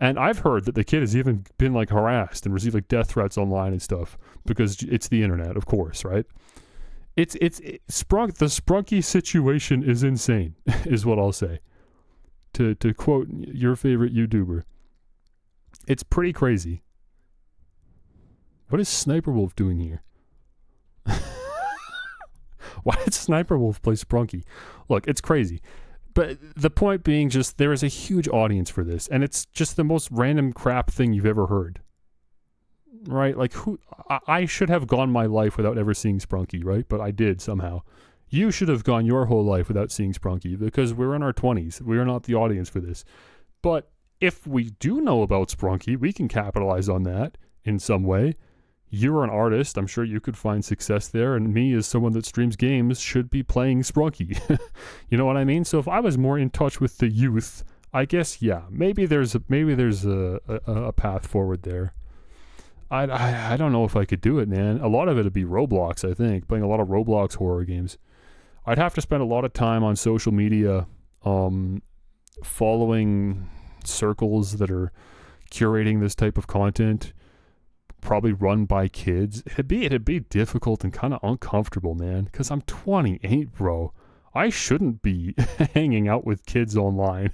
And I've heard that the kid has even been like harassed and received like death threats online and stuff because it's the internet, of course, right? The Sprunky situation is insane, is what I'll say. To quote your favorite YouTuber, it's pretty crazy. What is Sniper Wolf doing here? Why did Sniper Wolf play Sprunky? Look, it's crazy. But the point being just there is a huge audience for this, and it's just the most random crap thing you've ever heard. Right? Like, I should have gone my life without ever seeing Sprunky, right? But I did somehow. You should have gone your whole life without seeing Sprunky because we're in our 20s. We're not the audience for this. But if we do know about Sprunky, we can capitalize on that in some way. You're an artist. I'm sure you could find success there. And me, as someone that streams games, should be playing Sprunky. You know what I mean? So if I was more in touch with the youth, I guess, yeah, maybe there's a path forward there. I don't know if I could do it, man. A lot of it would be Roblox, I think. Playing a lot of Roblox horror games. I'd have to spend a lot of time on social media following circles that are curating this type of content, probably run by kids. It'd be difficult and kind of uncomfortable, man, because I'm 28, bro. I shouldn't be hanging out with kids online.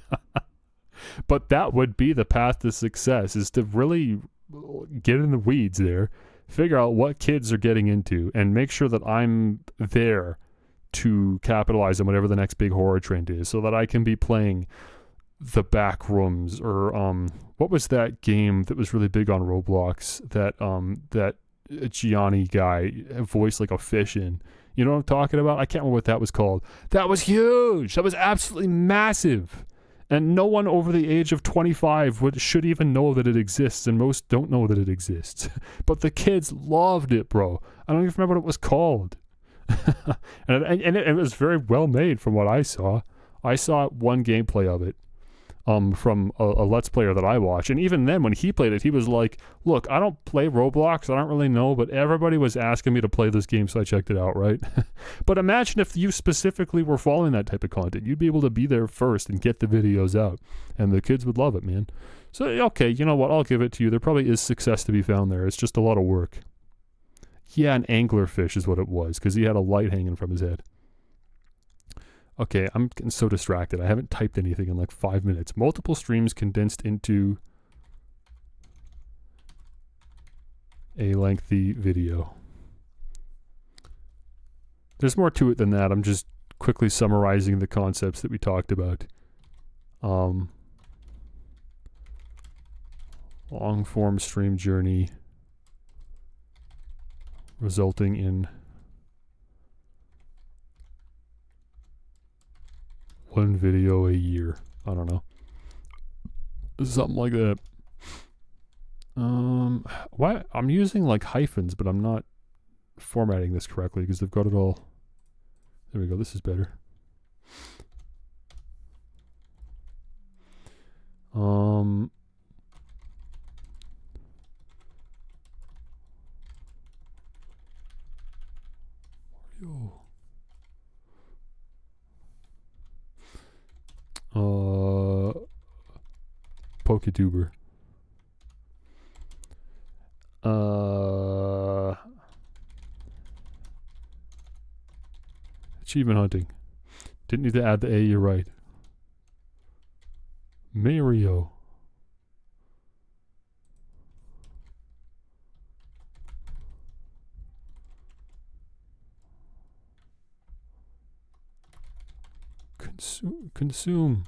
But that would be the path to success, is to really get in the weeds there, figure out what kids are getting into, and make sure that I'm there to capitalize on whatever the next big horror trend is, so that I can be playing the back rooms, or what was that game that was really big on Roblox that that Gianni guy voiced like a fish in? You know what I'm talking about? I can't remember what that was called. That was huge. That was absolutely massive. And no one over the age of 25 should even know that it exists, and most don't know that it exists. But the kids loved it, bro. I don't even remember what it was called. and it was very well made from what I saw. I saw one gameplay of it from a Let's Player that I watch. And even then, when he played it, he was like, look, I don't play Roblox. I don't really know, but everybody was asking me to play this game, so I checked it out, right? But imagine if you specifically were following that type of content. You'd be able to be there first and get the videos out. And the kids would love it, man. So, okay, you know what? I'll give it to you. There probably is success to be found there. It's just a lot of work. Yeah, an anglerfish is what it was, because he had a light hanging from his head. Okay, I'm getting so distracted. I haven't typed anything in like 5 minutes. Multiple streams condensed into a lengthy video. There's more to it than that. I'm just quickly summarizing the concepts that we talked about. Long form stream journey resulting in one video a year. I don't know. Something like that. Why? I'm using like hyphens, but I'm not formatting this correctly because they've got it all. There we go. This is better. PokeTuber. Achievement hunting. Didn't need to add the A, you're right. Mario. Consume.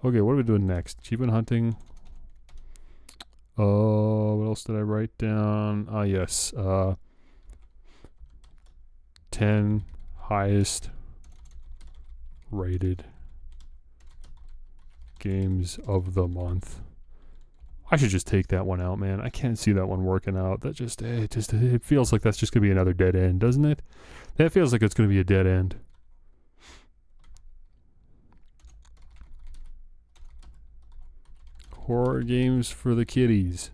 Okay, what are we doing next? Achievement hunting. What else did I write down? Ah, yes. 10 highest rated games of the month. I should just take that one out, man. I can't see that one working out. That it feels like that's just gonna be another dead end, doesn't it? That feels like it's gonna be a dead end. Horror games for the kiddies.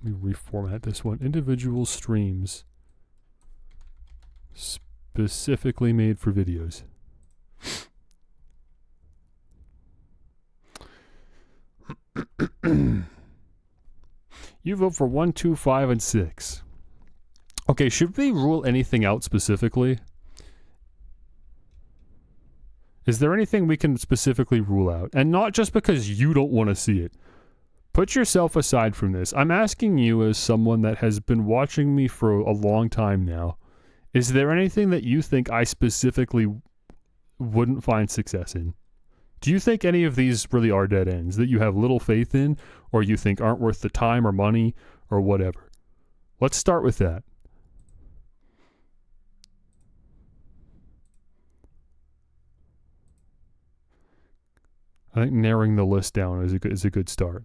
Let me reformat this one. Individual streams. Specifically made for videos. You vote for 1, 2, 5, and 6. Okay, should we rule anything out specifically? Is there anything we can specifically rule out? And not just because you don't want to see it. Put yourself aside from this. I'm asking you as someone that has been watching me for a long time now. Is there anything that you think I specifically wouldn't find success in? Do you think any of these really are dead ends that you have little faith in, or you think aren't worth the time or money or whatever? Let's start with that. I think narrowing the list down is a good start.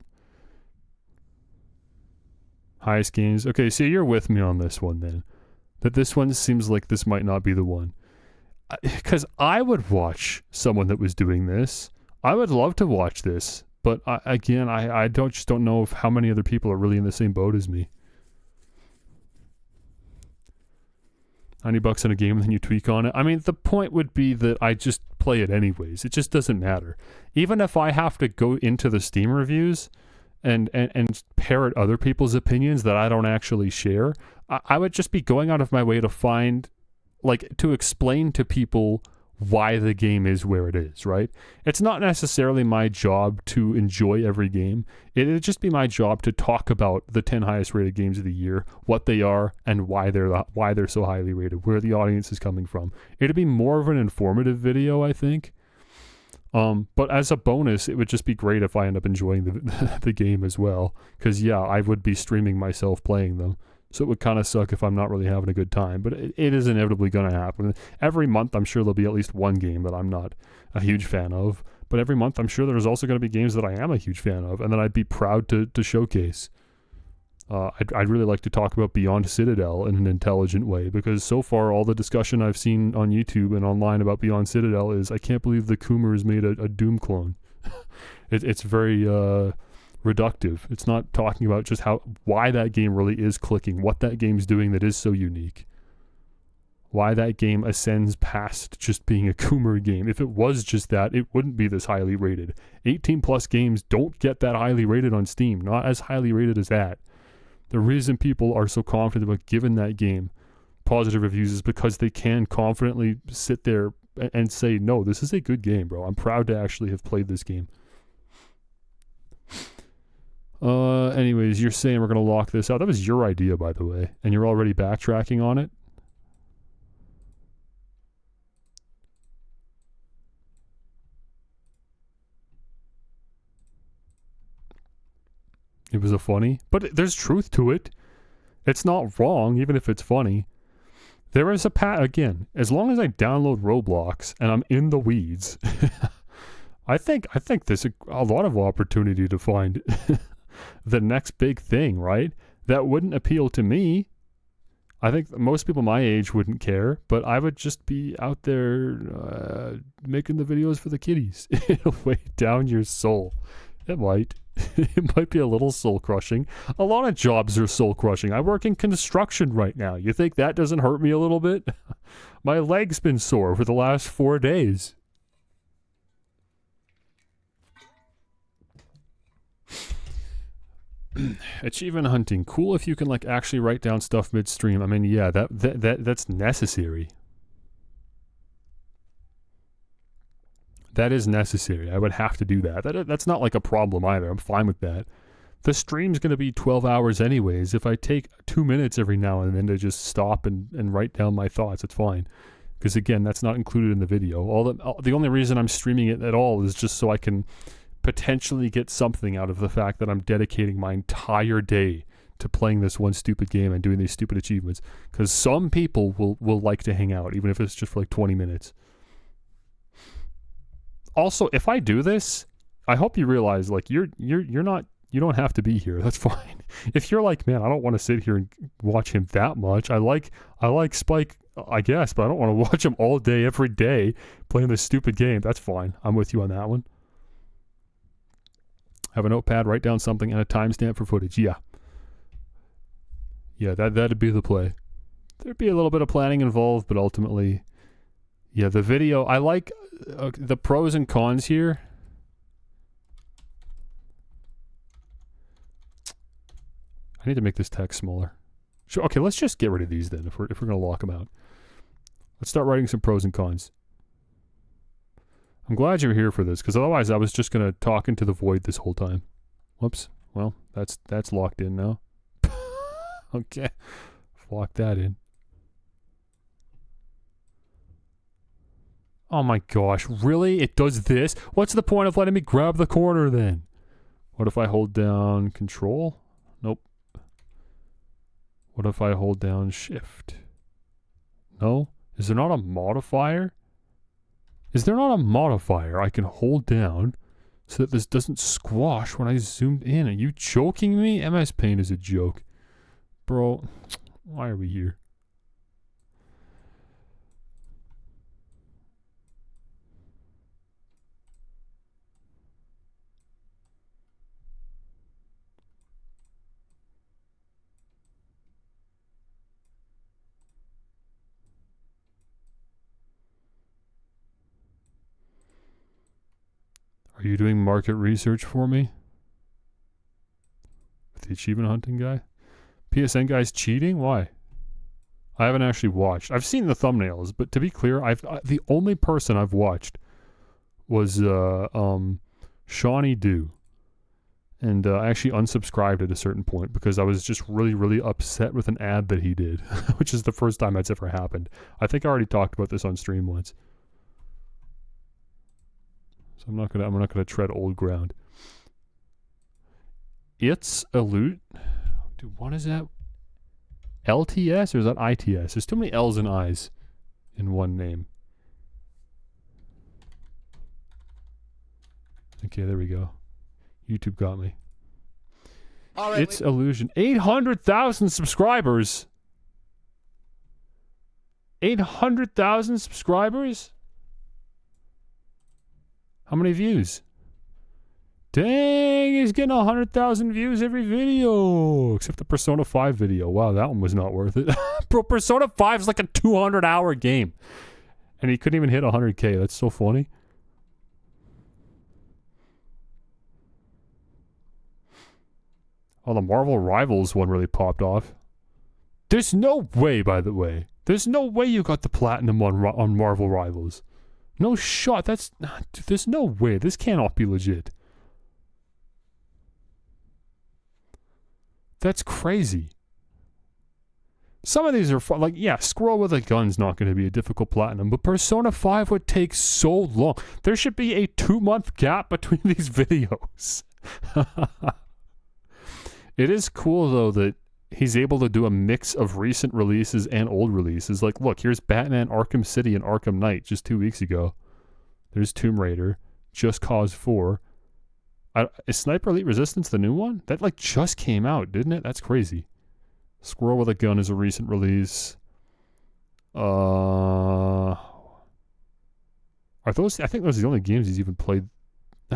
Highest games. Okay, so you're with me on this one then. That this one seems like this might not be the one. Because I would watch someone that was doing this. I would love to watch this. But I just don't know if how many other people are really in the same boat as me. $90 in a game and then you tweak on it. I mean, the point would be that I just play it anyways. It just doesn't matter. Even if I have to go into the Steam reviews and parrot other people's opinions that I don't actually share, I would just be going out of my way to find, like, to explain to people why the game is where it is, right? It's not necessarily my job to enjoy every game. It'd just be my job to talk about the 10 highest rated games of the year, what they are, and why they're so highly rated, where the audience is coming from. It'd be more of an informative video, I think. But as a bonus, it would just be great if I end up enjoying the game as well. Because, yeah, I would be streaming myself playing them. So it would kind of suck if I'm not really having a good time. But it is inevitably going to happen. Every month, I'm sure there'll be at least one game that I'm not a huge fan of. But every month, I'm sure there's also going to be games that I am a huge fan of and that I'd be proud to showcase. I'd really like to talk about Beyond Citadel in an intelligent way, because so far all the discussion I've seen on YouTube and online about Beyond Citadel is, I can't believe the Coomers made a Doom clone. It's very reductive. It's not talking about just why that game really is clicking, what that game's doing that is so unique, why that game ascends past just being a Coomer game. If it was just that, it wouldn't be this highly rated. 18 plus games don't get that highly rated on Steam, not as highly rated as that. The reason people are so confident about giving that game positive reviews is because they can confidently sit there and say, no, this is a good game, bro. I'm proud to actually have played this game. Anyways, you're saying we're going to lock this out. That was your idea, by the way. And you're already backtracking on it? It was a funny, but there's truth to it. It's not wrong, even if it's funny. There is again, as long as I download Roblox and I'm in the weeds, I think there's a lot of opportunity to find the next big thing, right? That wouldn't appeal to me. I think most people my age wouldn't care, but I would just be out there making the videos for the kiddies. It'll weigh down your soul. It might. It might be a little soul-crushing. A lot of jobs are soul-crushing. I work in construction right now. You think that doesn't hurt me a little bit? My leg's been sore for the last 4 days. Achievement hunting. Cool if you can, like, actually write down stuff midstream. I mean, yeah, that's necessary. That is necessary. I would have to do that. That's not like a problem either. I'm fine with that. The stream's going to be 12 hours anyways. If I take 2 minutes every now and then to just stop and write down my thoughts, it's fine. Because again, that's not included in the video. The only reason I'm streaming it at all is just so I can potentially get something out of the fact that I'm dedicating my entire day to playing this one stupid game and doing these stupid achievements. Because some people will like to hang out, even if it's just for like 20 minutes. Also, if I do this, I hope you realize, like, you're not, you don't have to be here. That's fine. If you're like, man, I don't want to sit here and watch him that much. I like Spike, I guess, but I don't want to watch him all day, every day, playing this stupid game. That's fine. I'm with you on that one. Have a notepad, write down something, and a timestamp for footage. Yeah. Yeah, that'd be the play. There'd be a little bit of planning involved, but ultimately, yeah, the video, I like the pros and cons here. I need to make this text smaller. Sure, okay, let's just get rid of these then if we're going to lock them out. Let's start writing some pros and cons. I'm glad you're here for this, because otherwise I was just going to talk into the void this whole time. Whoops. Well, that's locked in now. Okay. Lock that in. Oh my gosh, really? It does this? What's the point of letting me grab the corner then? What if I hold down Control? Nope. What if I hold down Shift? No? Is there not a modifier? Is there not a modifier I can hold down so that this doesn't squash when I zoomed in? Are you joking me? MS Paint is a joke. Bro, why are we here? Are you doing market research for me? With the achievement hunting guy? PSN guy's cheating? Why? I haven't actually watched. I've seen the thumbnails, but to be clear, the only person I've watched was Shawnee Do. And I actually unsubscribed at a certain point because I was just really, really upset with an ad that he did, which is the first time that's ever happened. I think I already talked about this on stream once. So I'm not gonna tread old ground. It's a loot. Dude, what is that? LTS or is that ITS? There's too many L's and I's in one name. Okay, there we go. YouTube got me. All right, It's Illusion. 800,000 subscribers. 800,000 subscribers? How many views? Dang, he's getting 100,000 views every video. Except the Persona 5 video. Wow, that one was not worth it. Bro, Persona 5 is like a 200-hour game. And he couldn't even hit 100K. That's so funny. Oh, the Marvel Rivals one really popped off. There's no way, by the way. There's no way you got the platinum on Marvel Rivals. No shot. There's no way. This cannot be legit. That's crazy. Some of these are fun. Like, yeah, Squirrel with a Gun's not going to be a difficult platinum, but Persona 5 would take so long. There should be a 2-month gap between these videos. It is cool, though, that he's able to do a mix of recent releases and old releases. Like, look, here's Batman Arkham City and Arkham Knight just 2 weeks ago. There's Tomb Raider, Just Cause 4. Is Sniper Elite Resistance the new one? That, like, just came out, didn't it? That's crazy. Squirrel with a Gun is a recent release. Are those... I think those are the only games he's even played.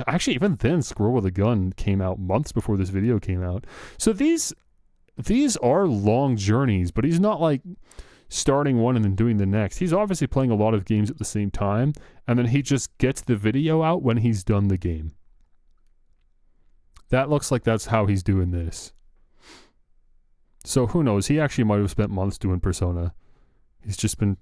Actually, even then, Squirrel with a Gun came out months before this video came out. So these are long journeys, but he's not, like, starting one and then doing the next. He's obviously playing a lot of games at the same time, and then he just gets the video out when he's done the game. That looks like that's how he's doing this. So who knows? He actually might have spent months doing Persona. He's just been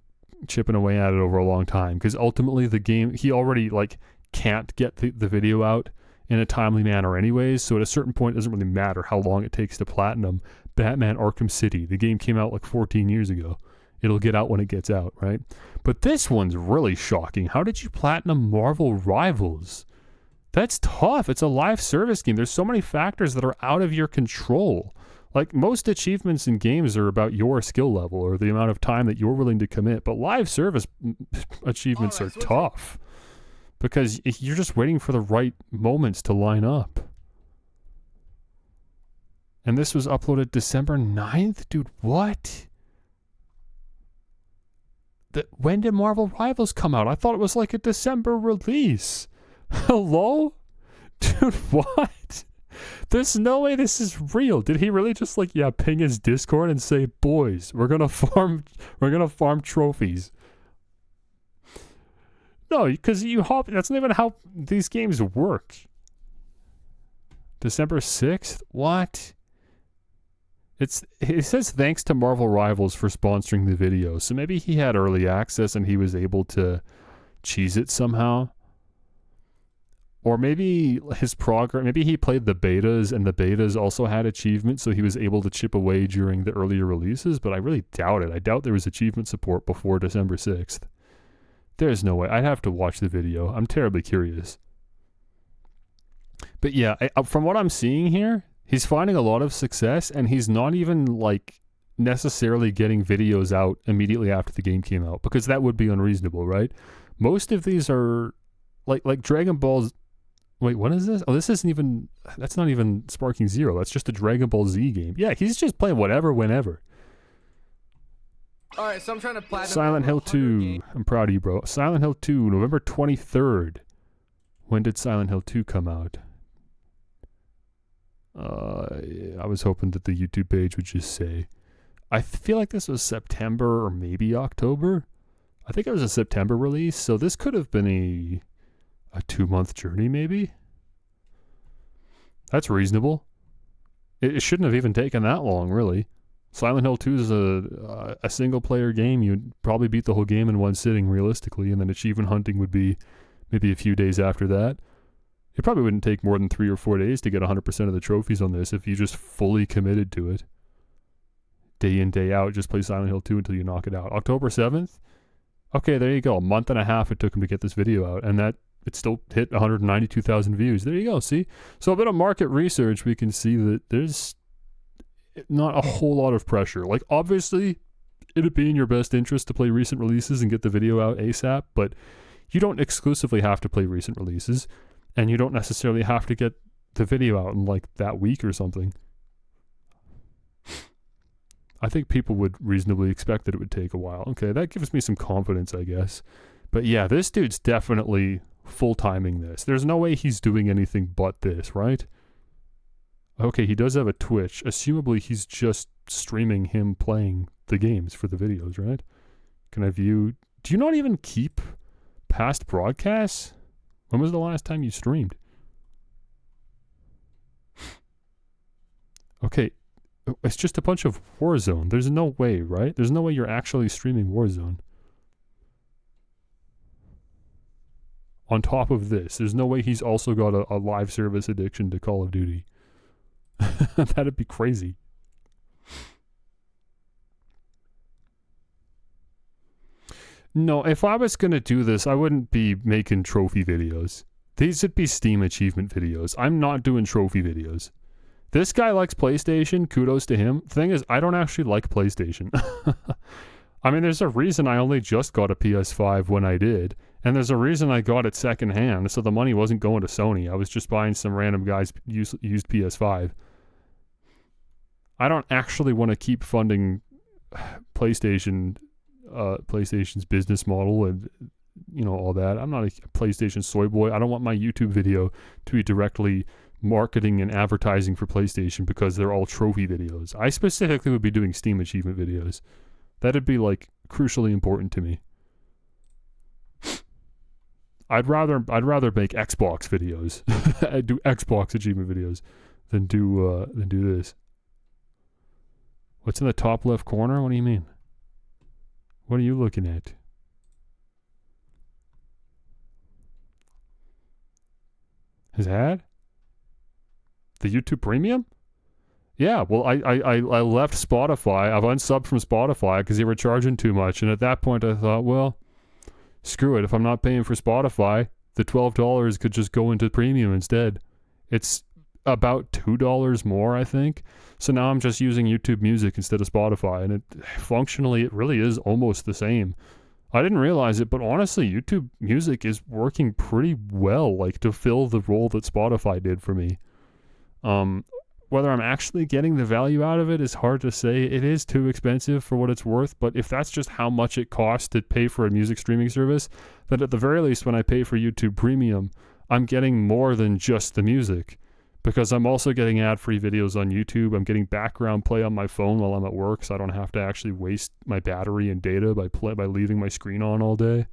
chipping away at it over a long time. Because ultimately the game, he already like can't get the video out in a timely manner anyways. So at a certain point, it doesn't really matter how long it takes to platinum Batman Arkham City. The game came out like 14 years ago. It'll get out when it gets out, right? But this one's really shocking. How did you platinum Marvel Rivals? That's tough. It's a live service game. There's so many factors that are out of your control. Like, most achievements in games are about your skill level or the amount of time that you're willing to commit. But live service achievements are tough because you're just waiting for the right moments to line up. And this was uploaded December 9th? Dude, what? When did Marvel Rivals come out? I thought it was like a December release. Hello? Dude, what? There's no way this is real. Did he really just like, yeah, ping his Discord and say, boys, we're gonna farm trophies? No, because that's not even how these games work. December 6th? What? It says thanks to Marvel Rivals for sponsoring the video. So maybe he had early access and he was able to cheese it somehow. Or maybe maybe he played the betas and the betas also had achievements, so he was able to chip away during the earlier releases, but I really doubt it. I doubt there was achievement support before December 6th. There's no way. I'd have to watch the video. I'm terribly curious. But yeah, from what I'm seeing here, he's finding a lot of success, and he's not even like necessarily getting videos out immediately after the game came out, because that would be unreasonable, right? Most of these are like Dragon Ball's. Wait, what is this? Oh, that's not even Sparking Zero. That's just a Dragon Ball Z game. Yeah, he's just playing whatever, whenever. Alright, so I'm trying to platinum Silent Hill 2. I'm proud of you, bro. Silent Hill 2, November 23rd. When did Silent Hill 2 come out? I was hoping that the YouTube page would just say. I feel like this was September or maybe October. I think it was a September release, so this could have been a 2-month journey, maybe? That's reasonable. It shouldn't have even taken that long, really. Silent Hill 2 is a single-player game. You'd probably beat the whole game in one sitting, realistically, and then achievement hunting would be maybe a few days after that. It probably wouldn't take more than 3 or 4 days to get 100% of the trophies on this if you just fully committed to it. Day in, day out, just play Silent Hill 2 until you knock it out. October 7th? Okay, there you go. A month and a half it took him to get this video out, and that it still hit 192,000 views. There you go, see? So a bit of market research, we can see that there's not a whole lot of pressure. Like, obviously, it'd be in your best interest to play recent releases and get the video out ASAP, but you don't exclusively have to play recent releases, and you don't necessarily have to get the video out in, like, that week or something. I think people would reasonably expect that it would take a while. Okay, that gives me some confidence, I guess. But yeah, this dude's definitely full-timing this. There's no way he's doing anything but this, right? Okay, he does have a Twitch. Assumably, he's just streaming him playing the games for the videos, right? Can I view... Do you not even keep past broadcasts? When was the last time you streamed? Okay, it's just a bunch of Warzone. There's no way, right? There's no way you're actually streaming Warzone. On top of this, there's no way he's also got a live service addiction to Call of Duty. That'd be crazy. No, if I was going to do this, I wouldn't be making trophy videos. These would be Steam achievement videos. I'm not doing trophy videos. This guy likes PlayStation. Kudos to him. Thing is, I don't actually like PlayStation. I mean, there's a reason I only just got a PS5 when I did. And there's a reason I got it secondhand, so the money wasn't going to Sony. I was just buying some random guy's used PS5. I don't actually want to keep funding PlayStation's business model and, you know, all that. I'm not a PlayStation soy boy. I don't want my YouTube video to be directly marketing and advertising for PlayStation because they're all trophy videos. I specifically would be doing Steam achievement videos. That'd be, like, crucially important to me. I'd rather make Xbox videos. I'd do Xbox achievement videos than do this. What's in the top left corner? What do you mean? What are you looking at? His ad? The YouTube Premium? Yeah, well, I left Spotify. I've unsubbed from Spotify because they were charging too much. And at that point, I thought, well, screw it. If I'm not paying for Spotify, the $12 could just go into Premium instead. It's about $2 more, I think. So now I'm just using YouTube Music instead of Spotify. And functionally, it really is almost the same. I didn't realize it, but honestly, YouTube Music is working pretty well, like, to fill the role that Spotify did for me. Whether I'm actually getting the value out of it is hard to say. It is too expensive for what it's worth, but if that's just how much it costs to pay for a music streaming service, then at the very least when I pay for YouTube Premium, I'm getting more than just the music. Because I'm also getting ad-free videos on YouTube. I'm getting background play on my phone while I'm at work, so I don't have to actually waste my battery and data by leaving my screen on all day.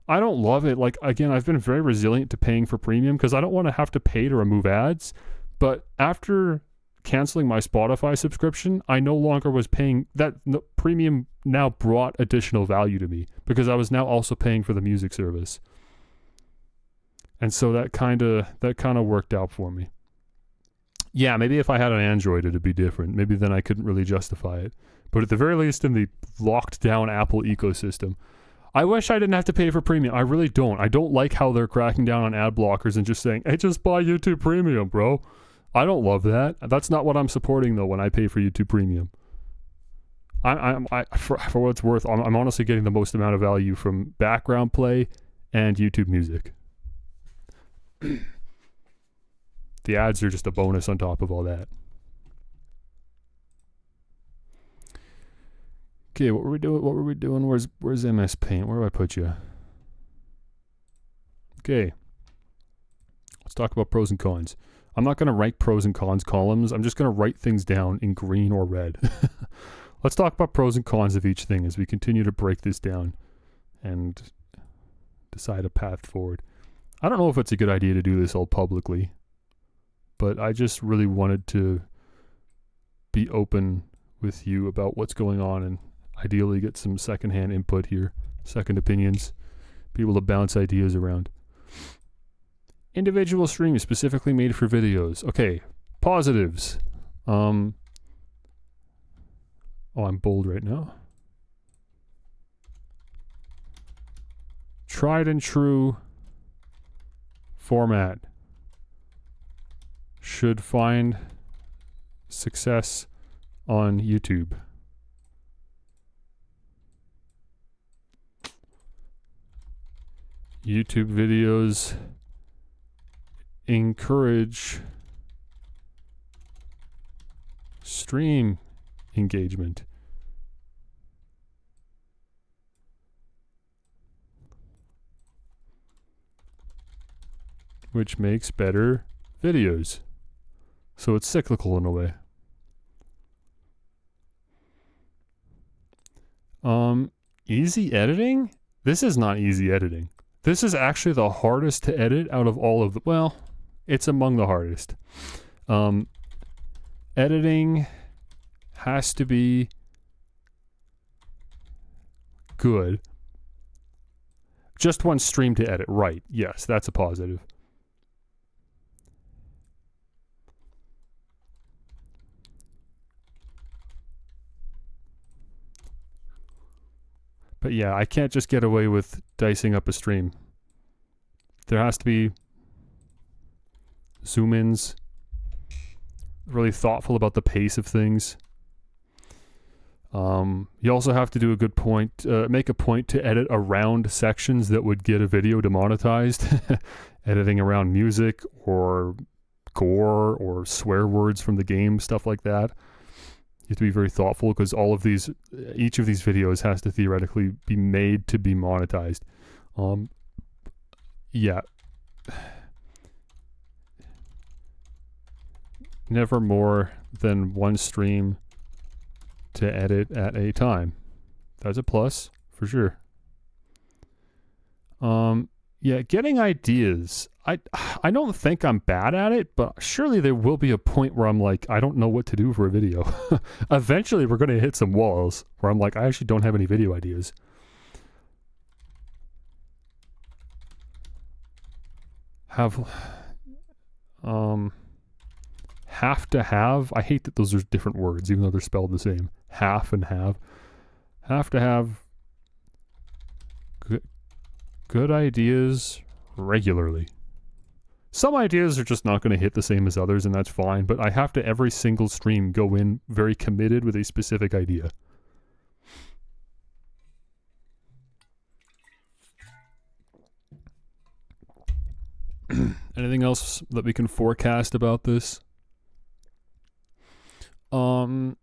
I don't love it. Like, again, I've been very resilient to paying for Premium because I don't want to have to pay to remove ads. But after canceling my Spotify subscription, I no longer was paying that. Premium now brought additional value to me because I was now also paying for the music service. And so that kind of worked out for me. Yeah, maybe if I had an Android, it'd be different. Maybe then I couldn't really justify it. But at the very least, in the locked down Apple ecosystem, I wish I didn't have to pay for Premium. I really don't. I don't like how they're cracking down on ad blockers and just saying, hey, just buy YouTube Premium, bro. I don't love that. That's not what I'm supporting, though, when I pay for YouTube Premium. For what it's worth, I'm honestly getting the most amount of value from background play and YouTube Music. The ads are just a bonus on top of all that. Okay, what were we doing? Where's MS Paint? Where do I put you? Okay. Let's talk about pros and cons. I'm not going to write pros and cons columns. I'm just going to write things down in green or red. Let's talk about pros and cons of each thing as we continue to break this down and decide a path forward. I don't know if it's a good idea to do this all publicly, but I just really wanted to be open with you about what's going on and ideally get some secondhand input here, second opinions, be able to bounce ideas around. Individual streams specifically made for videos. Okay, positives. Oh, I'm bold right now. Tried and true format. Should find success on YouTube. YouTube videos encourage stream engagement. Which makes better videos. So it's cyclical in a way. Easy editing? This is not easy editing. This is actually the hardest to edit out of all of the, well, it's among the hardest. Editing has to be good. Just one stream to edit, right? Yes, that's a positive. But yeah, I can't just get away with dicing up a stream. There has to be zoom ins, really thoughtful about the pace of things. You also have to do a good point, make a point to edit around sections that would get a video demonetized. Editing around music or gore or swear words from the game, stuff like that. You have to be very thoughtful because all of these, each of these videos has to theoretically be made to be monetized. Yeah. Never more than one stream to edit at a time. That's a plus for sure. Yeah, getting ideas. I don't think I'm bad at it, but surely there will be a point where I'm like, I don't know what to do for a video. Eventually we're going to hit some walls where I'm like, I actually don't have any video ideas. Have to have. I hate that those are different words, even though they're spelled the same. Have and have. Have to have good ideas regularly. Some ideas are just not going to hit the same as others, and that's fine, but I have to every single stream go in very committed with a specific idea. Anything else that we can forecast about this? Con.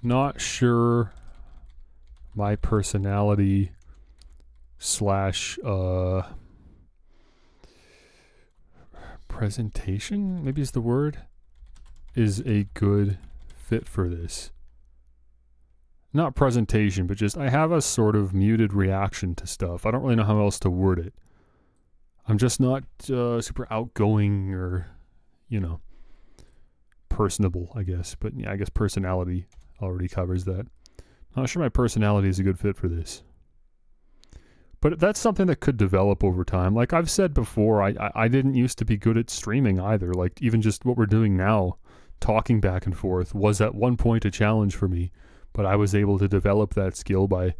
Not sure my personality slash presentation, maybe is the word, is a good fit for this. Not presentation, but just I have a sort of muted reaction to stuff. I don't really know how else to word it. I'm just not super outgoing or, you know, personable, I guess. But yeah, I guess personality already covers that. Not sure my personality is a good fit for this. But that's something that could develop over time. Like I've said before, I didn't used to be good at streaming either. Like even just what we're doing now, talking back and forth, was at one point a challenge for me. But I was able to develop that skill by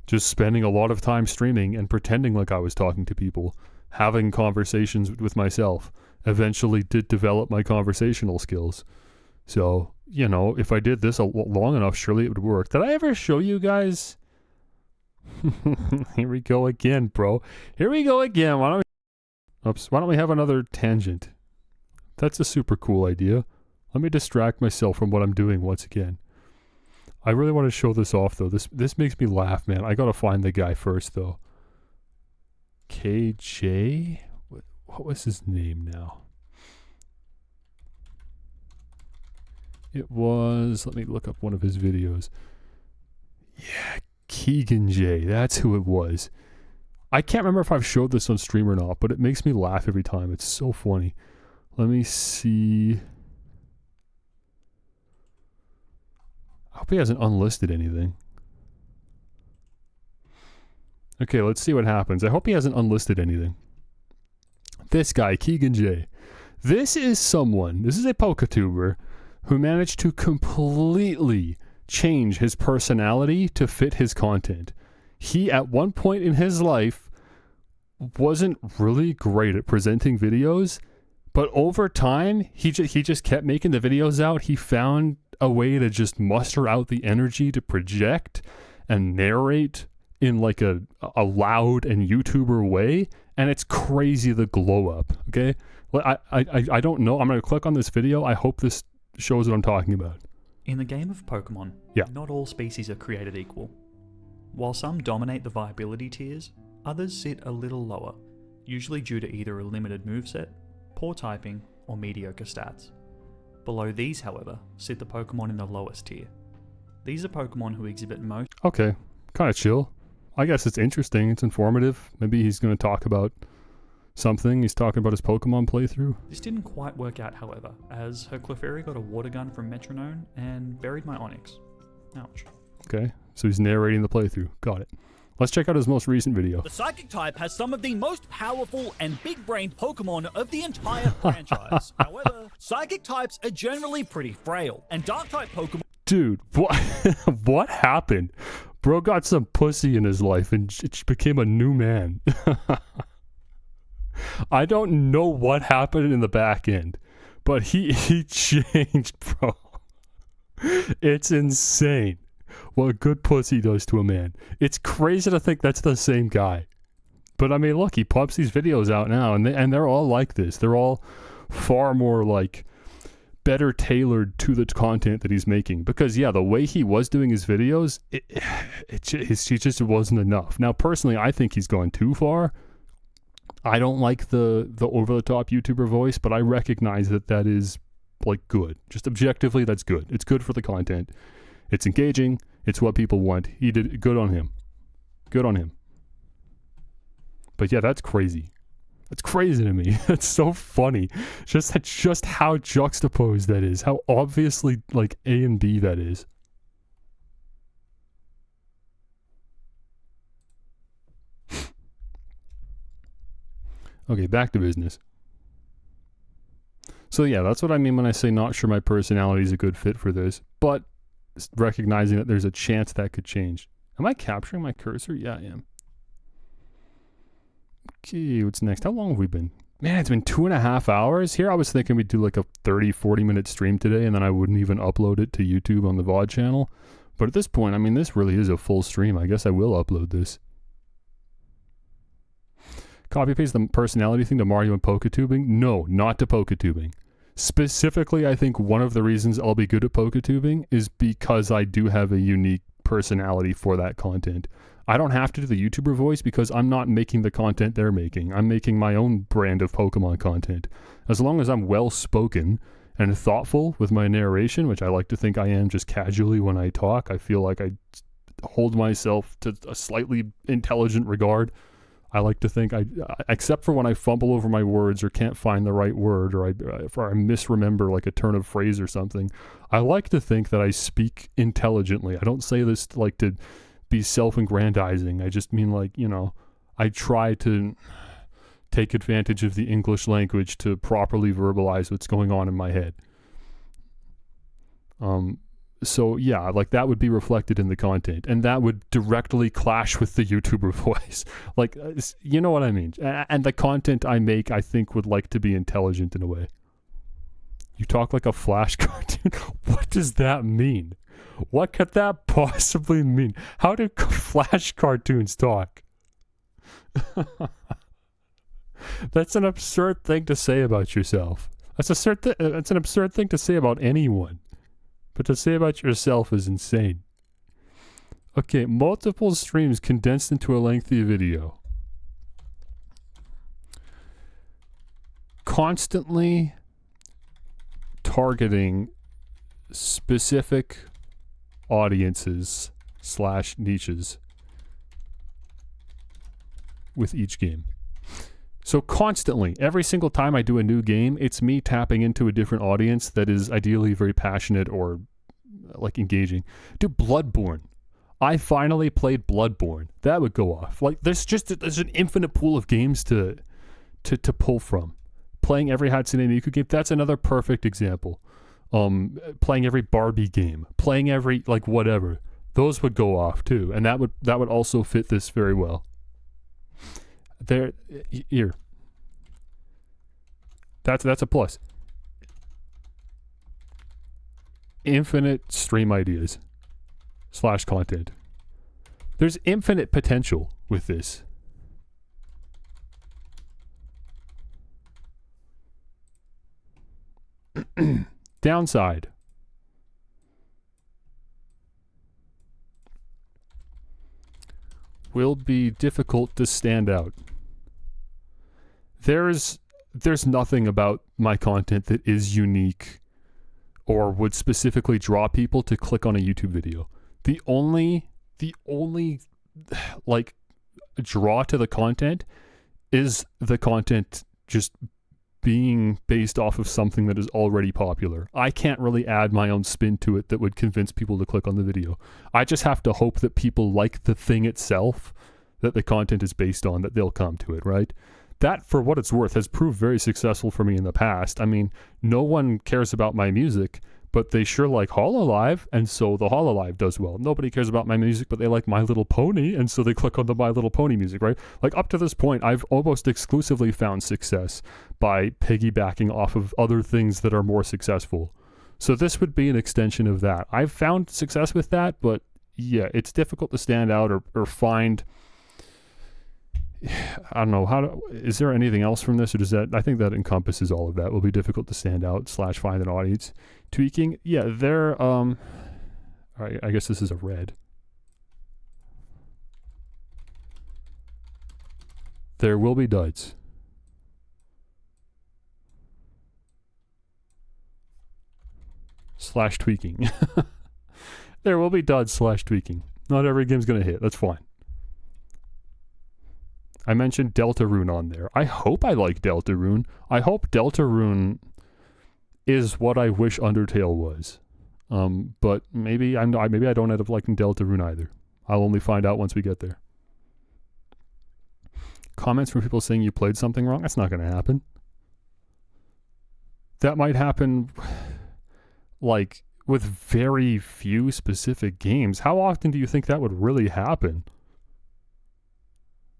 just spending a lot of time streaming and pretending like I was talking to people, having conversations with myself. Eventually did develop my conversational skills. So, you know, if I did this long enough, surely it would work. Did I ever show you guys? Here we go again, bro. Here we go again. Why don't we have another tangent? That's a super cool idea. Let me distract myself from what I'm doing once again. I really want to show this off, though. This makes me laugh, man. I gotta find the guy first, though. KJ? What was his name now? It was, let me look up one of his videos. Yeah, Keegan J. That's who it was. I can't remember if I've showed this on stream or not, but it makes me laugh every time. It's so funny. Let me see. I hope he hasn't unlisted anything. Okay, let's see what happens. I hope he hasn't unlisted anything. This guy, Keegan J. This is a PokeTuber who managed to completely change his personality to fit his content. He, at one point in his life, wasn't really great at presenting videos, but over time, he just kept making the videos out. He found a way to just muster out the energy to project and narrate in like a loud and YouTuber way, and it's crazy the glow up. Okay, I don't know. I'm gonna click on this video. I hope this shows what I'm talking about. In the game of Pokemon, not all species are created equal. While some dominate the viability tiers, others sit a little lower, usually due to either a limited moveset, poor typing, or mediocre stats. Below these, however, sit the Pokemon in the lowest tier. These are Pokemon who exhibit most... Okay, kind of chill. I guess it's interesting, it's informative. Maybe he's going to talk about something. He's talking about his Pokemon playthrough. This didn't quite work out, however, as her Clefairy got a water gun from Metronome and buried my Onix. Ouch. Okay, so he's narrating the playthrough. Got it. Let's check out his most recent video. The Psychic type has some of the most powerful and big-brained Pokemon of the entire franchise. However, Psychic types are generally pretty frail, and Dark-type Pokemon... Dude, what, what happened? Bro got some pussy in his life and became a new man. I don't know what happened in the back end, but he changed, bro. It's insane what good pussy does to a man. It's crazy to think that's the same guy. But I mean, look, he pumps these videos out now, and they're all like this. They're all far more like better tailored to the content that he's making. Because yeah, the way he was doing his videos, it just wasn't enough. Now, personally, I think he's gone too far. I don't like the over-the-top YouTuber voice, but I recognize that is like good. Just objectively, that's good. It's good for the content. It's engaging. It's what people want. He did good on him. Good on him. But yeah, that's crazy. That's crazy to me. That's so funny. Just how juxtaposed that is. How obviously like A and B that is. Okay, back to business. So yeah, that's what I mean when I say not sure my personality is a good fit for this, but recognizing that there's a chance that could change. Am I capturing my cursor? Yeah, I am. Okay, what's next? How long have we been? Man, it's been 2.5 hours. Here I was thinking we'd do like a 30-40 minute stream today, and then I wouldn't even upload it to YouTube on the VOD channel. But at this point, I mean, this really is a full stream. I guess I will upload this. Copy paste the personality thing to Mario and PokeTubing? No, not to PokeTubing. Specifically, I think one of the reasons I'll be good at PokeTubing is because I do have a unique personality for that content. I don't have to do the YouTuber voice because I'm not making the content they're making. I'm making my own brand of Pokemon content. As long as I'm well-spoken and thoughtful with my narration, which I like to think I am just casually when I talk, I feel like I hold myself to a slightly intelligent regard. I like to think except for when I fumble over my words or can't find the right word or I misremember like a turn of phrase or something, I like to think that I speak intelligently. I don't say this like to be self-aggrandizing. I just mean like, you know, I try to take advantage of the English language to properly verbalize what's going on in my head. So yeah, like that would be reflected in the content, and that would directly clash with the YouTuber voice. Like, you know what I mean? And the content I make, I think, would like to be intelligent in a way. You talk like a Flash cartoon? What does that mean? What could that possibly mean? How do Flash cartoons talk? That's an absurd thing to say about yourself. That's an absurd thing to say about anyone. But to say about yourself is insane. Okay, multiple streams condensed into a lengthy video. Constantly targeting specific audiences niches with each game. So constantly, every single time I do a new game, it's me tapping into a different audience that is ideally very passionate or like engaging. Dude, Bloodborne. I finally played Bloodborne. That would go off. Like there's an infinite pool of games to pull from. Playing every Hatsune Miku game, that's another perfect example. Playing every Barbie game, playing every like whatever. Those would go off too, and that would also fit this very well. Here. That's a plus. Infinite stream ideas / content. There's infinite potential with this. Downside. Will be difficult to stand out. There's nothing about my content that is unique or would specifically draw people to click on a YouTube video. The only like draw to the content is the content just being based off of something that is already popular. I can't really add my own spin to it that would convince people to click on the video. I just have to hope that people like the thing itself that the content is based on, that they'll come to it, right? That, for what it's worth, has proved very successful for me in the past. I mean, no one cares about my music, but they sure like Hololive, and so the Hololive does well. Nobody cares about my music, but they like My Little Pony, and so they click on the My Little Pony music, right? Like, up to this point, I've almost exclusively found success by piggybacking off of other things that are more successful. So this would be an extension of that. I've found success with that, but yeah, it's difficult to stand out or find... I don't know, is there anything else from this, or does that, I think that encompasses all of that. It will be difficult to stand out / find an audience. Tweaking, yeah, there, all right, I guess this is a red. There will be duds. / tweaking. There will be duds / tweaking. Not every game's gonna hit, that's fine. I mentioned Deltarune on there. I hope I like Deltarune. I hope Deltarune is what I wish Undertale was. But maybe I don't end up liking Deltarune either. I'll only find out once we get there. Comments from people saying you played something wrong? That's not going to happen. That might happen like with very few specific games. How often do you think that would really happen?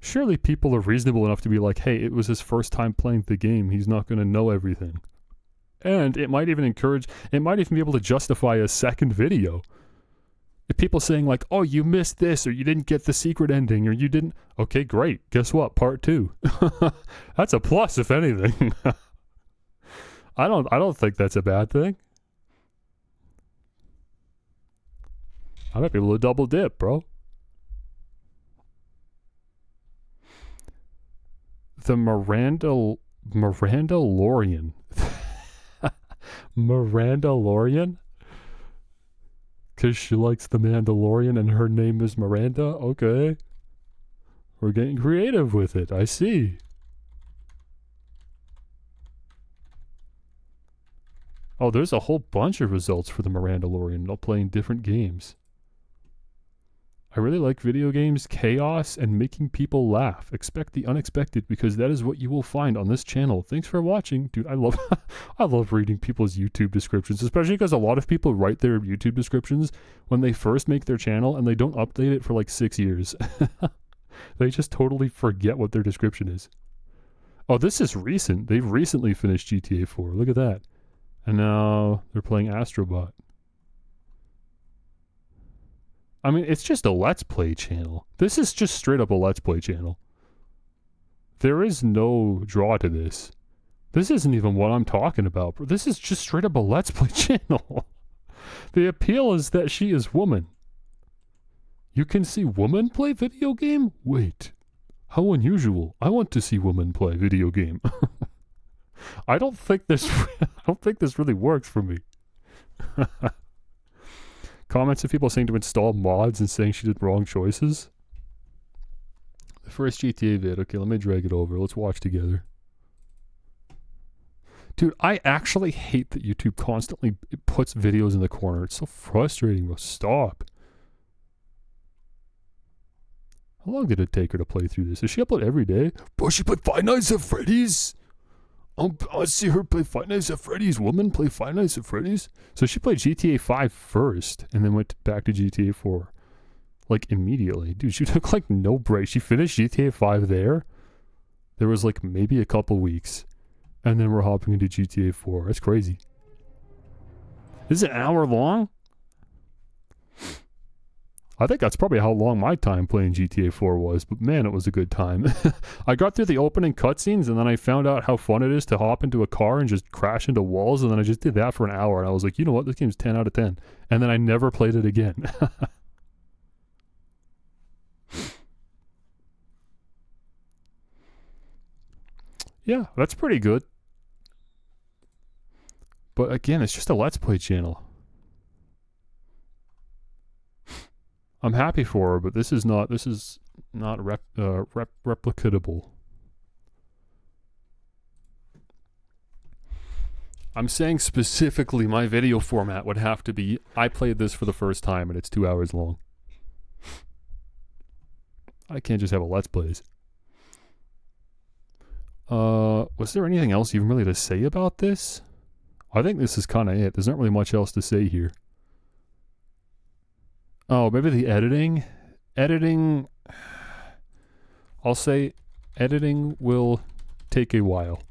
Surely people are reasonable enough to be like, hey, it was his first time playing the game. He's not going to know everything. And it might even be able to justify a second video. If people saying like, oh, you missed this, or you didn't get the secret ending, or you didn't... Okay, great. Guess what? Part 2. That's a plus, if anything. I don't think that's a bad thing. I might be able to double dip, bro. The Mirandalorian. Mirandalorian? Because she likes the Mandalorian and her name is Miranda? Okay. We're getting creative with it. I see. Oh, there's a whole bunch of results for the Mirandalorian playing different games. I really like video games, chaos, and making people laugh. Expect the unexpected, because that is what you will find on this channel. Thanks for watching. Dude, I love reading people's YouTube descriptions, especially because a lot of people write their YouTube descriptions when they first make their channel and they don't update it for like 6 years. They just totally forget what their description is. Oh, this is recent. They've recently finished GTA 4. Look at that. And now they're playing Astrobot. I mean, it's just a Let's Play channel. This is just straight up a Let's Play channel. There is no draw to this. This isn't even what I'm talking about. This is just straight up a Let's Play channel. The appeal is that she is woman. You can see woman play video game? Wait. How unusual. I want to see woman play video game. I don't think this really works for me. Comments of people saying to install mods and saying she did wrong choices. The first GTA vid. Okay, let me drag it over. Let's watch together. Dude, I actually hate that YouTube constantly puts videos in the corner. It's so frustrating, bro. Stop. How long did it take her to play through this? Does she upload every day? Bro, she played Five Nights at Freddy's. I see her play Five Nights at Freddy's. Woman play Five Nights at Freddy's. So she played GTA 5 first and then went back to GTA 4. Like immediately. Dude, she took like no break. She finished GTA 5 there. There was like maybe a couple weeks. And then we're hopping into GTA 4. That's crazy. This is an hour long? I think that's probably how long my time playing GTA 4 was, but man, it was a good time. I got through the opening cutscenes, and then I found out how fun it is to hop into a car and just crash into walls, and then I just did that for an hour, and I was like, you know what, this game's 10 out of 10. And then I never played it again. Yeah, that's pretty good. But again, it's just a Let's Play channel. I'm happy for her, but this is not replicatable. I'm saying specifically my video format would have to be, I played this for the first time and it's 2 hours long. I can't just have a Let's Plays. Was there anything else even really to say about this? I think this is kind of it. There's not really much else to say here. Oh, maybe the editing? Editing... I'll say editing will take a while.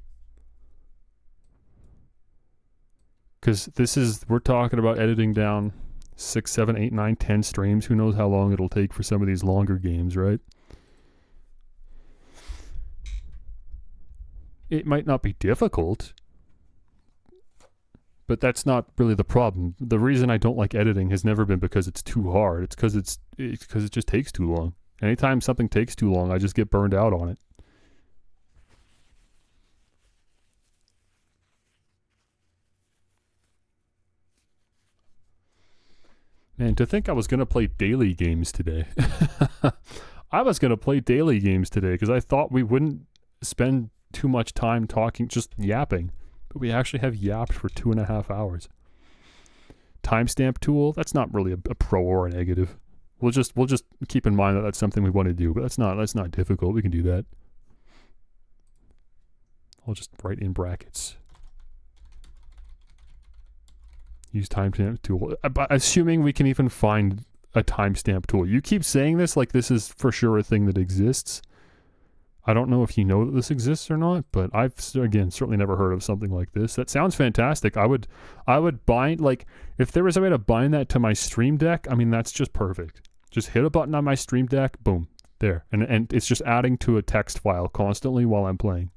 Because we're talking about editing down 6, 7, 8, 9, 10 streams. Who knows how long it'll take for some of these longer games, right? It might not be difficult, but that's not really the problem. The reason I don't like editing has never been because it's too hard. It's because it just takes too long. Anytime something takes too long, I just get burned out on it. Man, to think I was going to play daily games today. I was going to play daily games today because I thought we wouldn't spend too much time talking, just yapping. But we actually have yapped for 2.5 hours. Timestamp tool, that's not really a pro or a negative. We'll just keep in mind that that's something we want to do, but that's not difficult. We can do that. I'll just write in brackets. Use timestamp tool. Assuming we can even find a timestamp tool. You keep saying this like this is for sure a thing that exists. I don't know if you know that this exists or not, but I've, again, certainly never heard of something like this. That sounds fantastic. I would bind, like, if there was a way to bind that to my Stream Deck, I mean, that's just perfect. Just hit a button on my Stream Deck, boom, there. And it's just adding to a text file constantly while I'm playing.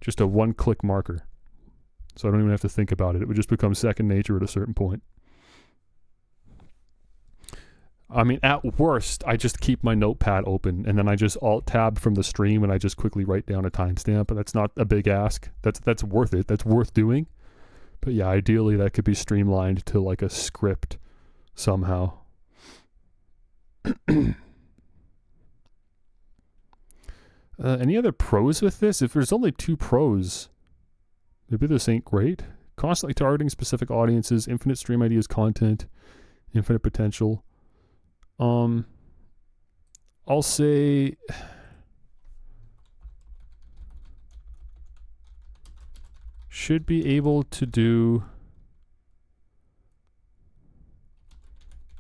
Just a one-click marker. So I don't even have to think about it. It would just become second nature at a certain point. I mean, at worst, I just keep my notepad open and then I just alt-tab from the stream and I just quickly write down a timestamp. But that's not a big ask. That's worth it. That's worth doing. But yeah, ideally that could be streamlined to like a script somehow. Any other pros with this? If there's only 2 pros, maybe this ain't great. Constantly targeting specific audiences, infinite stream ideas, content, infinite potential. I'll say should be able to do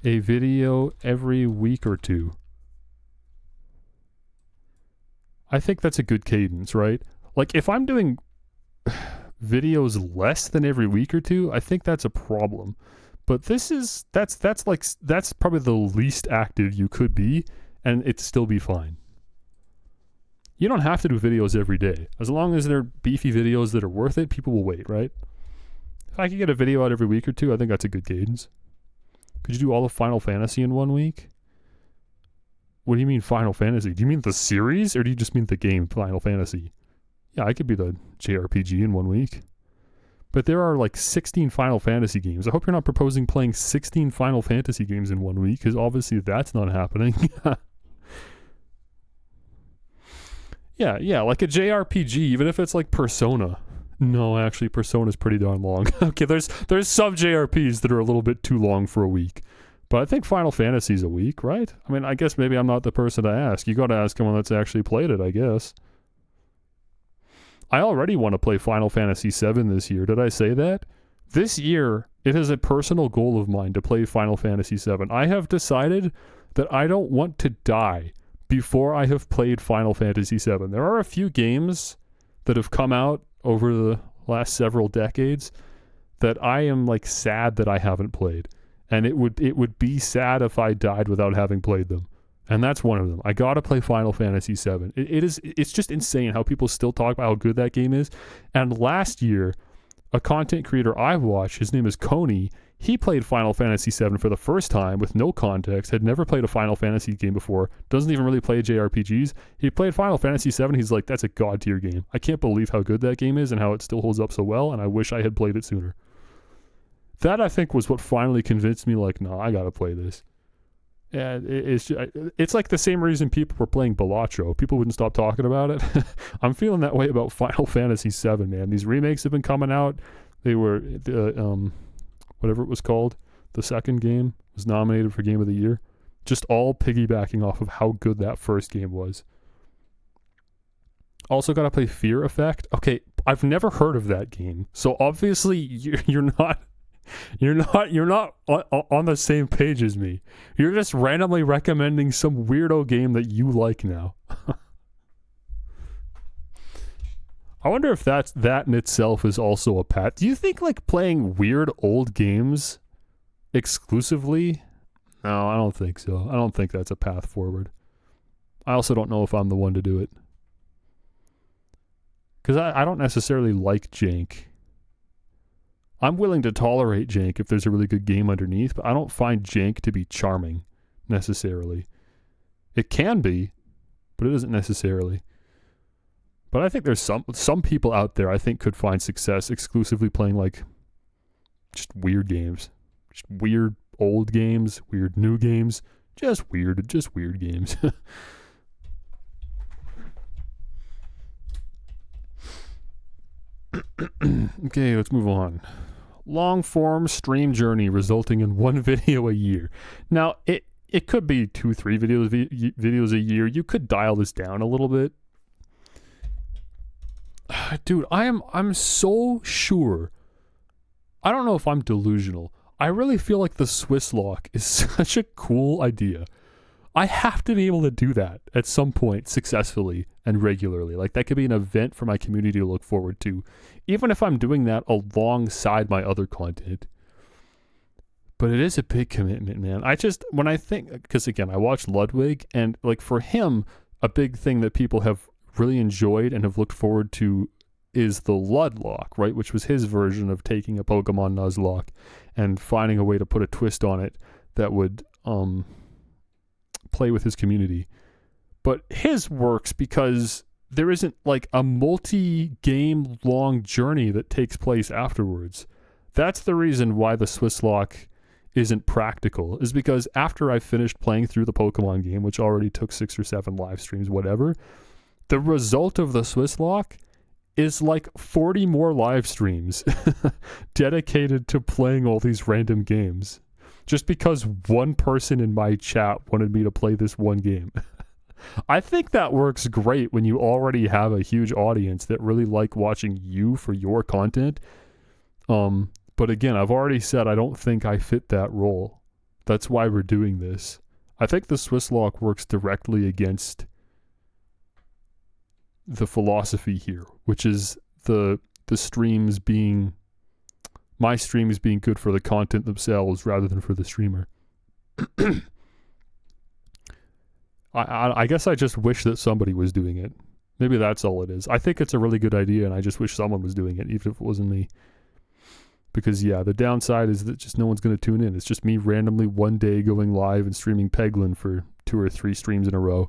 a video every week or 2. I think that's a good cadence, right? Like if I'm doing videos less than every week or 2, I think that's a problem. But that's probably the least active you could be, and it'd still be fine. You don't have to do videos every day. As long as they're beefy videos that are worth it, people will wait, right? If I could get a video out every week or 2, I think that's a good cadence. Could you do all of Final Fantasy in 1 week? What do you mean Final Fantasy? Do you mean the series, or do you just mean the game Final Fantasy? Yeah, I could be the JRPG in 1 week. but there are like 16 Final Fantasy games. I hope you're not proposing playing 16 Final Fantasy games in 1 week, because obviously that's not happening. Yeah, like a JRPG, even if it's like Persona. No, actually, Persona's pretty darn long. Okay, there's some JRPGs that are a little bit too long for a week. But I think Final Fantasy's a week, right? I mean, I guess maybe I'm not the person to ask. You got to ask someone that's actually played it, I guess. I already want to play Final Fantasy VII this year. Did I say that? This year, it is a personal goal of mine to play Final Fantasy VII. I have decided that I don't want to die before I have played Final Fantasy VII. There are a few games that have come out over the last several decades that I am like sad that I haven't played. And it would be sad if I died without having played them. And that's one of them. I gotta play Final Fantasy VII. It's just insane how people still talk about how good that game is. And last year, a content creator I watched, his name is Coney, he played Final Fantasy VII for the first time with no context, had never played a Final Fantasy game before, doesn't even really play JRPGs. He played Final Fantasy VII, he's like, that's a god tier game. I can't believe how good that game is and how it still holds up so well, and I wish I had played it sooner. That, I think, was what finally convinced me, like, no, I gotta play this. Yeah, it's like the same reason people were playing Balatro. People wouldn't stop talking about it. I'm feeling that way about Final Fantasy VII, man. These remakes have been coming out. They were, whatever it was called, the second game was nominated for Game of the Year. Just all piggybacking off of how good that first game was. Also got to play Fear Effect. Okay, I've never heard of that game. So obviously you're not on the same page as me. You're just randomly recommending some weirdo game that you like now. I wonder if that in itself is also a path. Do you think like playing weird old games exclusively? No, I don't think so. I don't think that's a path forward. I also don't know if I'm the one to do it. Because I don't necessarily like jank. I'm willing to tolerate jank if there's a really good game underneath, but I don't find jank to be charming, necessarily. It can be, but it isn't necessarily. But I think there's some people out there I think could find success exclusively playing, like, just weird games. Just weird old games, weird new games, just weird games. Okay, let's move on. Long form stream journey resulting in one video a year. Now, it could be 2-3 videos a year. You could dial this down a little bit. Dude, I'm so sure. I don't know if I'm delusional. I really feel like the Swiss lock is such a cool idea. I have to be able to do that at some point successfully and regularly. Like, that could be an event for my community to look forward to, even if I'm doing that alongside my other content. But it is a big commitment, man. When I think, because again, I watched Ludwig, and like for him, a big thing that people have really enjoyed and have looked forward to is the Ludlock, right? Which was his version of taking a Pokemon Nuzlocke and finding a way to put a twist on it that would play with his community. But his works because there isn't like a multi-game long journey that takes place afterwards. That's the reason why the Swiss lock isn't practical, is because after I finished playing through the Pokemon game, which already took 6 or 7 live streams, whatever, the result of the Swiss lock is like 40 more live streams dedicated to playing all these random games. Just because one person in my chat wanted me to play this one game. I think that works great when you already have a huge audience that really like watching you for your content. But again, I've already said I don't think I fit that role. That's why we're doing this. I think the Swiss lock works directly against the philosophy here, which is the streams being... my streams being good for the content themselves rather than for the streamer. I guess I just wish that somebody was doing it. Maybe that's all it is. I think it's a really good idea, and I just wish someone was doing it, even if it wasn't me. Because, yeah, the downside is that just no one's going to tune in. It's just me randomly one day going live and streaming Peglin for 2 or 3 streams in a row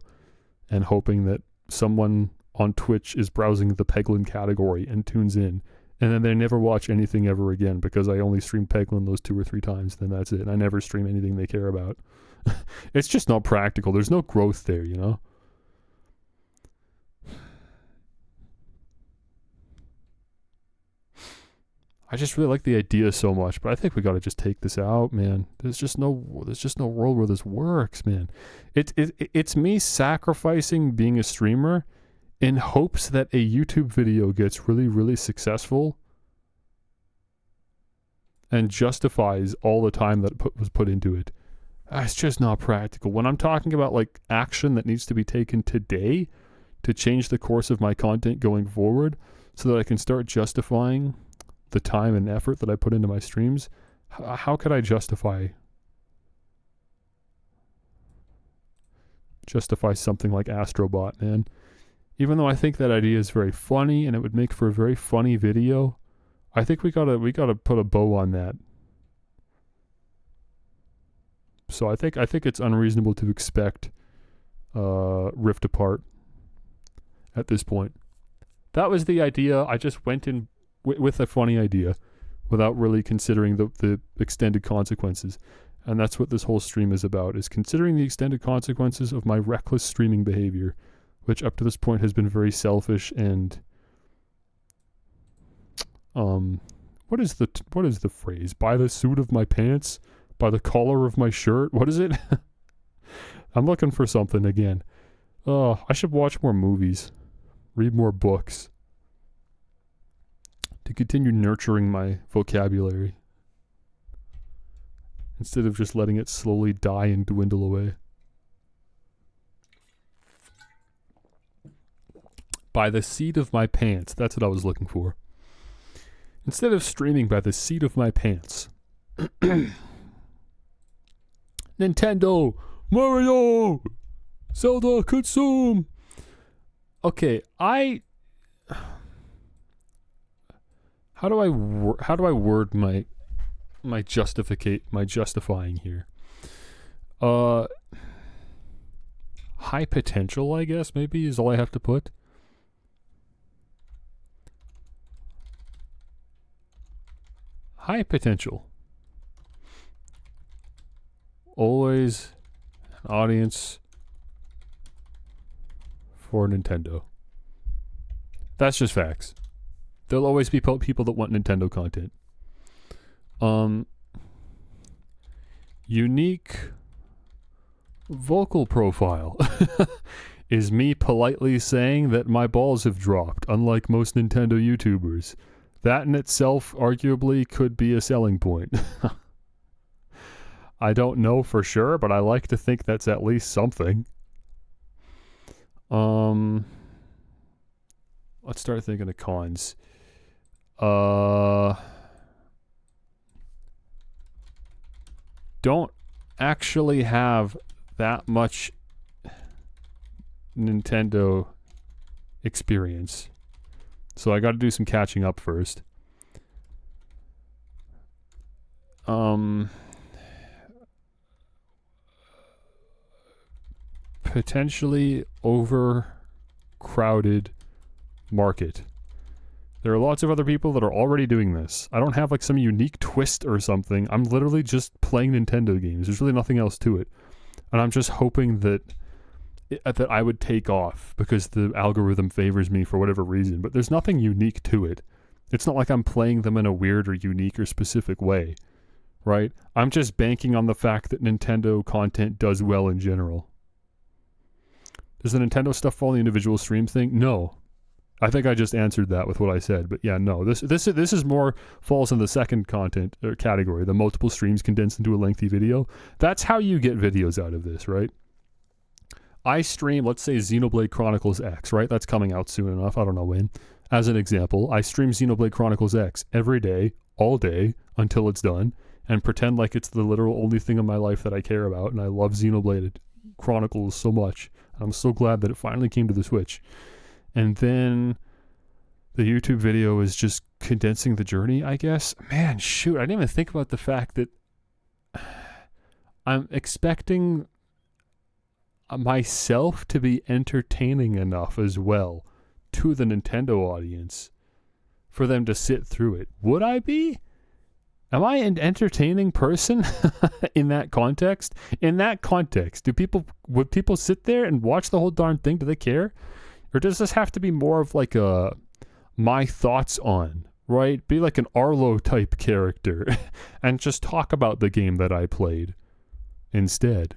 and hoping that someone on Twitch is browsing the Peglin category and tunes in and then they never watch anything ever again because I only stream Peglin those 2 or 3 times, then that's it. I never stream anything they care about. It's just not practical. There's no growth there, you know? I just really like the idea so much, but I think we got to just take this out, man. There's just no world where this works, man. It's me sacrificing being a streamer in hopes that a YouTube video gets really, really successful and justifies all the time that was put into it. It's just not practical. When I'm talking about like action that needs to be taken today to change the course of my content going forward so that I can start justifying the time and effort that I put into my streams, how could I justify something like Astrobot, man? Even though I think that idea is very funny and it would make for a very funny video, I think we gotta put a bow on that. So I think it's unreasonable to expect Rift Apart at this point. That was the idea. I just went in with a funny idea without really considering the extended consequences. And that's what this whole stream is about, is considering the extended consequences of my reckless streaming behavior, which up to this point has been very selfish and what is the phrase? By the suit of my pants? By the collar of my shirt? What is it? I'm looking for something again. I should watch more movies, read more books, to continue nurturing my vocabulary instead of just letting it slowly die and dwindle away. By the seat of my pants. That's what I was looking for. Instead of streaming by the seat of my pants. Nintendo, Mario, Zelda, consume. Okay, How do I word my justifying here? High potential, I guess, maybe is all I have to put. High potential. Always an audience for Nintendo. That's just facts. There'll always be people that want Nintendo content. Unique vocal profile is me politely saying that my balls have dropped, unlike most Nintendo YouTubers. That in itself arguably could be a selling point. I don't know for sure, but I like to think that's at least something. Let's start thinking of cons. Don't actually have that much Nintendo experience. So I got to do some catching up first. Potentially overcrowded market. There are lots of other people that are already doing this. I don't have like some unique twist or something. I'm literally just playing Nintendo games. There's really nothing else to it. And I'm just hoping that I would take off because the algorithm favors me for whatever reason. But there's nothing unique to it. It's not like I'm playing them in a weird or unique or specific way, right? I'm just banking on the fact that Nintendo content does well in general. Does the Nintendo stuff fall in the individual stream thing? No. I think I just answered that with what I said, but yeah, no. This is more falls in the second content or category, the multiple streams condensed into a lengthy video. That's how you get videos out of this, right? I stream, let's say, Xenoblade Chronicles X, right? That's coming out soon enough. I don't know when. As an example, I stream Xenoblade Chronicles X every day, all day, until it's done, and pretend like it's the literal only thing in my life that I care about, and I love Xenoblade Chronicles so much. I'm so glad that it finally came to the Switch. And then the YouTube video is just condensing the journey, I guess. Man, shoot, I didn't even think about the fact that I'm expecting myself to be entertaining enough as well to the Nintendo audience for them to sit through it. Would I be? Am I an entertaining person in that context? In that context, would people sit there and watch the whole darn thing? Do they care? Or does this have to be more of like a my thoughts on, right? Be like an Arlo type character and just talk about the game that I played instead.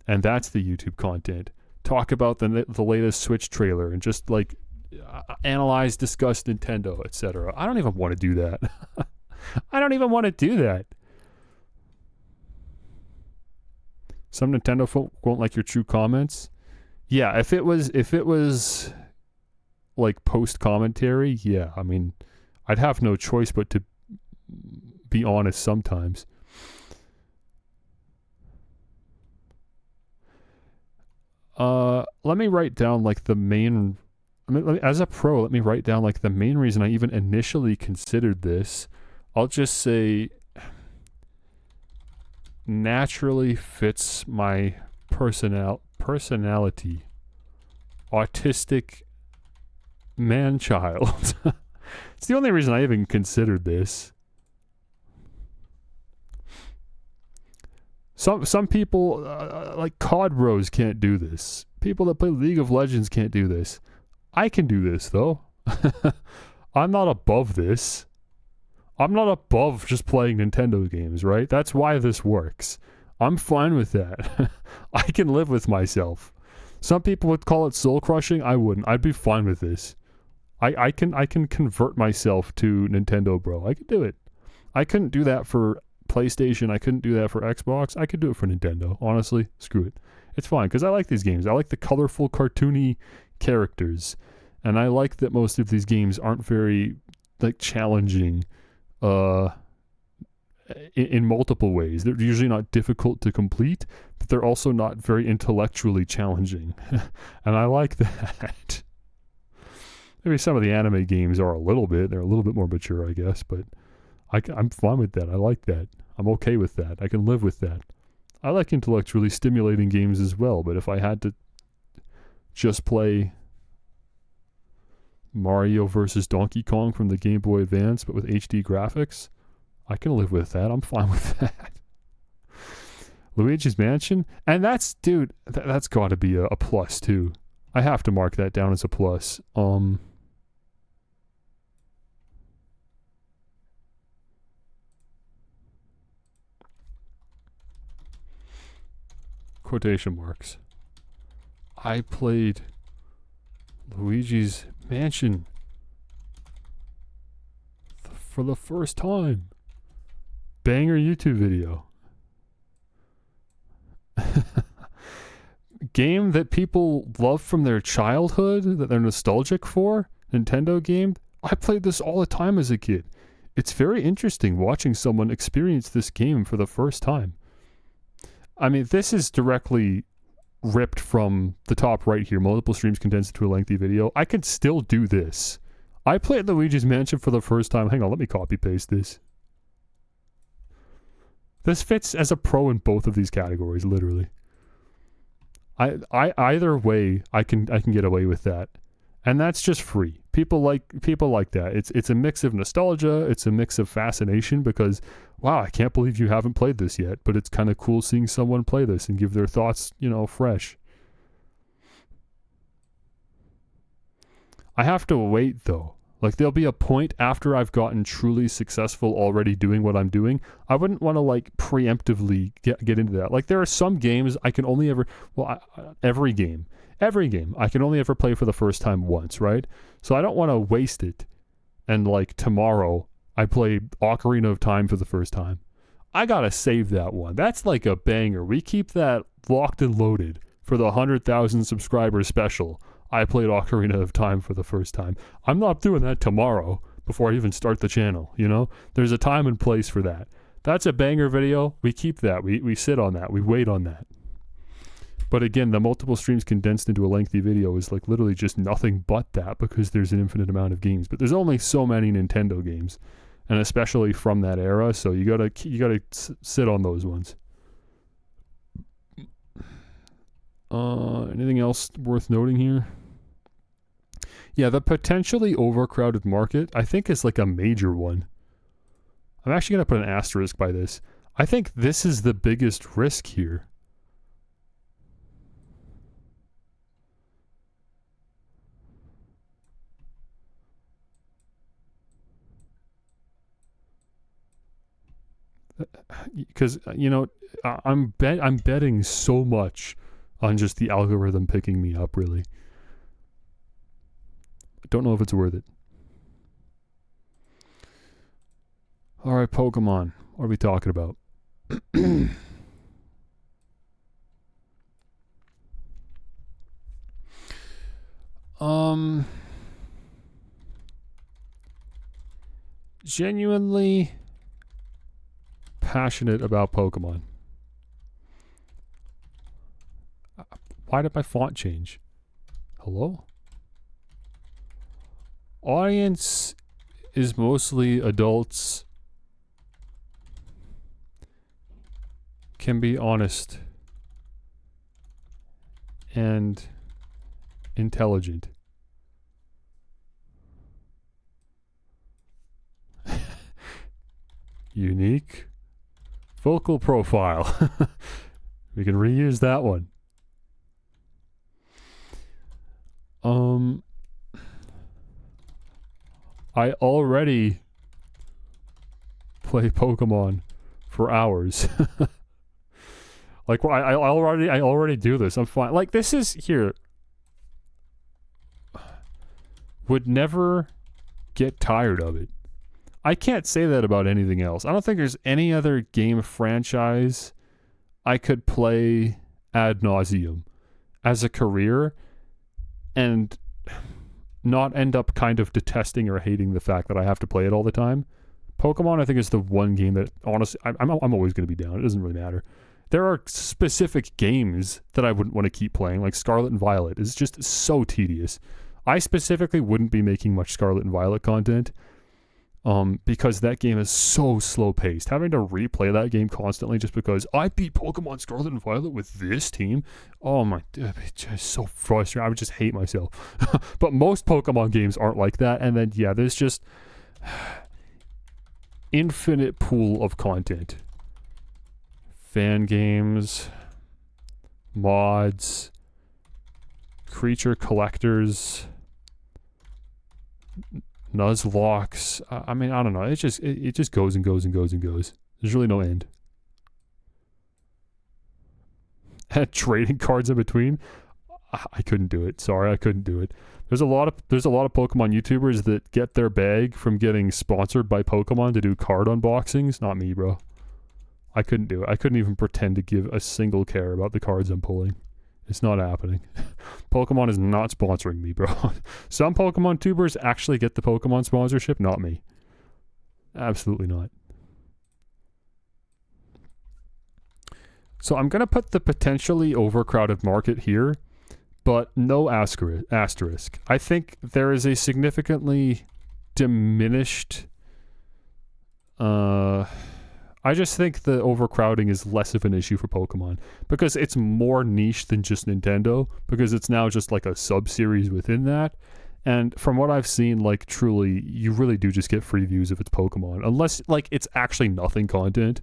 And that's the YouTube content. Talk about the latest Switch trailer and just like analyze, discuss Nintendo, etc. I don't even want to do that. I don't even want to do that. Some Nintendo folk won't like your true comments. Yeah, if it was like post commentary, yeah, I mean, I'd have no choice but to be honest sometimes. Let me write down like the main, as a pro, let me write down like the main reason I even initially considered this. I'll just say naturally fits my personality. Autistic man-child. It's the only reason I even considered this. Some people, like COD bros, can't do this. People that play League of Legends can't do this. I can do this, though. I'm not above this. I'm not above just playing Nintendo games, right? That's why this works. I'm fine with that. I can live with myself. Some people would call it soul-crushing. I wouldn't. I'd be fine with this. I can convert myself to Nintendo bro. I could do it. I couldn't do that for PlayStation. I couldn't do that for Xbox. I could do it for Nintendo. Honestly, screw it. It's fine because I like these games. I like the colorful, cartoony characters, and I like that most of these games aren't very like challenging in multiple ways. They're usually not difficult to complete, but they're also not very intellectually challenging. And I like that. Maybe some of the anime games are a little bit. They're a little bit more mature, I guess, but I'm fine with that. I like that. I'm okay with that. I can live with that. I like intellectually stimulating games as well, but if I had to just play Mario versus Donkey Kong from the Game Boy Advance, but with HD graphics, I can live with that. I'm fine with that. Luigi's Mansion, and that's, dude, that's got to be a plus too. I have to mark that down as a plus. Quotation marks. I played Luigi's Mansion for the first time. Banger YouTube video. Game that people love from their childhood, that they're nostalgic for. Nintendo game. I played this all the time as a kid. It's very interesting watching someone experience this game for the first time. I mean, this is directly ripped from the top right here. Multiple streams condensed into a lengthy video. I could still do this. I played Luigi's Mansion for the first time. Hang on, let me copy paste this. This fits as a pro in both of these categories, literally. I either way, I can get away with that, and that's just free. People like that. It's a mix of nostalgia. It's a mix of fascination because, wow, I can't believe you haven't played this yet. But it's kind of cool seeing someone play this and give their thoughts, fresh. I have to wait though. Like, there'll be a point after I've gotten truly successful already doing what I'm doing. I wouldn't want to, like, preemptively get into that. Like, there are some games I can only ever... Well, every game I can only ever play for the first time once, right? So I don't want to waste it. And, like, tomorrow, I play Ocarina of Time for the first time. I gotta save that one. That's like a banger. We keep that locked and loaded for the 100,000 subscribers special. I played Ocarina of Time for the first time. I'm not doing that tomorrow before I even start the channel, There's a time and place for that. That's a banger video. We keep that. We sit on that. We wait on that. But again, the multiple streams condensed into a lengthy video is like literally just nothing but that because there's an infinite amount of games. But there's only so many Nintendo games, and especially from that era, so you gotta sit on those ones. Anything else worth noting here? Yeah, the potentially overcrowded market, I think, is like a major one. I'm actually going to put an asterisk by this. I think this is the biggest risk here. Because, you know, I'm betting so much on just the algorithm picking me up, really. I don't know if it's worth it. All right, Pokemon. What are we talking about? Genuinely passionate about Pokemon. Why did my font change? Hello? Audience is mostly adults. Can be honest and intelligent. Unique vocal profile. We can reuse that one. I already play Pokemon for hours. Like, I already do this. I'm fine. Like, this is here. Would never get tired of it. I can't say that about anything else. I don't think there's any other game franchise I could play ad nauseum as a career and not end up kind of detesting or hating the fact that I have to play it all the time. Pokemon, I think, is the one game that, honestly, I'm always going to be down. It doesn't really matter. There are specific games that I wouldn't want to keep playing, like Scarlet and Violet. It's just so tedious. I specifically wouldn't be making much Scarlet and Violet content because that game is so slow-paced. Having to replay that game constantly just because I beat Pokemon Scarlet and Violet with this team, oh my, it's just so frustrating. I would just hate myself. But most Pokemon games aren't like that. And then, yeah, there's just infinite pool of content. Fan games, mods, creature collectors, Nuzlocks. I mean, I don't know. It just goes and goes and goes and goes. There's really no end. And trading cards in between. I couldn't do it. Sorry, I couldn't do it. There's a lot of Pokemon YouTubers that get their bag from getting sponsored by Pokemon to do card unboxings. Not me, bro. I couldn't do it. I couldn't even pretend to give a single care about the cards I'm pulling. It's not happening. Pokemon is not sponsoring me, bro. Some Pokemon tubers actually get the Pokemon sponsorship, not me. Absolutely not. So I'm going to put the potentially overcrowded market here, but no asterisk. I think there is a significantly diminished... I just think the overcrowding is less of an issue for Pokemon because it's more niche than just Nintendo, because it's now just like a sub-series within that. And from what I've seen, like, truly, you really do just get free views if it's Pokemon, unless, like, it's actually nothing content.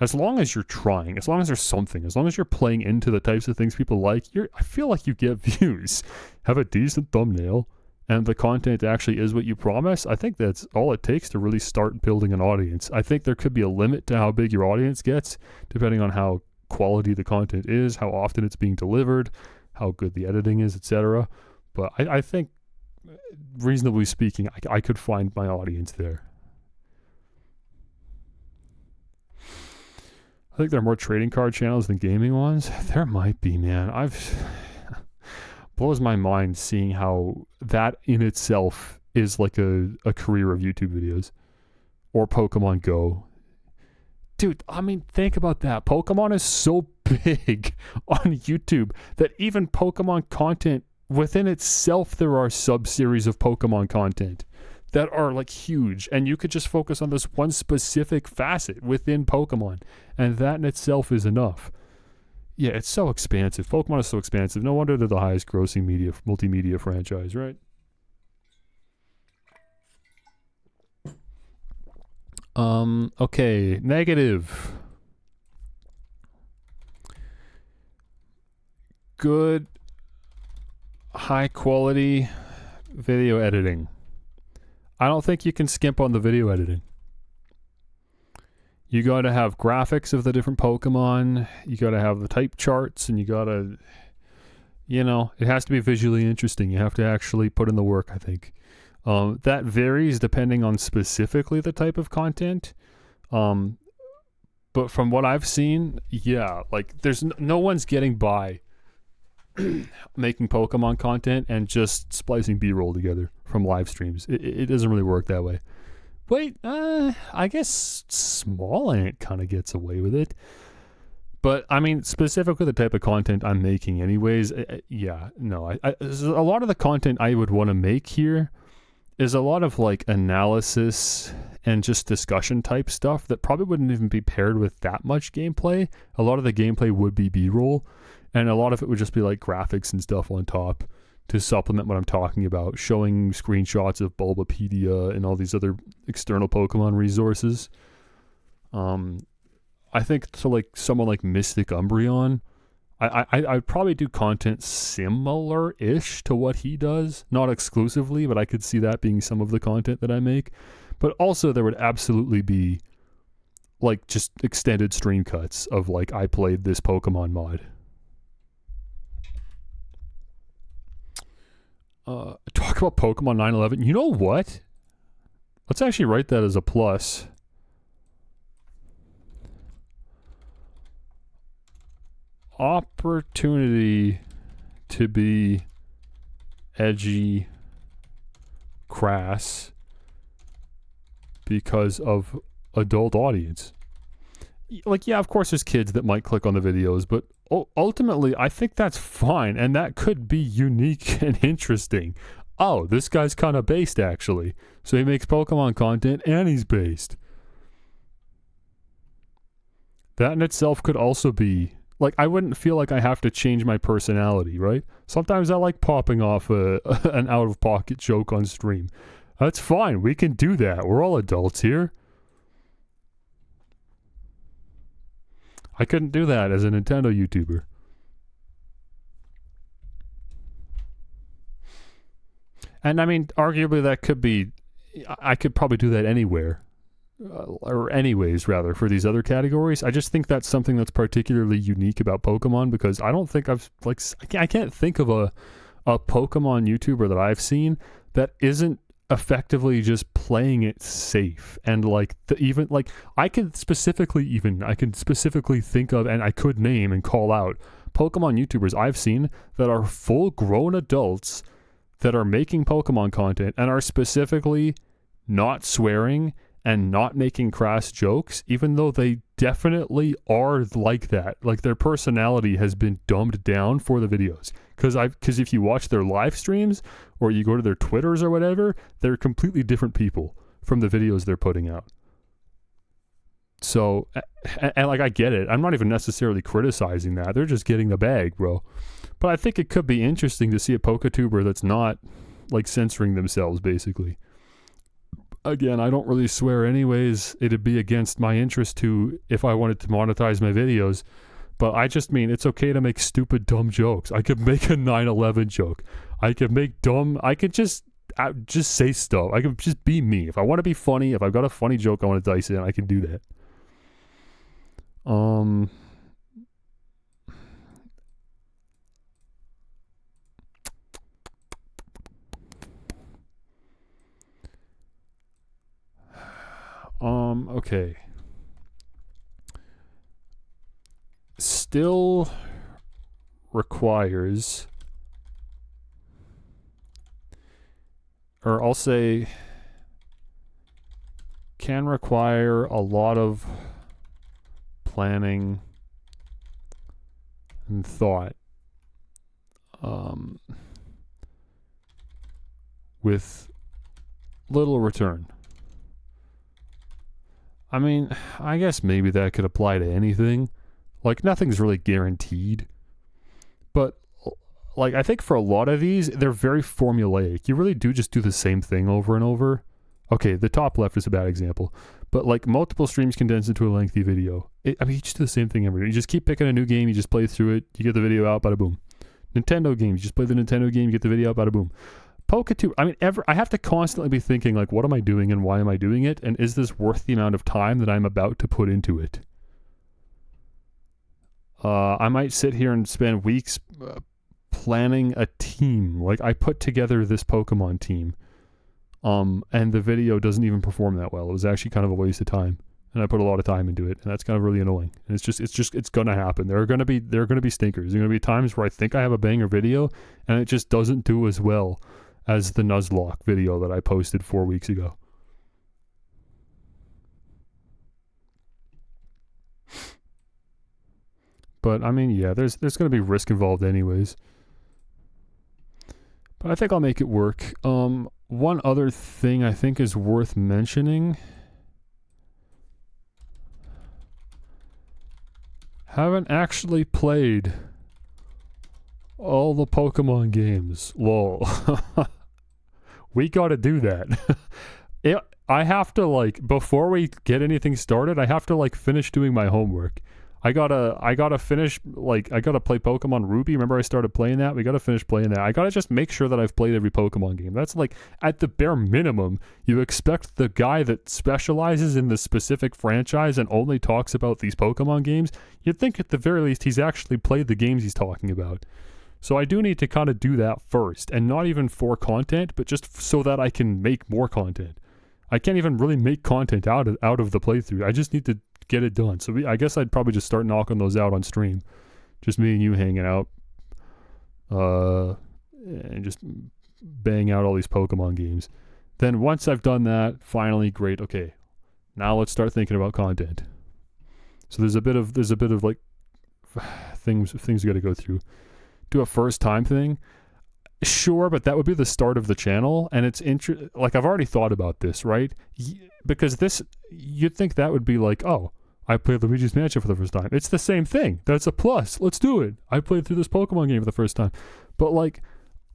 As long as you're trying, as long as there's something, as long as you're playing into the types of things people like, I feel like you get views. Have a decent thumbnail, and the content actually is what you promise. I think that's all it takes to really start building an audience. I think there could be a limit to how big your audience gets, depending on how quality the content is, how often it's being delivered, how good the editing is, etc. But I think, reasonably speaking, I could find my audience there. I think there are more trading card channels than gaming ones. There might be, man. Blows my mind seeing how that in itself is like a career of YouTube videos. Or Pokemon Go. Dude, I mean, think about that. Pokemon is so big on YouTube that even Pokemon content within itself, there are sub-series of Pokemon content that are like huge, and you could just focus on this one specific facet within Pokemon, and that in itself is enough. Yeah, it's so expansive. Pokemon is so expansive. No wonder they're the highest grossing multimedia franchise, right? Okay, negative. Good, high quality video editing. I don't think you can skimp on the video editing. You gotta have graphics of the different Pokemon, you gotta have the type charts, and you gotta, it has to be visually interesting. You have to actually put in the work, I think. That varies depending on specifically the type of content. But from what I've seen, yeah, like there's no one's getting by making Pokemon content and just splicing B-roll together from live streams. It doesn't really work that way. Wait, I guess Small Ant kind of gets away with it. But, I mean, specifically the type of content I'm making anyways, yeah, no. A lot of the content I would want to make here is a lot of, like, analysis and just discussion type stuff that probably wouldn't even be paired with that much gameplay. A lot of the gameplay would be B-roll, and a lot of it would just be, like, graphics and stuff on top to supplement what I'm talking about, showing screenshots of Bulbapedia and all these other external Pokemon resources. I think to like someone like Mystic Umbreon, I'd probably do content similar-ish to what he does. Not exclusively, but I could see that being some of the content that I make. But also there would absolutely be like just extended stream cuts of like I played this Pokemon mod. Talk about Pokemon 9/11. You know what? Let's actually write that as a plus. Opportunity to be edgy, crass because of adult audience. Like, yeah, of course there's kids that might click on the videos, but ultimately I think that's fine, and that could be unique and interesting. Oh, this guy's kind of based actually. So he makes Pokemon content and he's based. That in itself could also be, like, I wouldn't feel like I have to change my personality, right? Sometimes I like popping off an out-of-pocket joke on stream. That's fine. We can do that. We're all adults here. I couldn't do that as a Nintendo YouTuber. And I mean, arguably that could be, I could probably do that anywhere. Or anyways, rather, for these other categories. I just think that's something that's particularly unique about Pokemon, because I don't think I can't think of a Pokemon YouTuber that I've seen that isn't effectively just playing it safe. And like I can specifically think of, and I could name and call out Pokemon YouTubers I've seen that are full grown adults that are making Pokemon content and are specifically not swearing and not making crass jokes, even though they definitely are like that. Like, their personality has been dumbed down for the videos. Because if you watch their live streams or you go to their Twitters or whatever, they're completely different people from the videos they're putting out. So, and like, I get it. I'm not even necessarily criticizing that. They're just getting the bag, bro. But I think it could be interesting to see a PokeTuber that's not, like, censoring themselves, basically. Again, I don't really swear anyways. It'd be against my interest to, if I wanted to monetize my videos. But I just mean, it's okay to make stupid, dumb jokes. I could make a 9/11 joke. I could just say stuff. I could just be me. If I want to be funny, if I've got a funny joke I want to dice in, I can do that. Okay. Still requires, or I'll say, can require a lot of planning and thought, with little return. I mean, I guess maybe that could apply to anything. Like, nothing's really guaranteed. But, like, I think for a lot of these, they're very formulaic. You really do just do the same thing over and over. Okay, the top left is a bad example. but like multiple streams condensed into a lengthy video. I mean, you just do the same thing every day. You just keep picking a new game, you just play through it, you get the video out, bada boom. Nintendo games, you just play the Nintendo game, you get the video out, bada boom. Poketube, I mean, I have to constantly be thinking, like, what am I doing and why am I doing it? And is this worth the amount of time that I'm about to put into it? I might sit here and spend weeks planning a team. Like, I put together this Pokemon team. And the video doesn't even perform that well. It was actually kind of a waste of time. And I put a lot of time into it, and that's kind of really annoying. And it's gonna happen. There are gonna be stinkers. There are gonna be times where I think I have a banger video, and it just doesn't do as well as the Nuzlocke video that I posted 4 weeks ago. But I mean, yeah, there's gonna be risk involved anyways. But I think I'll make it work. One other thing I think is worth mentioning. Haven't actually played all the Pokemon games. Lol. We gotta do that. I have to, like, before we get anything started, I have to, like, finish doing my homework. I gotta finish, like, I gotta play Pokemon Ruby. Remember I started playing that? We gotta finish playing that. I gotta just make sure that I've played every Pokemon game. That's, like, at the bare minimum, you expect the guy that specializes in the specific franchise and only talks about these Pokemon games, you'd think at the very least he's actually played the games he's talking about. So I do need to kind of do that first, and not even for content, but just so that I can make more content. I can't even really make content out of the playthrough. I just need to get it done. So I guess I'd probably just start knocking those out on stream. Just me and you hanging out. And just bang out all these Pokemon games. Then once I've done that, finally, great, okay. Now let's start thinking about content. So there's a bit of like things we gotta go through. Do a first time thing. Sure, but that would be the start of the channel, and it's like, I've already thought about this, right? Because this, you'd think that would be like, oh, I played Luigi's Mansion for the first time. It's the same thing. That's a plus. Let's do it. I played through this Pokemon game for the first time. But, like,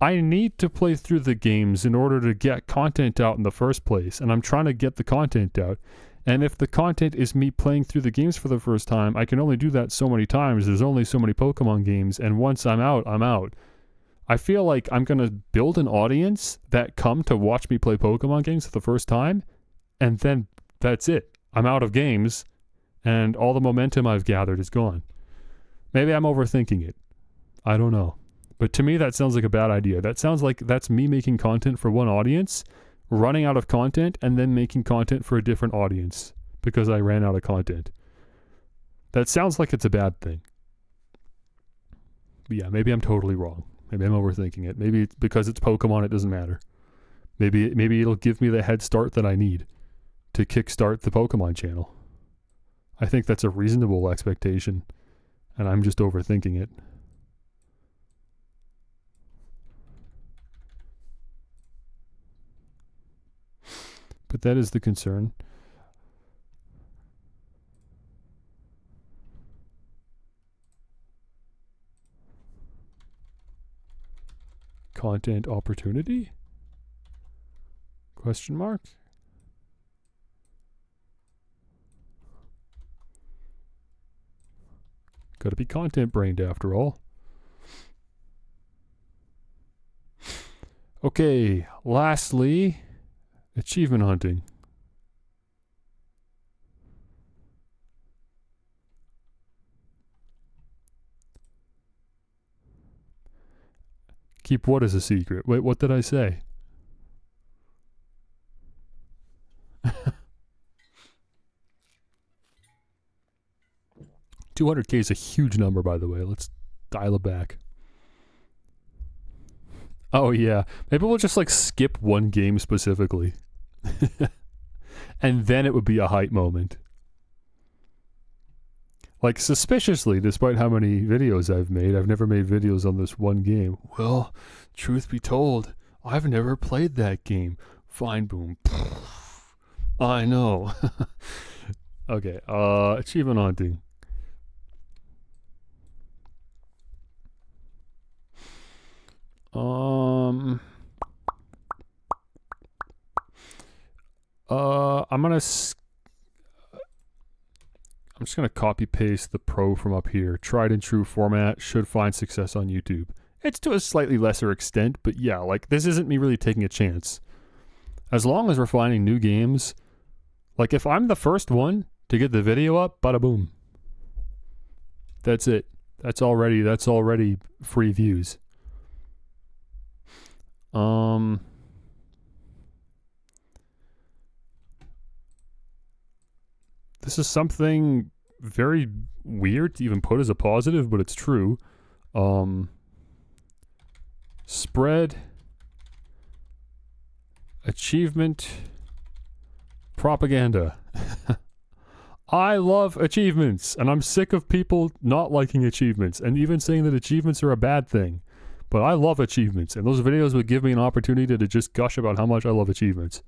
I need to play through the games in order to get content out in the first place, and I'm trying to get the content out. And if the content is me playing through the games for the first time, I can only do that so many times. There's only so many Pokemon games, and once I'm out, I'm out. I feel like I'm going to build an audience that come to watch me play Pokemon games for the first time, and then that's it. I'm out of games, and all the momentum I've gathered is gone. Maybe I'm overthinking it. I don't know. But to me, that sounds like a bad idea. That sounds like that's me making content for one audience, running out of content, and then making content for a different audience because I ran out of content. That sounds like it's a bad thing. But yeah, maybe I'm totally wrong. Maybe I'm overthinking it. Maybe it's because it's Pokemon, it doesn't matter. Maybe it'll give me the head start that I need to kickstart the Pokemon channel. I think that's a reasonable expectation, and I'm just overthinking it. But that is the concern. Content opportunity? Question mark? Gotta be content brained after all. Okay, lastly, achievement hunting. Keep what as a secret? Wait, what did I say? 200K is a huge number, by the way. Let's dial it back. Oh, yeah. Maybe we'll just, like, skip one game specifically. And then it would be a hype moment. Like, suspiciously, despite how many videos I've made, I've never made videos on this one game. Well, truth be told, I've never played that game. Fine, boom. I know. Okay, achievement hunting. I'm gonna just going to copy paste the pro from up here. Tried and true format, should find success on YouTube. It's to a slightly lesser extent, but yeah, like this isn't me really taking a chance. As long as we're finding new games, like if I'm the first one to get the video up, bada boom. That's it. That's already free views. This is something very weird to even put as a positive, but it's true. Spread achievement propaganda. I love achievements, and I'm sick of people not liking achievements and even saying that achievements are a bad thing. But I love achievements, and those videos would give me an opportunity to just gush about how much I love achievements.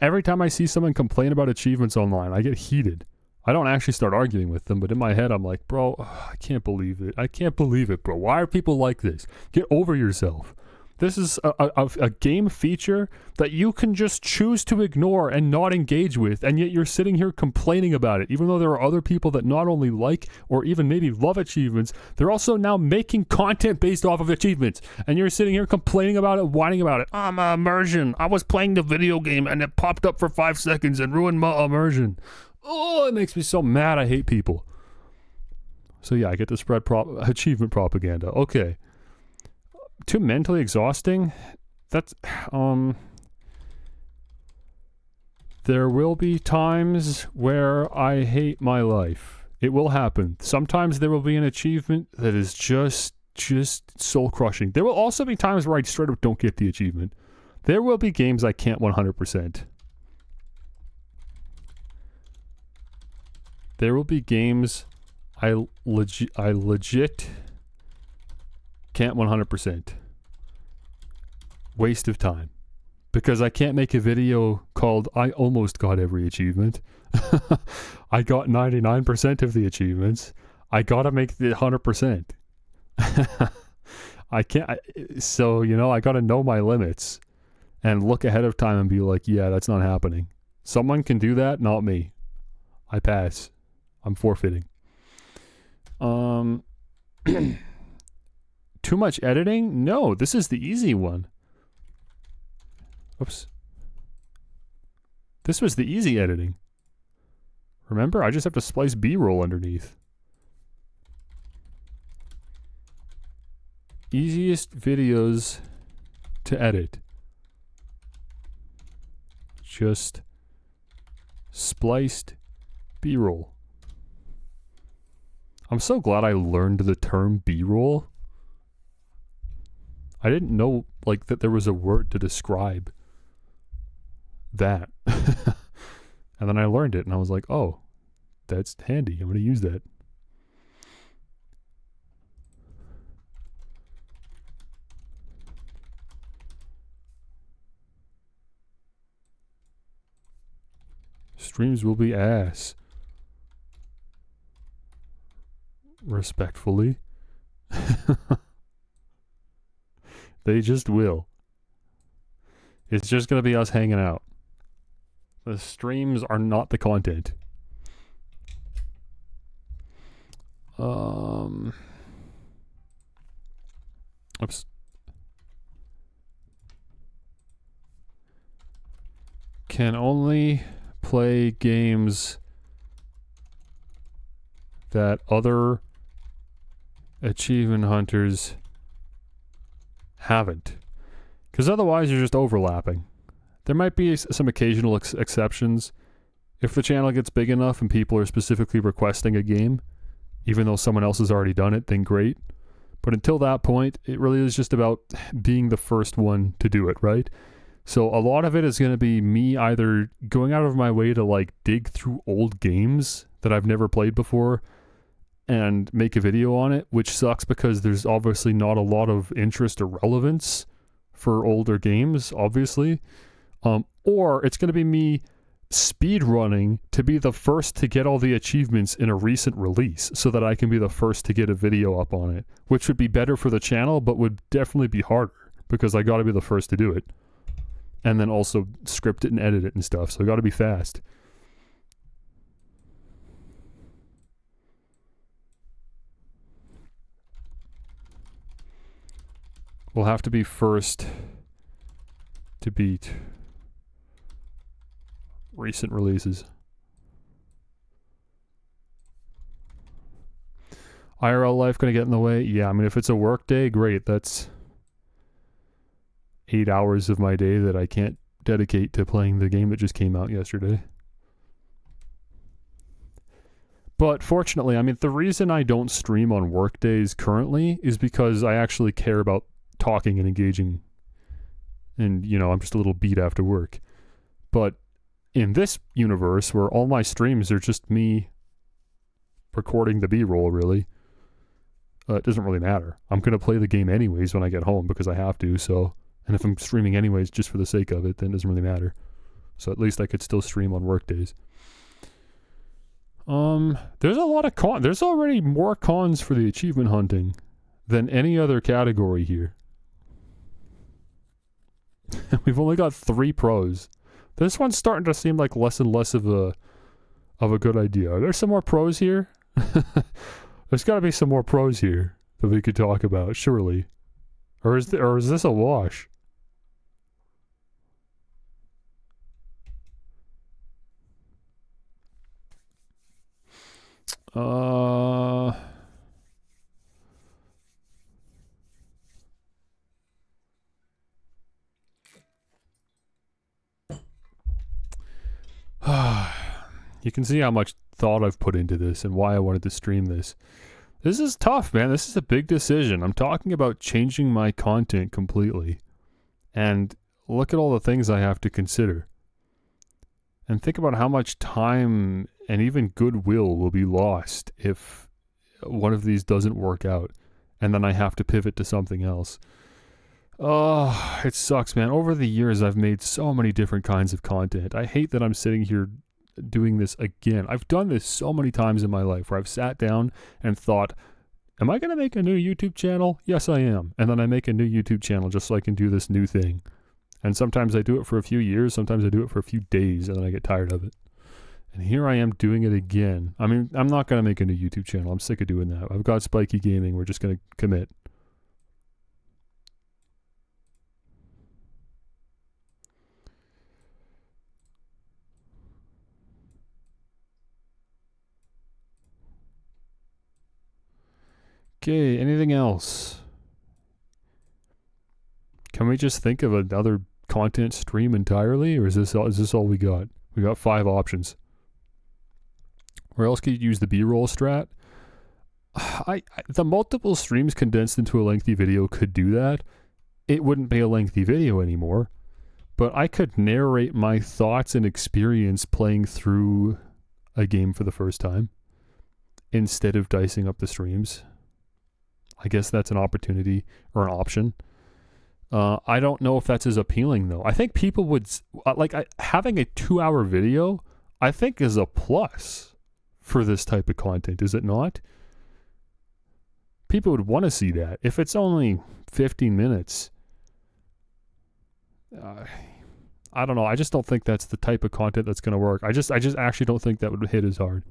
Every time I see someone complain about achievements online, I get heated. I don't actually start arguing with them, but in my head I'm like, bro, I can't believe it. I can't believe it, bro. Why are people like this? Get over yourself. This is a game feature that you can just choose to ignore and not engage with, and yet you're sitting here complaining about it, even though there are other people that not only like or even maybe love achievements, they're also now making content based off of achievements, and you're sitting here complaining about it, whining about it. Immersion. I was playing the video game and it popped up for 5 seconds and ruined my immersion. Oh, it makes me so mad. I hate people. So yeah, I get to spread achievement propaganda. Okay. Too mentally exhausting? That's, there will be times where I hate my life. It will happen. Sometimes there will be an achievement that is just soul crushing. There will also be times where I straight up don't get the achievement. There will be games I can't 100%. There will be games I legit can't 100%. Waste of time. Because I can't make a video called I almost got every achievement. I got 99% of the achievements. I gotta make the 100%. I can't. So, you know, I gotta know my limits and look ahead of time and be like, yeah, that's not happening. Someone can do that, not me. I pass. I'm forfeiting. Too much editing? No, this is the easy one. Oops. This was the easy editing. Remember, I just have to splice B-roll underneath. Easiest videos to edit. Just spliced B-roll. I'm so glad I learned the term B-roll. I didn't know, like, that there was a word to describe that. And then I learned it, and I was like, oh, that's handy. I'm going to use that. Streams will be ass. Respectfully. They just will. It's just going to be us hanging out. The streams are not the content. Oops. Can only play games that other achievement hunters haven't, because otherwise you're just overlapping. There might be some occasional exceptions. If the channel gets big enough and people are specifically requesting a game, even though someone else has already done it, then great. But until that point, it really is just about being the first one to do it, right? So a lot of it is going to be me either going out of my way to like dig through old games that I've never played before and make a video on it, which sucks because there's obviously not a lot of interest or relevance for older games, obviously. Or it's going to be me speed running to be the first to get all the achievements in a recent release so that I can be the first to get a video up on it, which would be better for the channel, but would definitely be harder because I got to be the first to do it. And then also script it and edit it and stuff, so I got to be fast. will have to be first to beat recent releases. IRL life gonna get in the way? Yeah, I mean, if it's a work day, great. That's 8 hours of my day that I can't dedicate to playing the game that just came out yesterday. But fortunately, I mean, the reason I don't stream on work days currently is because I actually care about talking and engaging. And, you know, I'm just a little beat after work. But in this universe where all my streams are just me recording the B-roll, really, it doesn't really matter. I'm going to play the game anyways when I get home because I have to, so... And if I'm streaming anyways just for the sake of it, then it doesn't really matter. So at least I could still stream on work days. There's a lot of there's already more cons for the achievement hunting than any other category here. We've only got 3 pros. This one's starting to seem like less and less of a good idea. Are there some more pros here? There's got to be some more pros here that we could talk about, surely. Or is this a wash? You can see how much thought I've put into this and why I wanted to stream this. This is tough, man. This is a big decision. I'm talking about changing my content completely. And look at all the things I have to consider. And think about how much time and even goodwill will be lost if one of these doesn't work out. And then I have to pivot to something else. Oh, it sucks, man. Over the years, I've made so many different kinds of content. I hate that I'm sitting here doing this again. I've done this so many times in my life where I've sat down and thought, am I going to make a new YouTube channel? Yes, I am. And then I make a new YouTube channel just so I can do this new thing. And sometimes I do it for a few years, sometimes I do it for a few days, and then I get tired of it. And here I am doing it again. I mean, I'm not going to make a new YouTube channel. I'm sick of doing that. I've got Spiky Gaming. We're just going to commit. Okay, anything else? Can we just think of another content stream entirely, or is this all we got? We got 5 options. Where else could you use the B-roll strat? The multiple streams condensed into a lengthy video could do that. It wouldn't be a lengthy video anymore, but I could narrate my thoughts and experience playing through a game for the first time instead of dicing up the streams. I guess that's an opportunity or an option. I don't know if that's as appealing though. I think people would having a 2-hour video, I think is a plus for this type of content, is it not? People would want to see that. If it's only 15 minutes, I don't know. I just don't think that's the type of content that's going to work. I just actually don't think that would hit as hard.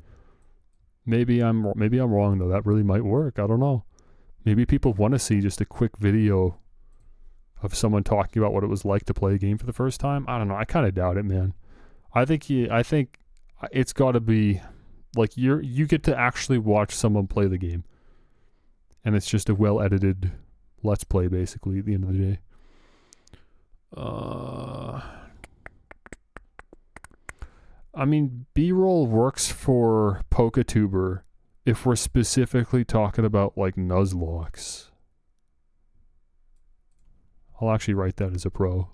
Maybe I'm wrong though. That really might work. I don't know. Maybe people want to see just a quick video of someone talking about what it was like to play a game for the first time. I don't know. I kind of doubt it, man. I think it's got to be like you get to actually watch someone play the game, and it's just a well-edited let's play basically at the end of the day. I mean, B-roll works for PokeTuber if we're specifically talking about like Nuzlocke. I'll actually write that as a pro.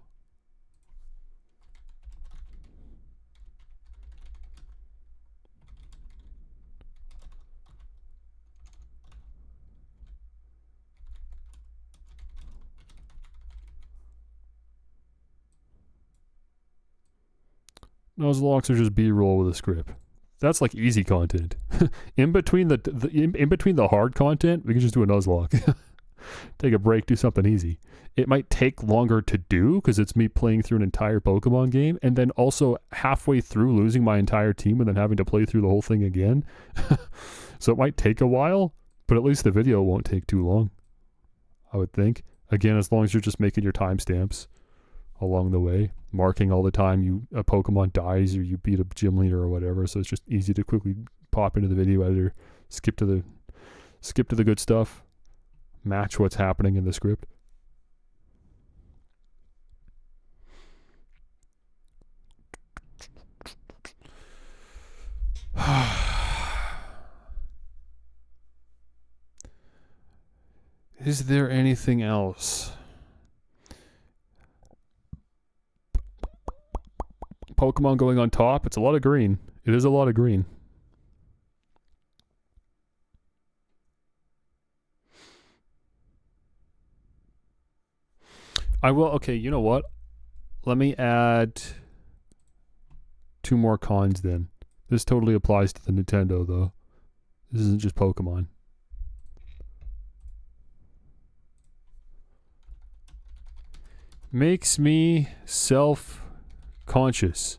Nuzlocke are just B-roll with a script. That's like easy content. in between the hard content, we can just do a Nuzlocke. Take a break, do something easy. It might take longer to do because it's me playing through an entire Pokemon game and then also halfway through losing my entire team and then having to play through the whole thing again. So it might take a while, but at least the video won't take too long, I would think. Again, as long as you're just making your timestamps along the way, marking all the time a Pokemon dies or you beat a gym leader or whatever, so it's just easy to quickly pop into the video editor, skip to the good stuff, match what's happening in the script. Is there anything else? Pokemon going on top. It's a lot of green. It is a lot of green. I will. Okay, you know what? Let me add 2 more cons then. This totally applies to the Nintendo, though. This isn't just Pokemon. Makes me self-conscious.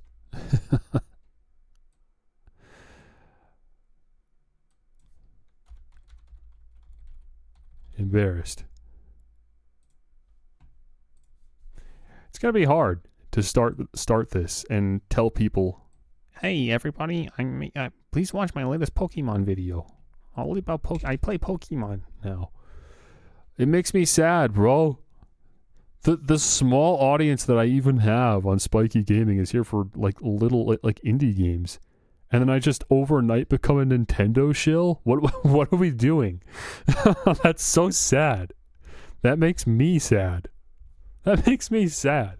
Embarrassed. It's gonna be hard to start this and tell people, "Hey, everybody, please watch my latest Pokemon video. All about I play Pokemon now." It makes me sad, bro. The small audience that I even have on Spiky Gaming is here for like little like indie games, and then I just overnight become a Nintendo shill. What are we doing? That's so sad. That makes me sad. That makes me sad.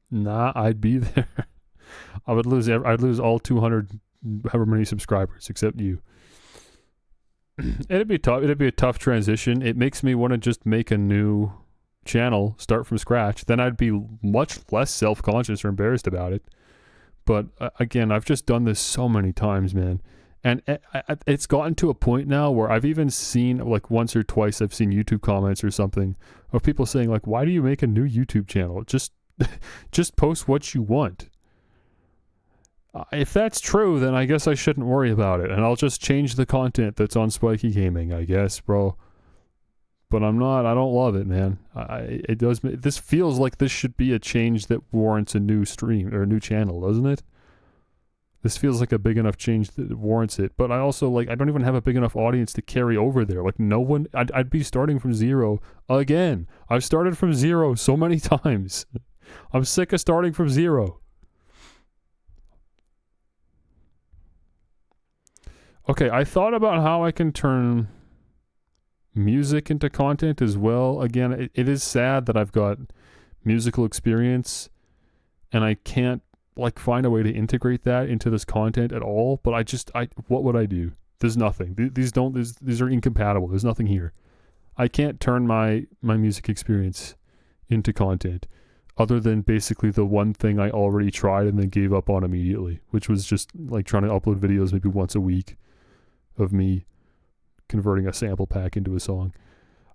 Nah, I'd be there. I'd lose all 200 however many subscribers except you. It'd be tough. It'd be a tough transition. It makes me want to just make a new channel, start from scratch. Then I'd be much less self-conscious or embarrassed about it. But again, I've just done this so many times, man. And it's gotten to a point now where I've even seen, like once or twice, I've seen YouTube comments or something of people saying like, "Why do you make a new YouTube channel? Just post what you want." If that's true, then I guess I shouldn't worry about it, and I'll just change the content that's on Spiky Gaming, I guess, bro. But I'm not. I don't love it, man. It does. This feels like this should be a change that warrants a new stream or a new channel, doesn't it? This feels like a big enough change that warrants it. But I also I don't even have a big enough audience to carry over there. Like no one. I'd be starting from zero again. I've started from zero so many times. I'm sick of starting from zero. Okay, I thought about how I can turn music into content as well. Again, it is sad that I've got musical experience and I can't find a way to integrate that into this content at all. But what would I do? There's nothing. These are incompatible. There's nothing here. I can't turn my music experience into content other than basically the one thing I already tried and then gave up on immediately, which was just trying to upload videos maybe once a week of me converting a sample pack into a song.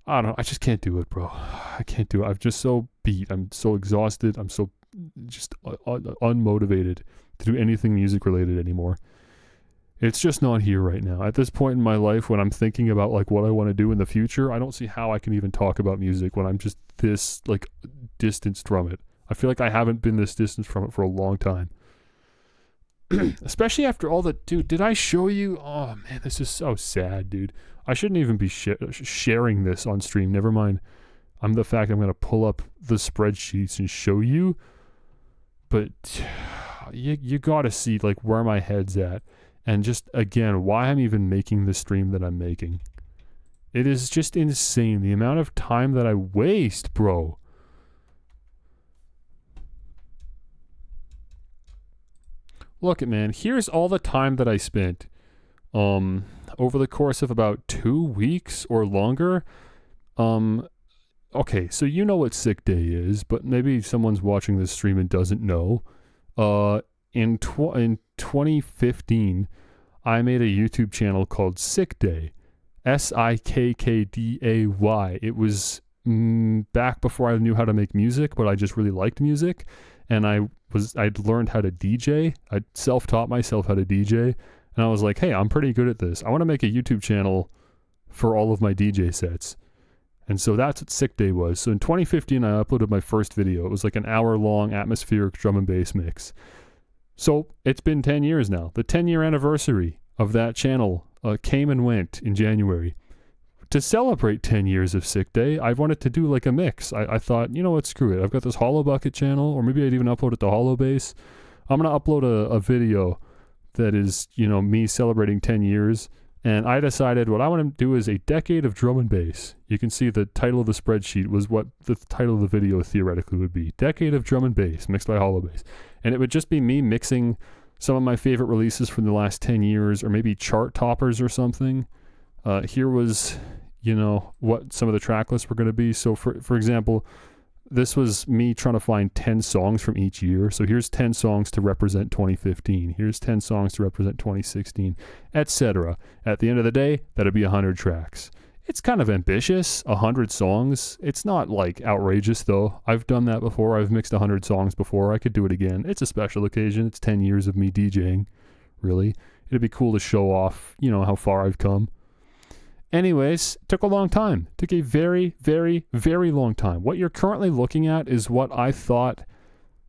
I don't know. I just can't do it, bro. I can't do it. I'm just so beat. I'm so exhausted. I'm so just unmotivated to do anything music related anymore. It's just not here right now. At this point in my life, when I'm thinking about what I want to do in the future, I don't see how I can even talk about music when I'm just this distanced from it. I feel like I haven't been this distanced from it for a long time. Especially after all the... Dude, did I show you? Oh, man, this is so sad, dude. I shouldn't even be sharing this on stream. Never mind. I'm going to pull up the spreadsheets and show you. But you got to see, where my head's at. And just, again, why I'm even making the stream that I'm making. It is just insane. The amount of time that I waste, bro. Look at, man, here's all the time that I spent over the course of about 2 weeks or longer. Okay, so you know what Sick Day is, but maybe someone's watching this stream and doesn't know. In 2015, I made a YouTube channel called Sick Day. Sikkday. It was back before I knew how to make music, but I just really liked music. And I'd learned how to DJ. I self-taught myself how to DJ. And I was like, hey, I'm pretty good at this. I want to make a YouTube channel for all of my DJ sets. And so that's what Sick Day was. So in 2015, I uploaded my first video. It was like an hour-long atmospheric drum and bass mix. So it's been 10 years now. The 10-year anniversary of that channel came and went in January. To celebrate 10 years of Sick Day, I wanted to do like a mix. I thought, you know what, screw it. I've got this Hollow Bucket channel, or maybe I'd even upload it to Hollow Bass. I'm going to upload a video that is, you know, me celebrating 10 years. And I decided what I want to do is a decade of drum and bass. You can see the title of the spreadsheet was what the title of the video theoretically would be. Decade of drum and bass, mixed by Hollow Bass. And it would just be me mixing some of my favorite releases from the last 10 years, or maybe chart toppers or something. Here was, you know, what some of the track lists were going to be. So for example, this was me trying to find 10 songs from each year. So here's 10 songs to represent 2015. Here's 10 songs to represent 2016, etc. At the end of the day, that'd be 100 tracks. It's kind of ambitious, 100 songs. It's not like outrageous though. I've done that before. I've mixed 100 songs before. I could do it again. It's a special occasion. It's 10 years of me DJing, really. It'd be cool to show off, you know, how far I've come. Anyways, took a long time. Took a very, very, very long time. What you're currently looking at is what I thought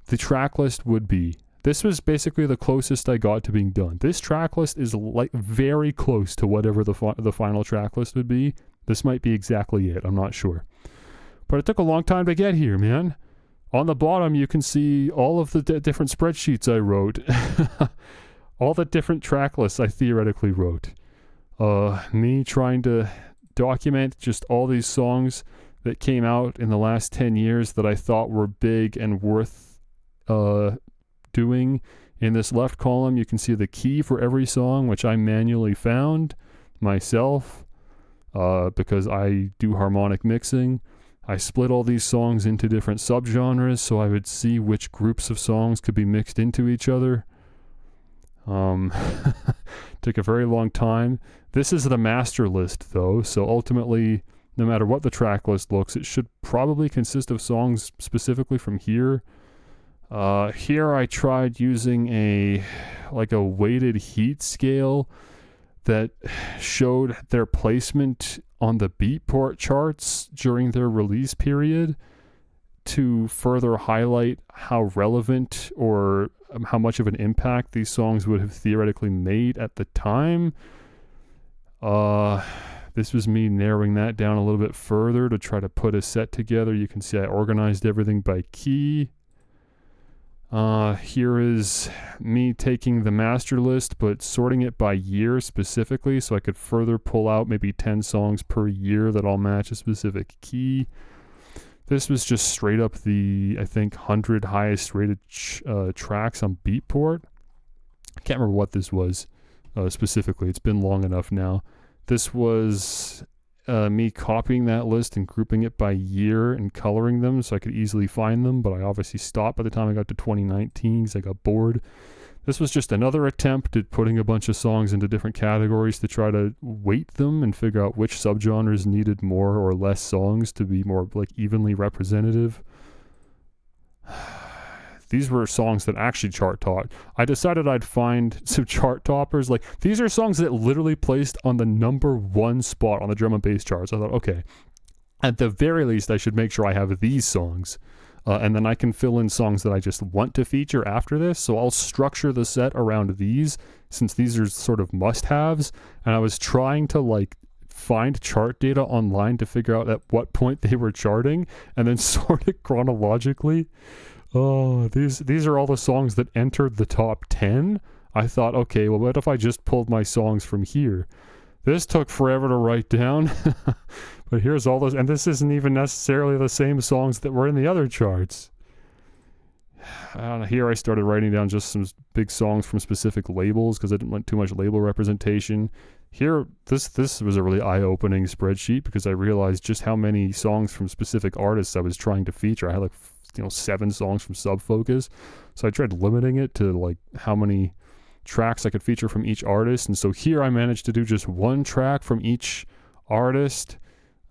the track list would be. This was basically the closest I got to being done. This track list is like very close to whatever the final track list would be. This might be exactly it. I'm not sure. But it took a long time to get here, man. On the bottom, you can see all of the different spreadsheets I wrote. All the different track lists I theoretically wrote. Me trying to document just all these songs that came out in the last 10 years that I thought were big and worth doing. In this left column, you can see the key for every song, which I manually found myself because I do harmonic mixing. I split all these songs into different subgenres so I would see which groups of songs could be mixed into each other. Took a very long time. This is the master list though, so ultimately, no matter what the track list looks, it should probably consist of songs specifically from here. Here I tried using a weighted heat scale that showed their placement on the Beatport charts during their release period to further highlight how relevant or how much of an impact these songs would have theoretically made at the time. This was me narrowing that down a little bit further to try to put a set together. You can see I organized everything by key. Here is me taking the master list but sorting it by year specifically so I could further pull out maybe 10 songs per year that all match a specific key. This was just straight up the, I think, 100 highest rated tracks on Beatport. I can't remember what this was specifically. It's been long enough now. This was me copying that list and grouping it by year and coloring them so I could easily find them, but I obviously stopped by the time I got to 2019 because I got bored. This was just another attempt at putting a bunch of songs into different categories to try to weight them and figure out which subgenres needed more or less songs to be more like evenly representative. These were songs that actually chart topped. I decided I'd find some chart toppers. Like, these are songs that literally placed on the #1 spot on the drum and bass charts. I thought, okay, at the very least, I should make sure I have these songs. And then I can fill in songs that I just want to feature after this. So I'll structure the set around these, since these are sort of must-haves. And I was trying to, find chart data online to figure out at what point they were charting, and then sort it chronologically. Oh, these are all the songs that entered the top 10. I thought, okay, well, what if I just pulled my songs from here? This took forever to write down, but here's all those, and this isn't even necessarily the same songs that were in the other charts. Here I started writing down just some big songs from specific labels because I didn't want too much label representation. Here, this was a really eye-opening spreadsheet because I realized just how many songs from specific artists I was trying to feature. I had 7 songs from Sub Focus, so I tried limiting it to how many tracks I could feature from each artist. And so here I managed to do just 1 track from each artist,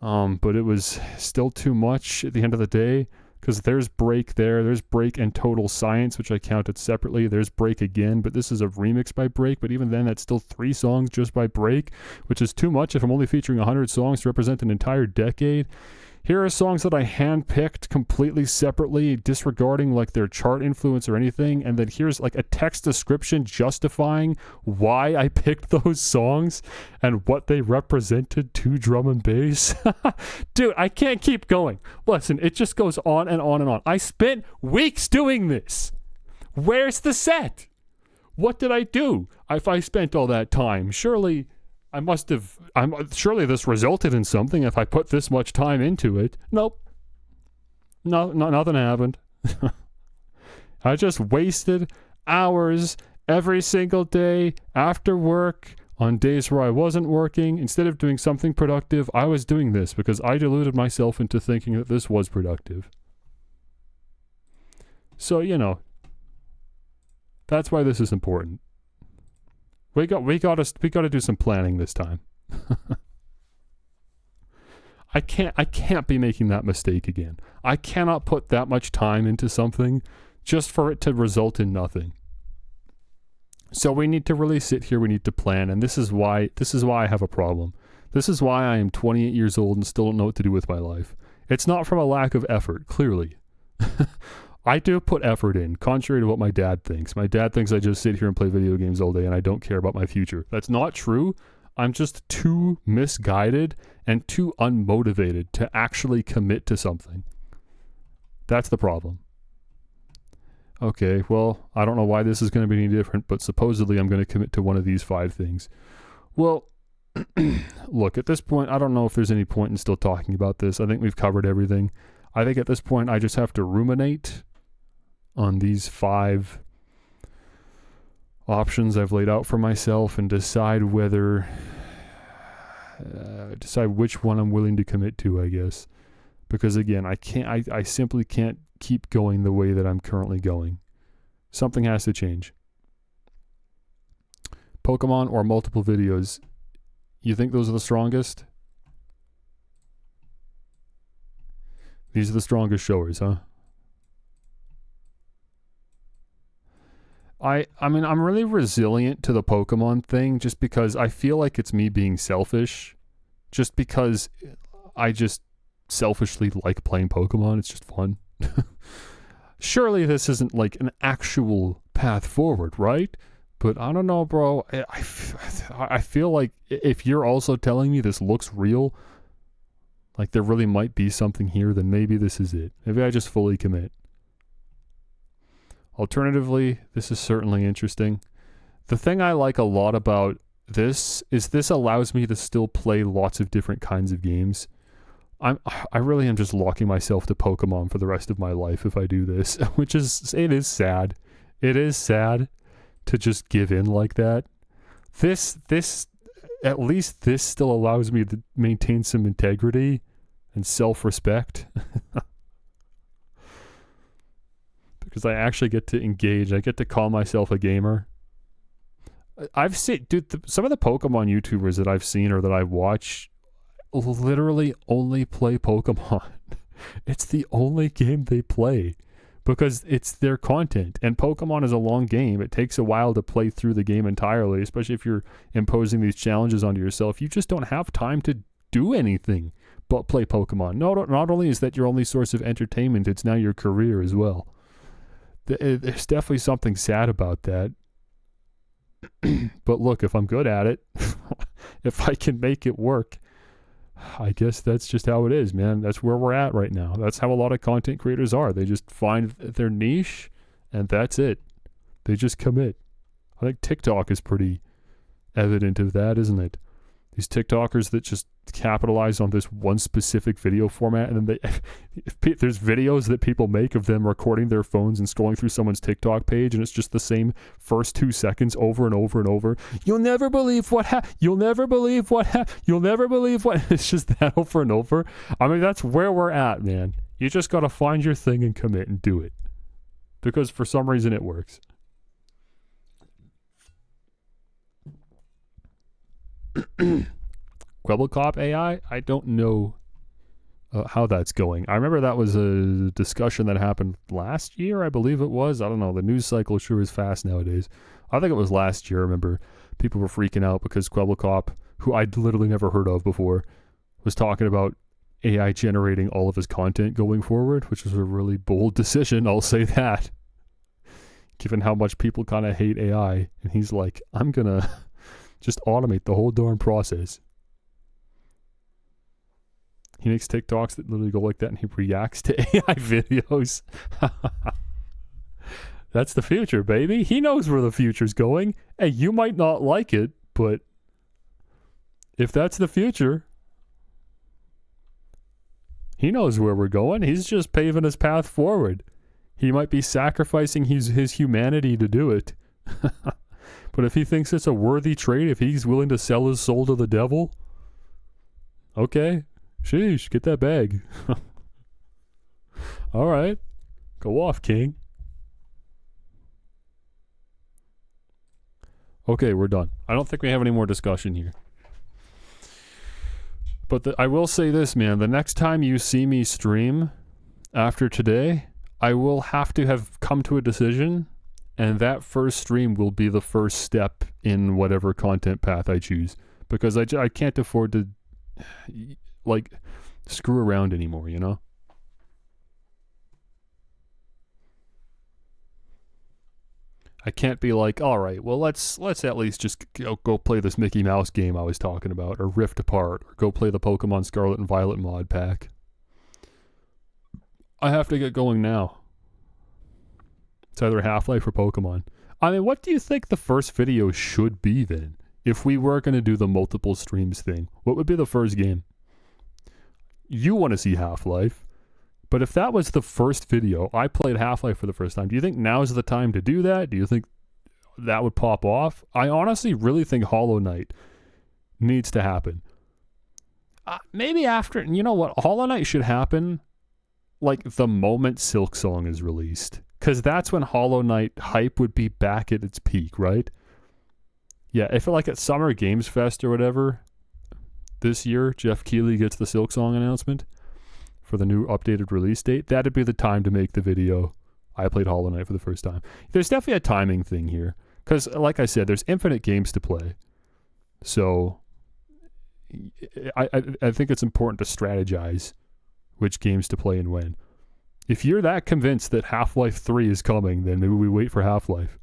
but it was still too much at the end of the day. because there's Break there. There's Break and Total Science, which I counted separately. There's Break again, but this is a remix by Break. But even then, that's still 3 songs just by Break, which is too much if I'm only featuring 100 songs to represent an entire decade. Here are songs that I handpicked completely separately, disregarding like their chart influence or anything. And then here's like a text description justifying why I picked those songs and what they represented to drum and bass. Dude, I can't keep going. Listen, it just goes on and on and on. I spent weeks doing this. Where's the set? What did I do? If I spent all that time, surely surely this resulted in something if I put this much time into it. Nope. No, nothing happened. I just wasted hours every single day after work on days where I wasn't working. Instead of doing something productive, I was doing this because I deluded myself into thinking that this was productive. So, that's why this is important. We got to do some planning this time. I can't be making that mistake again. I cannot put that much time into something just for it to result in nothing. So we need to really sit here, we need to plan, and this is why I have a problem. This is why I am 28 years old and still don't know what to do with my life. It's not from a lack of effort, clearly. I do put effort in, contrary to what my dad thinks. My dad thinks I just sit here and play video games all day and I don't care about my future. That's not true. I'm just too misguided and too unmotivated to actually commit to something. That's the problem. Okay, well, I don't know why this is going to be any different, but supposedly I'm going to commit to one of these 5 things. Well, look, at this point, I don't know if there's any point in still talking about this. I think we've covered everything. I think at this point I just have to ruminate on these 5 options I've laid out for myself and decide which one I'm willing to commit to, I guess. Because again, I simply can't keep going the way that I'm currently going. Something has to change. Pokemon or multiple videos. You think those are the strongest? These are the strongest showers, huh? I mean, I'm really resilient to the Pokemon thing just because I feel like it's me being selfish. Just because I just selfishly like playing Pokemon. It's just fun. Surely this isn't like an actual path forward, right? But I don't know, bro. I feel like if you're also telling me this looks real, like there really might be something here, then maybe this is it. Maybe I just fully commit. Alternatively, this is certainly interesting. The thing I like a lot about this is this allows me to still play lots of different kinds of games. I really am just locking myself to Pokemon for the rest of my life if I do this, it is sad. It is sad to just give in like that. At least this still allows me to maintain some integrity and self-respect. Because I actually get to engage. I get to call myself a gamer. I've seen, dude, some of the Pokemon YouTubers that I've seen or that I watch literally only play Pokemon. It's the only game they play because it's their content. And Pokemon is a long game. It takes a while to play through the game entirely, especially if you're imposing these challenges onto yourself. You just don't have time to do anything but play Pokemon. Not only is that your only source of entertainment, it's now your career as well. There's definitely something sad about that. But look, if I'm good at it, if I can make it work, I guess that's just how it is, man. That's where we're at right now. That's how a lot of content creators are. They just find their niche and that's it. They just commit. I think TikTok is pretty evident of that, isn't it? These TikTokers that just capitalize on this one specific video format, and then there's videos that people make of them recording their phones and scrolling through someone's TikTok page, and it's just the same first 2 seconds over and over and over. You'll never believe what You'll never believe what You'll never believe what. It's just that over and over. I mean, that's where we're at, man. You just got to find your thing and commit and do it. Because for some reason it works. Kwebbelkop AI? I don't know how that's going. I remember that was a discussion that happened last year, I believe it was. I don't know. The news cycle sure is fast nowadays. I think it was last year. I remember people were freaking out because Kwebbelkop, who I'd literally never heard of before, was talking about AI generating all of his content going forward, which was a really bold decision, I'll say that, given how much people kind of hate AI. And he's like, I'm going to just automate the whole darn process. He makes TikToks that literally go like that, and he reacts to AI videos. That's the future, baby. He knows where the future's going. Hey, you might not like it, but if that's the future, he knows where we're going. He's just paving his path forward. He might be sacrificing his humanity to do it. But if he thinks it's a worthy trade, if he's willing to sell his soul to the devil, okay. Sheesh, get that bag. All right. Go off, King. Okay, we're done. I don't think we have any more discussion here. But I will say this, man. The next time you see me stream after today, I will have to have come to a decision, and that first stream will be the first step in whatever content path I choose. Because I can't afford to, like, screw around anymore, you know? I can't be like, all right, well, let's at least just go play this Mickey Mouse game I was talking about, or Rift Apart, or go play the Pokemon Scarlet and Violet mod pack. I have to get going now. It's either Half-Life or Pokemon. I mean, what do you think the first video should be then? If we were going to do the multiple streams thing, what would be the first game? You want to see Half-Life. But if that was the first video, I played Half-Life for the first time, do you think now's the time to do that? Do you think that would pop off? I honestly really think Hollow Knight needs to happen. Maybe after, you know what, Hollow Knight should happen like the moment Silksong is released. Because that's when Hollow Knight hype would be back at its peak, right? Yeah, if like at Summer Games Fest or whatever, this year, Jeff Keighley gets the Silksong announcement for the new updated release date, that'd be the time to make the video. I played Hollow Knight for the first time. There's definitely a timing thing here. Because, like I said, there's infinite games to play. So, I think it's important to strategize which games to play and when. If you're that convinced that Half-Life 3 is coming, then maybe we wait for Half-Life.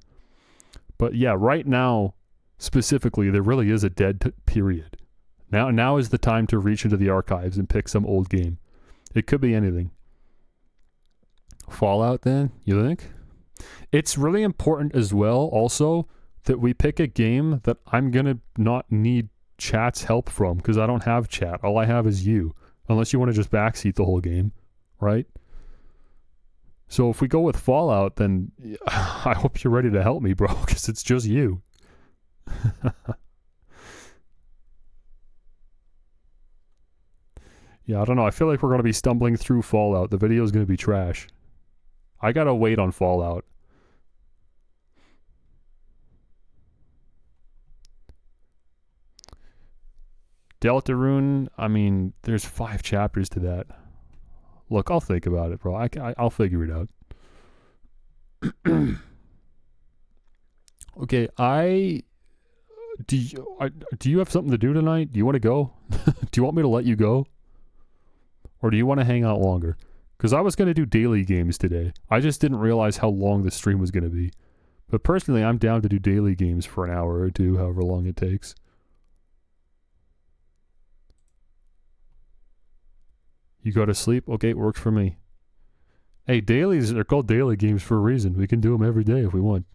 But yeah, right now, specifically, there really is a dead period. Now is the time to reach into the archives and pick some old game. It could be anything. Fallout then, you think? It's really important as well, also, that we pick a game that I'm going to not need chat's help from, because I don't have chat. All I have is you. Unless you want to just backseat the whole game, right? So if we go with Fallout, then I hope you're ready to help me, bro, because it's just you. Yeah, I don't know. I feel like we're going to be stumbling through Fallout. The video is going to be trash. I got to wait on Fallout. Deltarune, I mean, there's 5 chapters to that. Look, I'll think about it, bro. I'll figure it out. Okay, do you have something to do tonight? Do you want to go? Do you want me to let you go? Or do you want to hang out longer? Because I was going to do daily games today. I just didn't realize how long the stream was going to be. But personally, I'm down to do daily games for an hour or two, however long it takes. You go to sleep? Okay, it works for me. Hey, dailies, they're called daily games for a reason. We can do them every day if we want.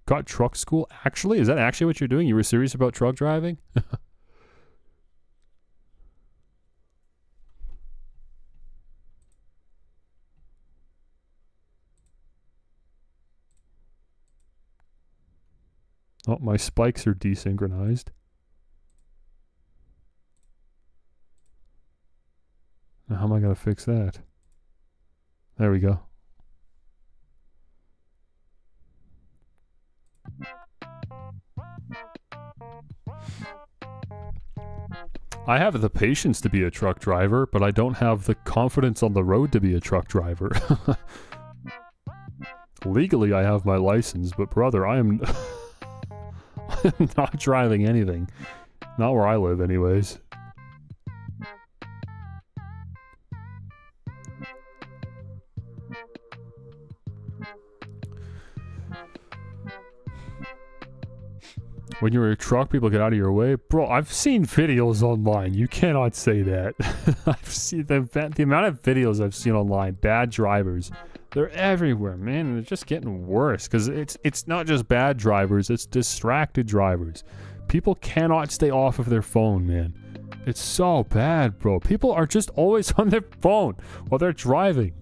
Got truck school? Actually? Is that actually what you're doing? You were serious about truck driving? Oh, my spikes are desynchronized. Now how am I going to fix that? There we go. I have the patience to be a truck driver, but I don't have the confidence on the road to be a truck driver. Legally, I have my license, but brother, I am I'm not driving anything. Not where I live, anyways. When you're a truck, people get out of your way. Bro, I've seen videos online. You cannot say that. I've seen the amount of videos I've seen online. Bad drivers. They're everywhere, man. And they're just getting worse. Because it's not just bad drivers. It's distracted drivers. People cannot stay off of their phone, man. It's so bad, bro. People are just always on their phone while they're driving.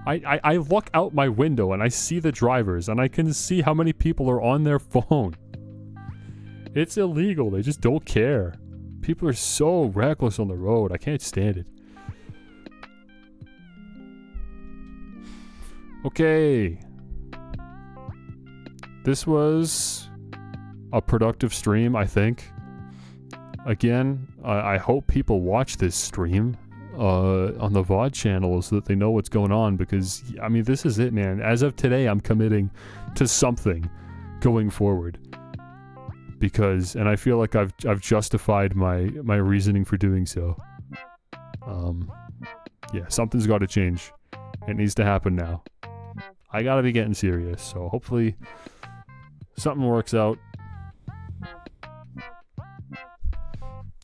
I look out my window and I see the drivers. And I can see how many people are on their phone. It's illegal. They just don't care. People are so reckless on the road. I can't stand it. Okay. This was a productive stream, I think. Again, I hope people watch this stream on the VOD channel so that they know what's going on, because, I mean, this is it, man. As of today, I'm committing to something going forward. Because, and I feel like I've justified my reasoning for doing so. Yeah, something's got to change. It needs to happen now. I gotta be getting serious, so hopefully something works out.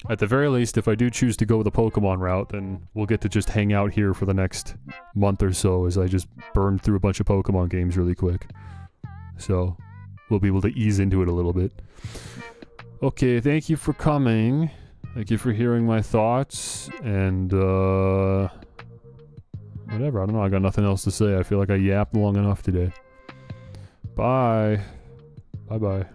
At the very least, if I do choose to go the Pokemon route, then we'll get to just hang out here for the next month or so as I just burn through a bunch of Pokemon games really quick. So, we'll be able to ease into it a little bit. Okay, thank you for coming. Thank you for hearing my thoughts, and whatever, I don't know, I got nothing else to say. I feel like I yapped long enough today. Bye. Bye-bye.